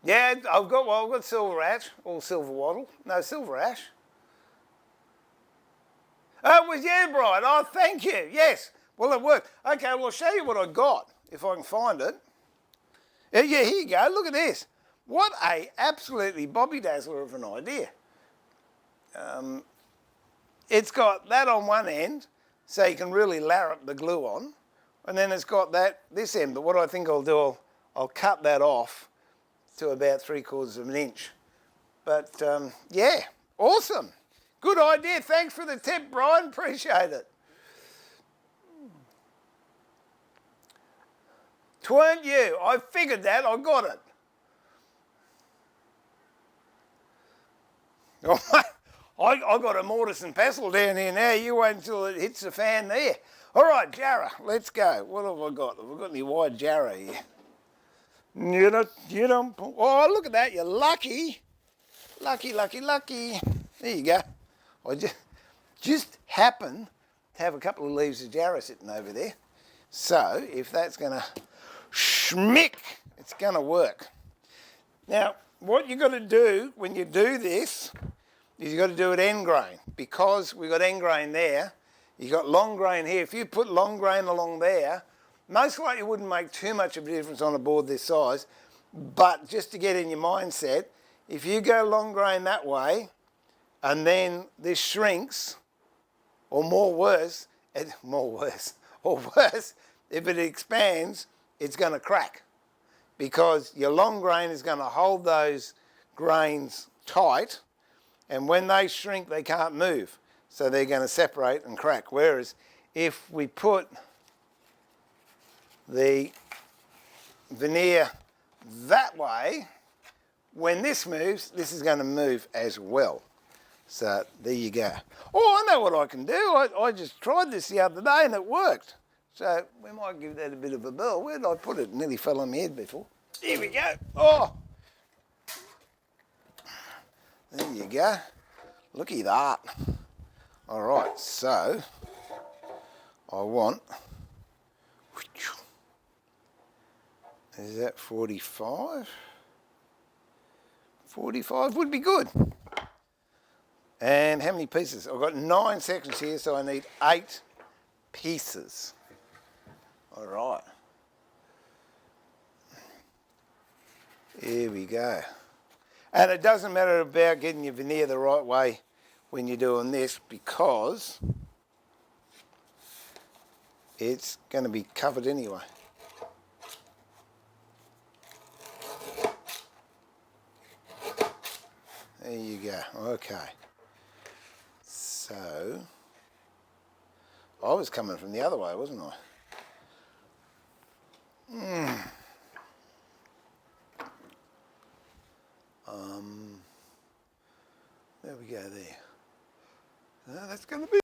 Yeah, I've got silver ash, or silver wattle. No, silver ash. Oh, it was, yeah, Brian. Oh, thank you. Yes. Well, it worked. Okay, well, I'll show you what I got, if I can find it. Yeah, here you go. Look at this. What a absolutely bobby dazzler of an idea. It's got that on one end, so you can really larrup the glue on. And then it's got this end. But what I think I'll do, I'll cut that off to about 3/4 of an inch. But, yeah, awesome. Good idea. Thanks for the tip, Brian. Appreciate it. Tweren't you? I figured that. I got it. I got a mortise and pestle down here now. You wait until it hits the fan there. All right, Jarrah, let's go. What have I got? Have I got any wide Jarrah here? You don't. Oh, look at that. You're lucky. Lucky, lucky, lucky. There you go. I just happen to have a couple of leaves of Jarrah sitting over there. So if that's going to schmick, it's going to work. Now, what you've got to do when you do this is you've got to do it end grain. Because we've got end grain there, you've got long grain here. If you put long grain along there, most likely it wouldn't make too much of a difference on a board this size. But just to get in your mindset, if you go long grain that way, and then this shrinks, or worse, if it expands, it's going to crack, because your long grain is going to hold those grains tight, and when they shrink, they can't move, so they're going to separate and crack. Whereas if we put the veneer that way, when this moves, this is going to move as well. So there you go. Oh, I know what I can do. I just tried this the other day and it worked. So we might give that a bit of a bell. Where did I put it? It nearly fell on my head before. Here we go. Oh, there you go. Looky that. All right, so I want, is that 45? 45 would be good. And how many pieces? I've got 9 sections here, so I need 8 pieces. All right. Here we go. And it doesn't matter about getting your veneer the right way when you're doing this, because it's going to be covered anyway. There you go. Okay. So, I was coming from the other way, wasn't I? There we go there. That's going to be...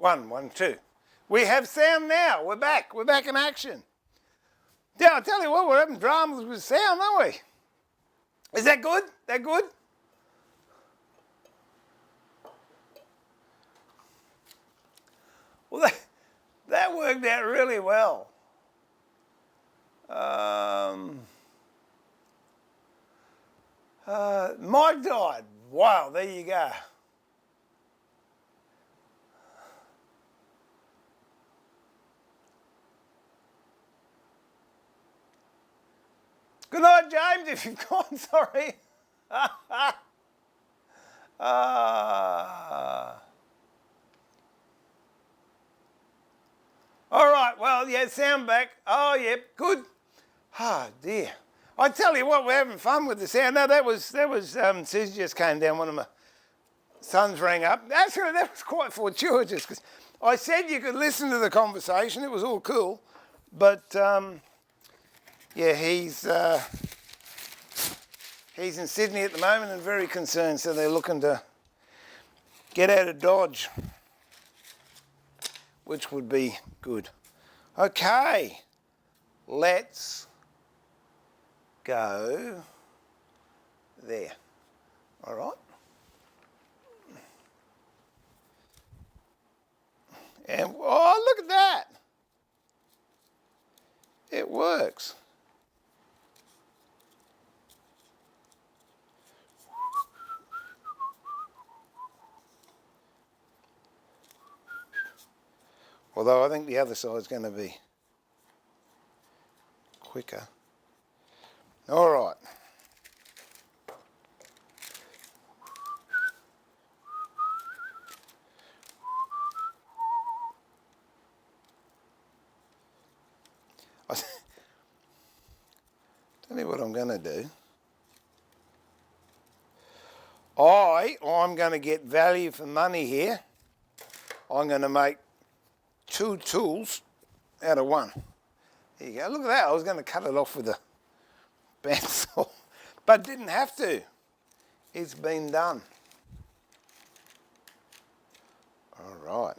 One, two. We have sound now. We're back. We're back in action. Yeah, I'll tell you what, we're having dramas with sound, aren't we? Is that good? That good? Well, that worked out really well. Mike died. Wow, there you go. Good night, James, if you've gone, sorry. All right, well, yeah, sound back. Oh, yep, good. Ah, dear. I tell you what, we're having fun with the sound. No, that was Susie just came down, one of my sons rang up. Actually, that was quite fortuitous, because I said you could listen to the conversation. It was all cool. But, yeah, he's in Sydney at the moment and very concerned, so they're looking to get out of Dodge, which would be good. Okay, let's go there. All right. And, oh, look at that. It works. Although I think the other side's going to be quicker. All right. Tell you what I'm going to do. I'm going to get value for money here. I'm going to make 2 tools out of 1. There you go. Look at that. I was going to cut it off with a bandsaw, but didn't have to. It's been done. All right.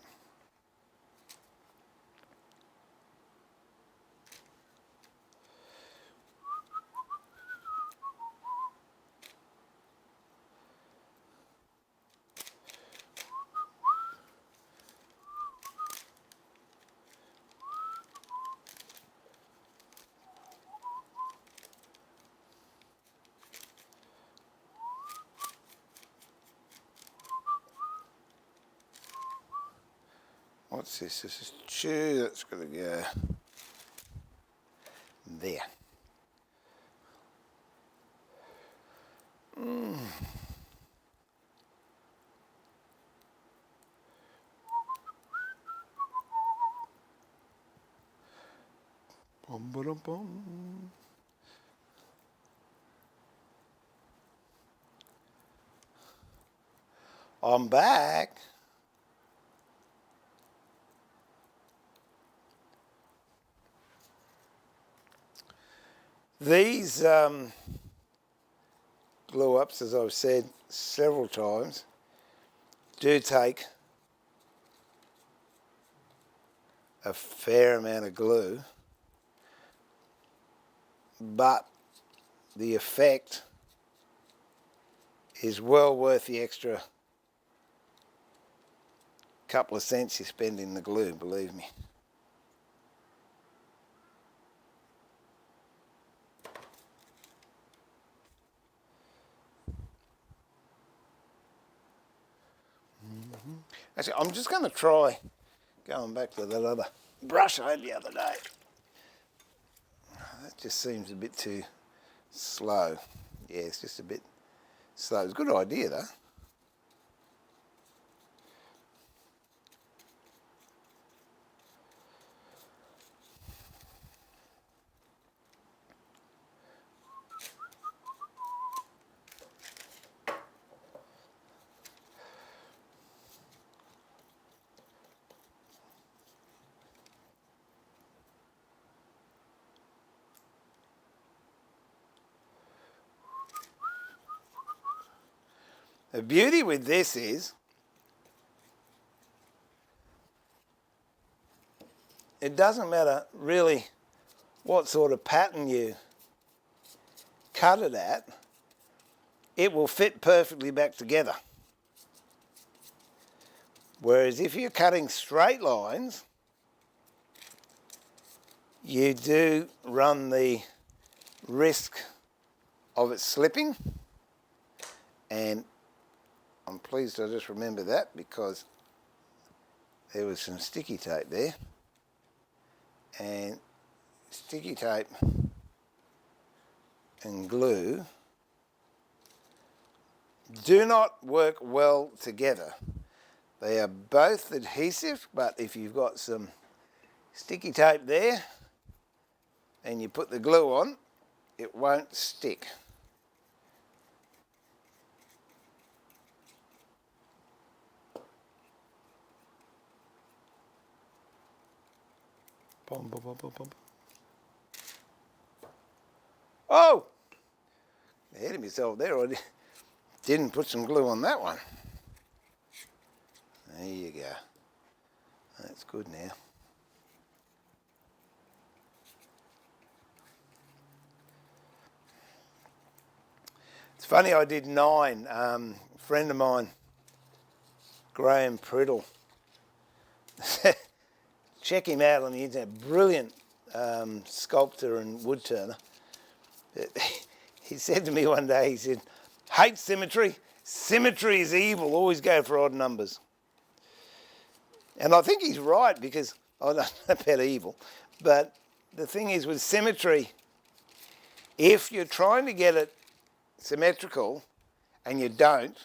What's this? This is two. That's going to go there. Bum, ba, dum, bum. I'm back. These glue ups, as I've said several times, do take a fair amount of glue, but the effect is well worth the extra couple of cents you spend in the glue, believe me. Actually, I'm just going to try going back to that other brush I had the other day. That just seems a bit too slow. Yeah, it's just a bit slow. It's a good idea though. The beauty with this is it doesn't matter really what sort of pattern you cut it at, it will fit perfectly back together. Whereas if you're cutting straight lines, you do run the risk of it slipping, and I'm pleased I just remembered that because there was some sticky tape there, and sticky tape and glue do not work well together. They are both adhesive, but if you've got some sticky tape there and you put the glue on, it won't stick. Bum, bum, bum, bum, bum. Oh! Ahead of myself there. I didn't put some glue on that one. There you go. That's good now. It's funny, I did 9. A friend of mine, Graham Priddle, check him out on the internet, brilliant sculptor and woodturner. He said to me one day, he said, hate symmetry. Symmetry is evil. Always go for odd numbers. And I think he's right because, I don't know about evil, but the thing is with symmetry, if you're trying to get it symmetrical and you don't,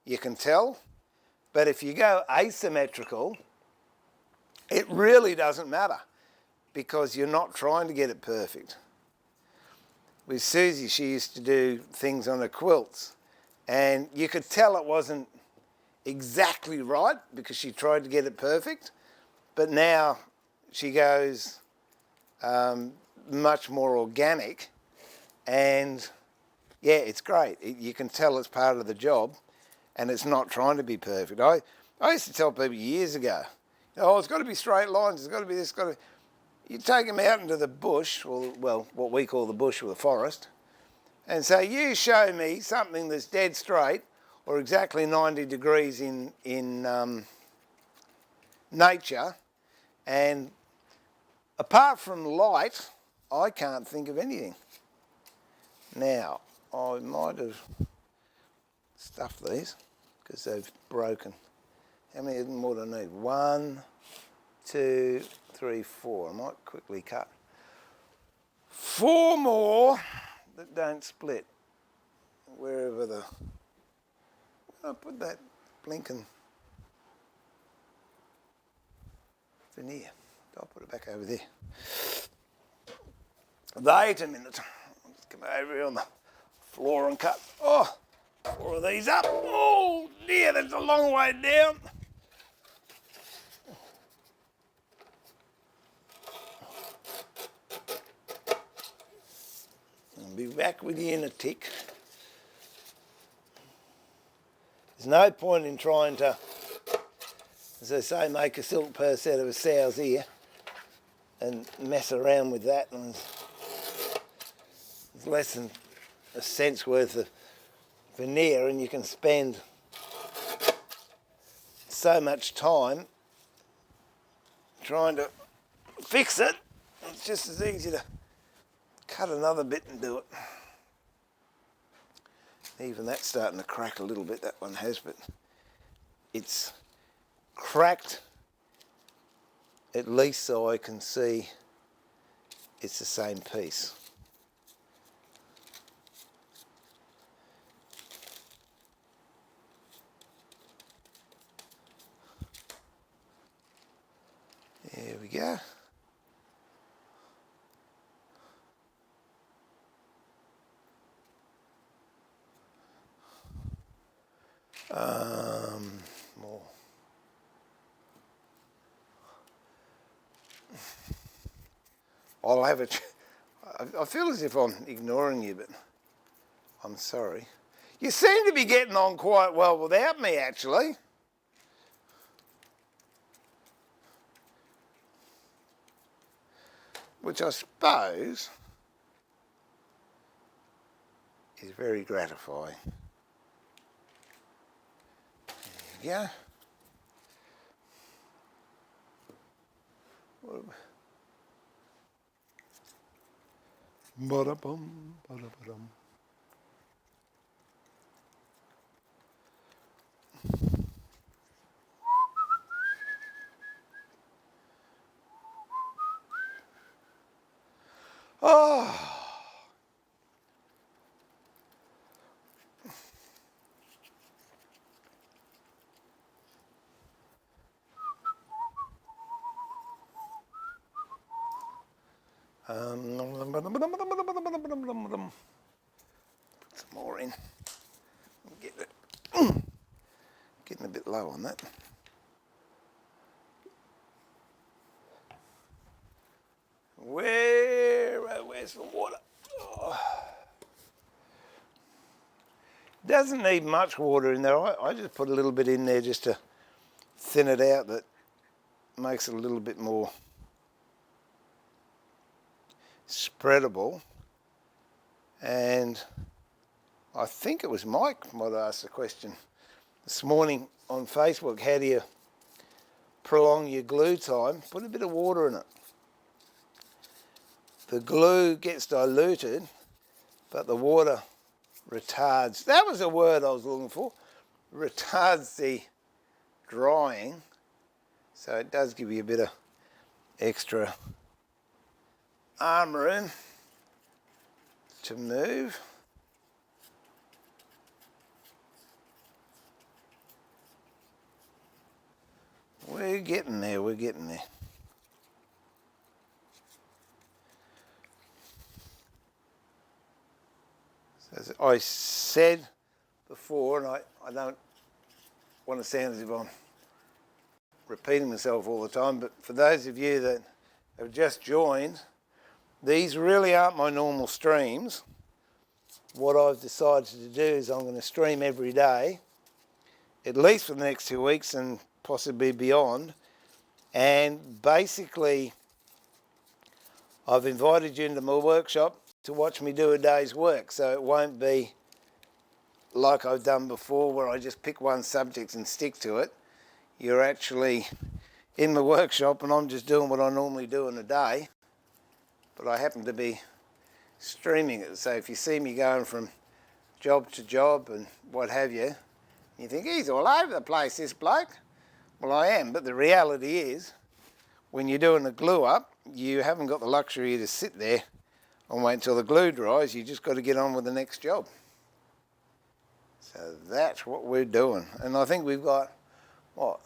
you can tell. But if you go asymmetrical, it really doesn't matter because you're not trying to get it perfect. With Susie, she used to do things on her quilts and you could tell it wasn't exactly right because she tried to get it perfect, but now she goes much more organic, and yeah, it's great. You can tell it's part of the job and it's not trying to be perfect. I used to tell people years ago, oh, it's got to be straight lines, it's got to be this, got to be... You take them out into the bush, or well, what we call the bush or the forest, and say, you show me something that's dead straight or exactly 90 degrees in nature, and apart from light, I can't think of anything. Now, I might have stuffed these because they've broken. How many of them would I need? 1, 2, 3, 4. I might quickly cut 4 more that don't split. Wherever the... I'll put that blinking veneer. I'll put it back over there. Wait a minute. I'll just come over here on the floor and cut. Oh, 4 of these up. Oh dear, that's a long way down. I'll be back with you in a tick. There's no point in trying to, as they say, make a silk purse out of a sow's ear and mess around with that. And it's less than a cent's worth of veneer and you can spend so much time trying to fix it. It's just as easy to cut another bit and do it. Even that's starting to crack a little bit, that one has, but it's cracked at least so I can see it's the same piece. There we go. More. I'll have it. I feel as if I'm ignoring you, but I'm sorry. You seem to be getting on quite well without me, actually. which I suppose is very gratifying. There you go. Ba-da-bum, ba-da-ba-dum. Oh. Put some more in. Getting a bit low on that. Where's the water? Oh. Doesn't need much water in there. I just put a little bit in there just to thin it out. That makes it a little bit more spreadable. And I think it was Mike might ask the question this morning on Facebook, how do you prolong your glue time? Put a bit of water in it. The glue gets diluted, but the water retards, that was a word I was looking for, retards the drying, so it does give you a bit of extra arm room to move. We're getting there, we're getting there. So as I said before, and I don't want to sound as if I'm repeating myself all the time, but for those of you that have just joined, these really aren't my normal streams. What I've decided to do is I'm going to stream every day, at least for the next 2 weeks and possibly beyond. And basically, I've invited you into my workshop to watch me do a day's work. So it won't be like I've done before where I just pick one subject and stick to it. You're actually in the workshop and I'm just doing what I normally do in a day. But I happen to be streaming it. So if you see me going from job to job and what have you, you think, he's all over the place, this bloke. Well, I am, but the reality is, when you're doing the glue up, you haven't got the luxury to sit there and wait until the glue dries. You just got to get on with the next job. So that's what we're doing. And I think we've got, what,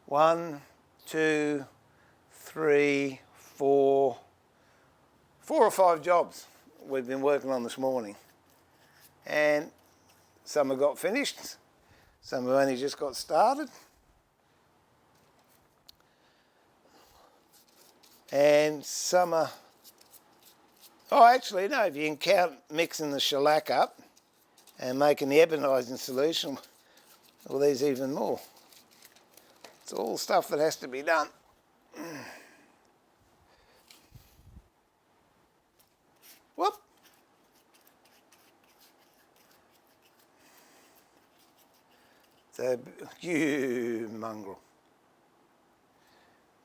1, 2, 3, 4 or 5 jobs we've been working on this morning. And some have got finished, some have only just got started. And some are, oh actually no, if you can count mixing the shellac up and making the ebonising solution, well there's even more. It's all stuff that has to be done. Whoop. So, you mongrel.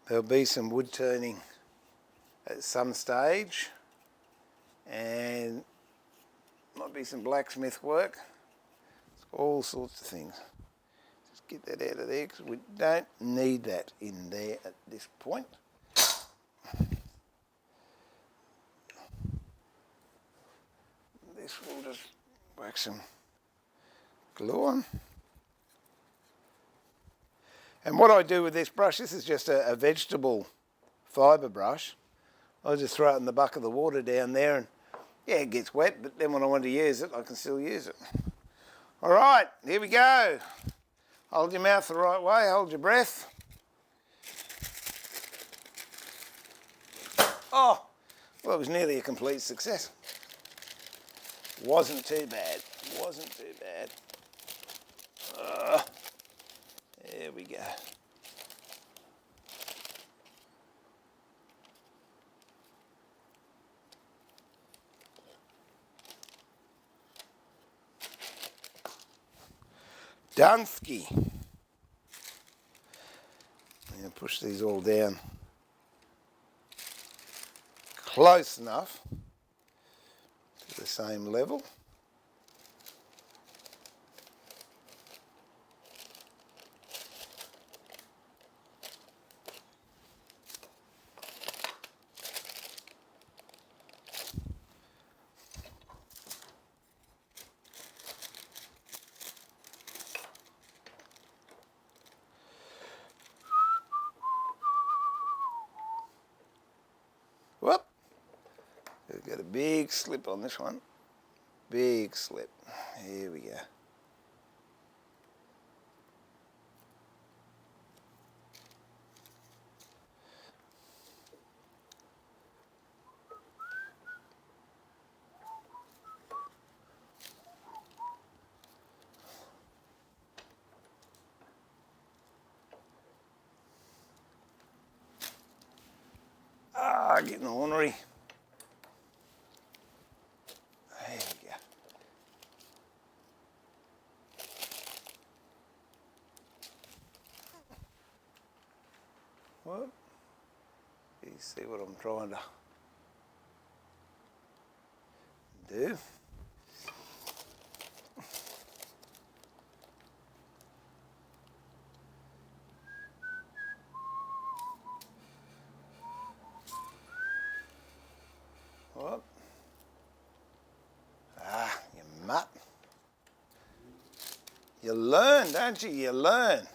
There'll be some wood turning at some stage and might be some blacksmith work. It's all sorts of things. Just get that out of there because we don't need that in there at this point. This will just whack some glue on. And what I do with this brush, this is just a vegetable fibre brush. I just throw it in the bucket of the water down there and yeah, it gets wet, but then when I want to use it, I can still use it. All right, here we go. Hold your mouth the right way, hold your breath. Oh, well, it was nearly a complete success. Wasn't too bad, wasn't too bad. There we go. Dunsky. I'm going to push these all down close enough to the same level. Whoop! We've got a big slip on this one. Big slip. Here we go. Ah, getting ornery. There we go. What? You see what I'm trying to do? What? Ah, you mutt. You learn, don't you? You learn.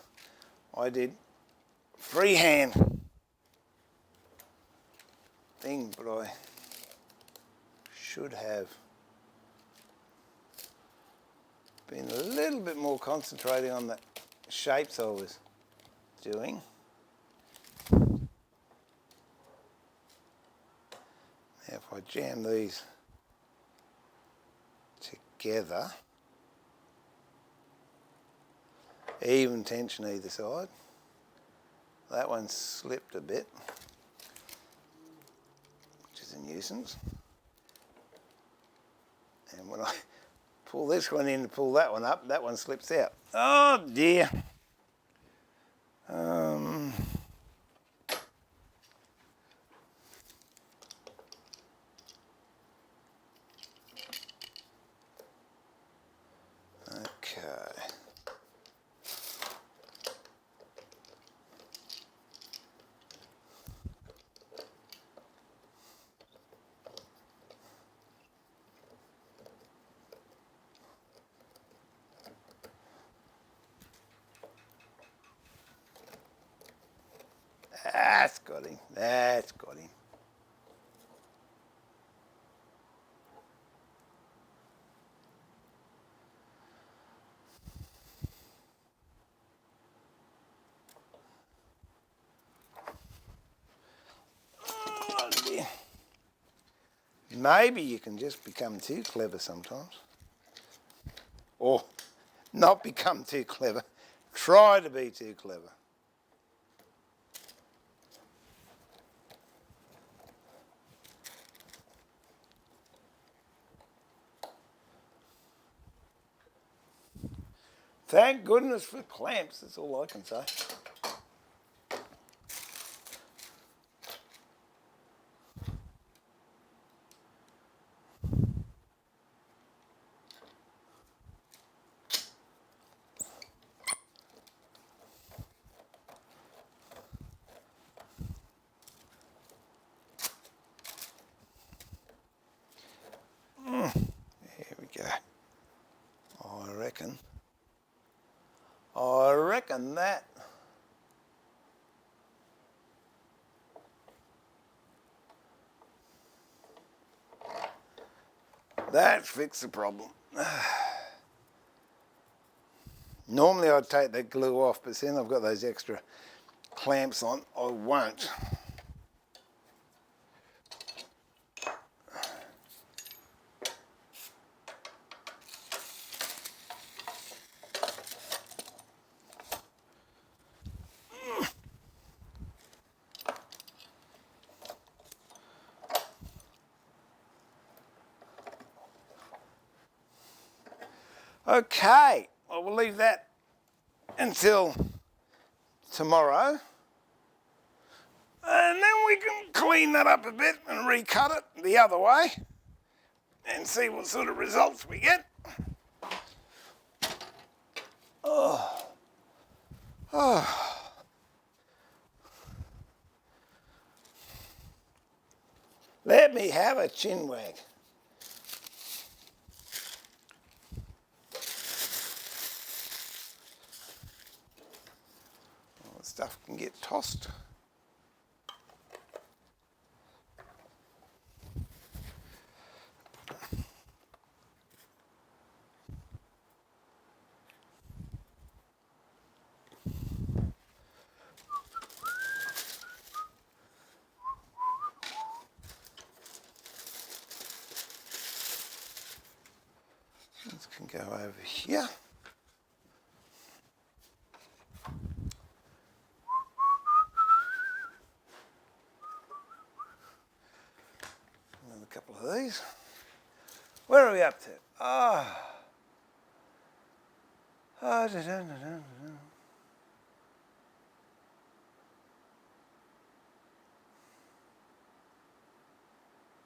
I did freehand thing, but I should have been a little bit more concentrating on the shapes I was doing. Now if I jam these together, even tension either side. That one slipped a bit, which is a nuisance. And when I pull this one in to pull that one up, that one slips out. Oh dear. Okay. That's got him. That's got him. Oh dear. Maybe you can just become too clever sometimes. Or not become too clever. Try to be too clever. Thank goodness for clamps, that's all I can say. Here we go. I reckon that fixed the problem. Normally I'd take that glue off, but since I've got those extra clamps on, I won't. Okay, well, we'll leave that until tomorrow. And then we can clean that up a bit and recut it the other way and see what sort of results we get. Oh. Oh. Let me have a chin wag. All the stuff can get tossed. This can go over here. Another couple of these. Where are we up to?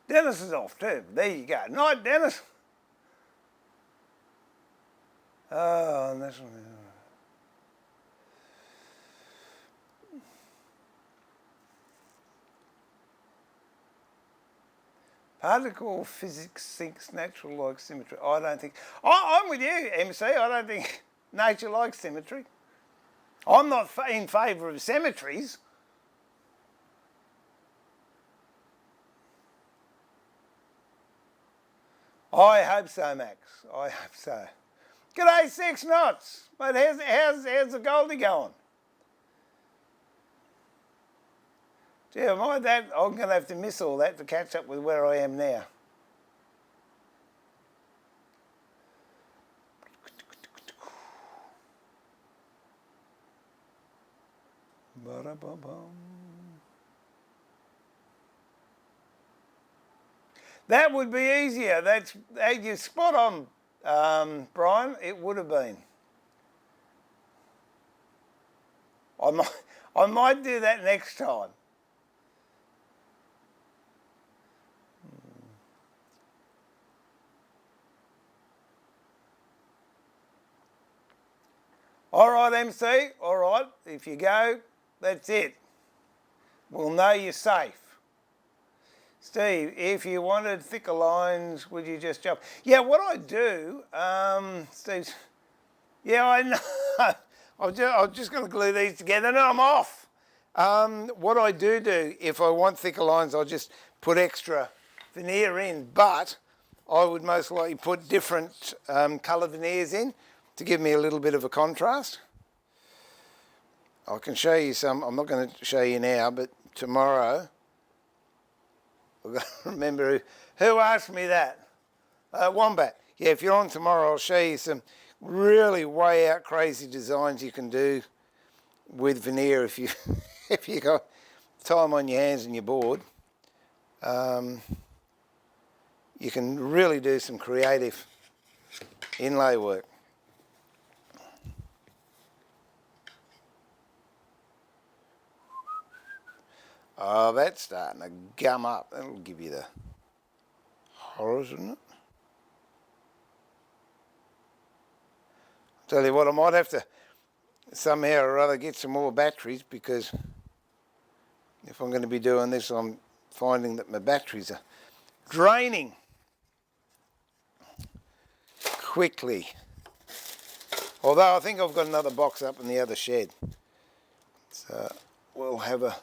Dennis is off too. There you go. Night, Dennis. Oh, and this one. Particle physics thinks natural likes symmetry. I don't think. I'm with you, MC. I don't think nature likes symmetry. I'm not in favour of symmetries. I hope so, Max. I hope so. G'day, 6 knots. But how's the Goldie going? Gee, am I that? I'm going to have to miss all that to catch up with where I am now. Ba-da-ba-bum. That would be easier. You're spot on, Brian. It would have been. I might do that next time. All right, MC. All right. If you go, that's it. We'll know you're safe. Steve, if you wanted thicker lines, would you just jump? Yeah, what I do, Steve, yeah, I know. I'm just going to glue these together and I'm off. What I do, if I want thicker lines, I'll just put extra veneer in, but I would most likely put different colour veneers in to give me a little bit of a contrast. I can show you some. I'm not going to show you now, but tomorrow, I've got to remember who asked me that. Wombat. Yeah, if you're on tomorrow, I'll show you some really way out crazy designs you can do with veneer if you if you got time on your hands and you're bored. You can really do some creative inlay work. Oh, that's starting to gum up. That'll give you the horrors, isn't it? Tell you what, I might have to somehow or other get some more batteries, because if I'm going to be doing this, I'm finding that my batteries are draining quickly. Although I think I've got another box up in the other shed. So we'll have a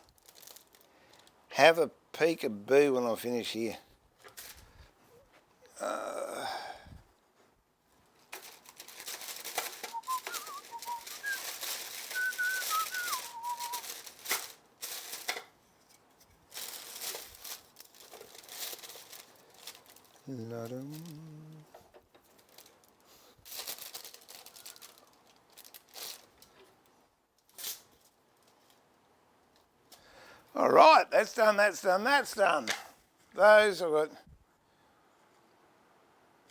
peek-a-boo when I finish here. All right, that's done, that's done, that's done. Those I've got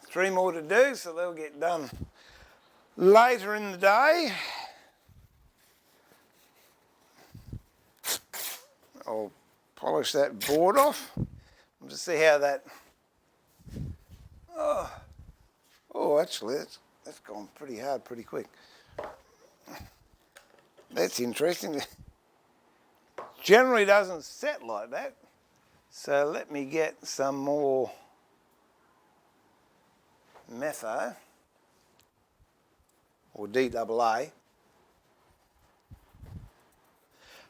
3 more to do, so they'll get done later in the day. I'll polish that board off. We'll just see how that... Oh, actually, that's gone pretty hard pretty quick. That's interesting. Generally doesn't set like that. So let me get some more metho or DAA.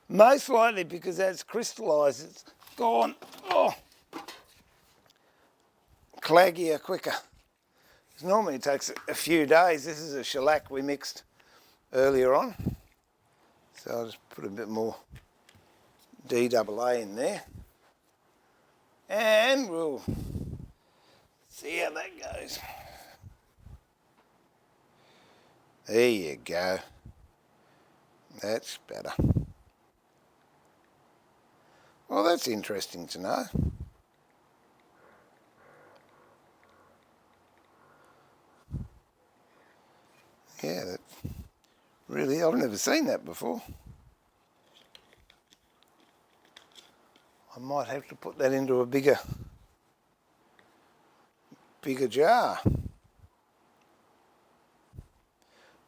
Most likely because that's crystallised, it's gone claggier quicker. Normally it takes a few days. This is a shellac we mixed earlier on. So I'll just put a bit more DAA in there. And we'll see how that goes. There you go. That's better. Well, that's interesting to know. Yeah, that really, I've never seen that before. I might have to put that into a bigger jar.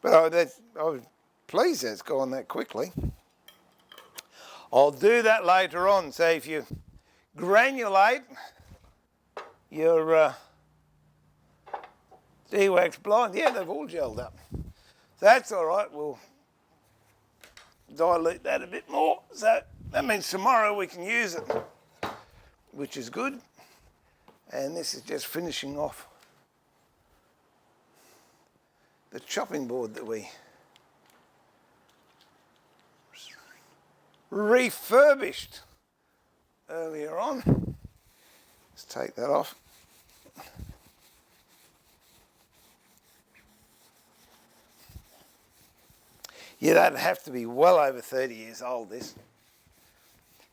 But I was pleased that's gone that quickly. I'll do that later on. So if you granulate your de-wax blind, yeah, they've all gelled up. So that's all right. We'll dilute that a bit more. So that means tomorrow we can use it, which is good. And this is just finishing off the chopping board that we refurbished earlier on. Let's take that off. Yeah, that'd have to be well over 30 years old, this.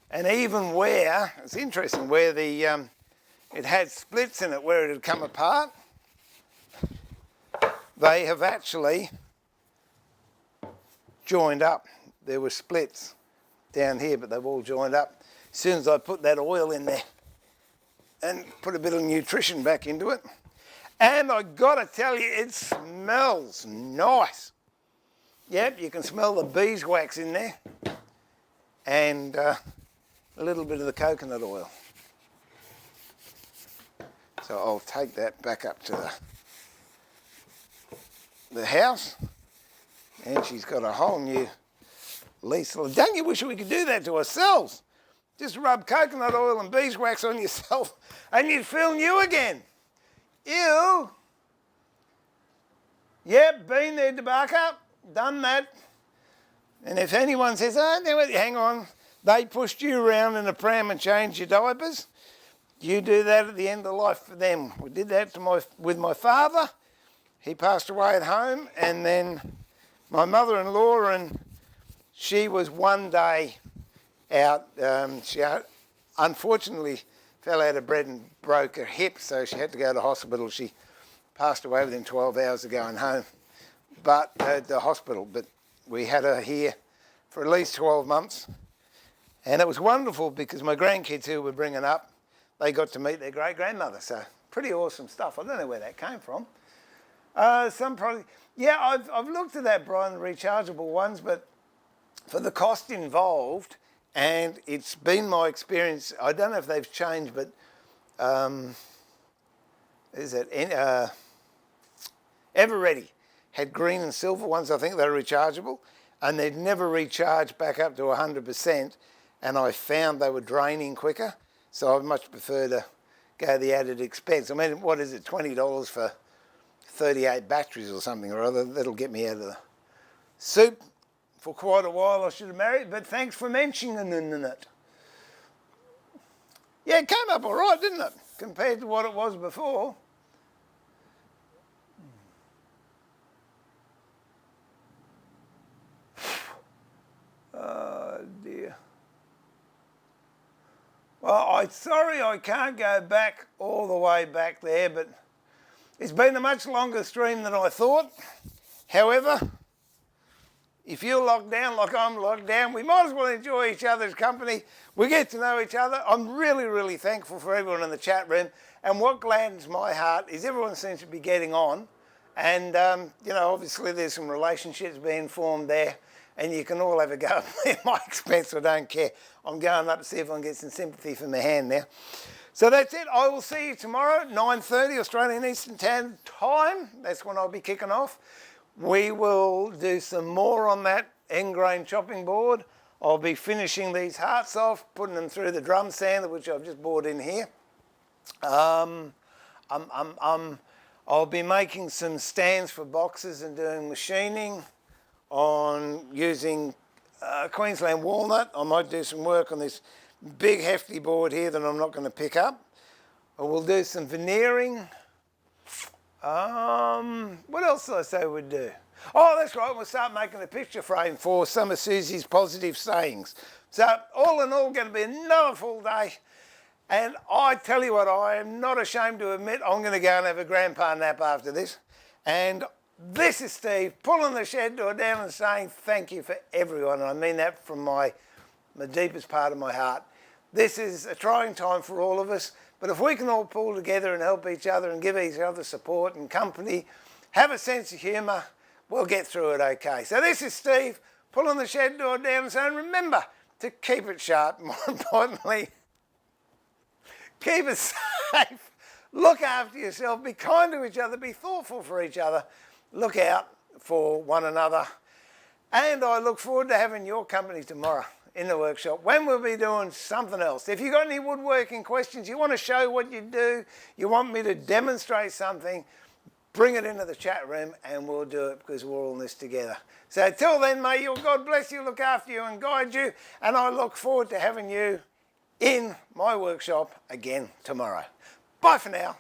And even where, it's interesting, where the it had splits in it where it had come apart, they have actually joined up. There were splits down here, but they've all joined up. As soon as I put that oil in there and put a bit of nutrition back into it. And I gotta tell you, it smells nice. Yep, you can smell the beeswax in there and a little bit of the coconut oil. So I'll take that back up to the house, and she's got a whole new lease. Don't you wish we could do that to ourselves? Just rub coconut oil and beeswax on yourself and you'd feel new again. Ew. Yep, been there, DeBarker. Done that. And if anyone says, oh, no, hang on, they pushed you around in a pram and changed your diapers, you do that at the end of life for them. We did that with my father. He passed away at home, and then my mother-in-law, and she was one day out. She unfortunately fell out of bed and broke her hip, so she had to go to hospital. She passed away within 12 hours of going home. But the hospital, but we had her here for at least 12 months. And it was wonderful because my grandkids who were bringing up, they got to meet their great-grandmother. So pretty awesome stuff. I don't know where that came from. Yeah, I've looked at that, Brian, the rechargeable ones, but for the cost involved, and it's been my experience, I don't know if they've changed, but Everready had green and silver ones. I think they're rechargeable, and they'd never recharged back up to 100%, and I found they were draining quicker, so I'd much prefer to go the added expense. I mean, what is it, $20 for 38 batteries or something or other? That'll get me out of the soup for quite a while. I should have married, but thanks for mentioning it. Yeah, it came up all right, didn't it, compared to what it was before. Oh dear. Well, I'm sorry I can't go back all the way back there, but it's been a much longer stream than I thought. However, If you're locked down like I'm locked down, we might as well enjoy each other's company. We get to know each other. I'm really, really thankful for everyone in the chat room. And what gladdens my heart is everyone seems to be getting on. And, you know, obviously there's some relationships being formed there. And you can all have a go at me at my expense. I don't care. I'm going up to see if I can get some sympathy from the hand now. So that's it. I will see you tomorrow, 9:30 Australian Eastern Time. That's when I'll be kicking off. We will do some more on that end grain chopping board. I'll be finishing these hearts off, putting them through the drum sander, which I've just brought in here. I'll be making some stands for boxes and doing machining on using Queensland walnut. I might do some work on this big hefty board here that I'm not going to pick up. I will do some veneering. What else did I say we'd do? Oh, that's right, we'll start making a picture frame for some of Susie's positive sayings. So all in all, going to be another full day. And I tell you what, I am not ashamed to admit I'm going to go and have a grandpa nap after this. And this is Steve pulling the shed door down and saying thank you for everyone. And I mean that from the deepest part of my heart. This is a trying time for all of us, but if we can all pull together and help each other and give each other support and company, have a sense of humour, we'll get through it okay. So this is Steve pulling the shed door down and saying remember to keep it sharp, more importantly, keep it safe, look after yourself, be kind to each other, be thoughtful for each other, look out for one another, and I look forward to having your company tomorrow in the workshop when we'll be doing something else. If you've got any woodworking questions, you want to show what you do, you want me to demonstrate something, bring it into the chat room and we'll do it because we're all in this together. So till then, may your God bless you, look after you and guide you, and I look forward to having you in my workshop again tomorrow. Bye for now.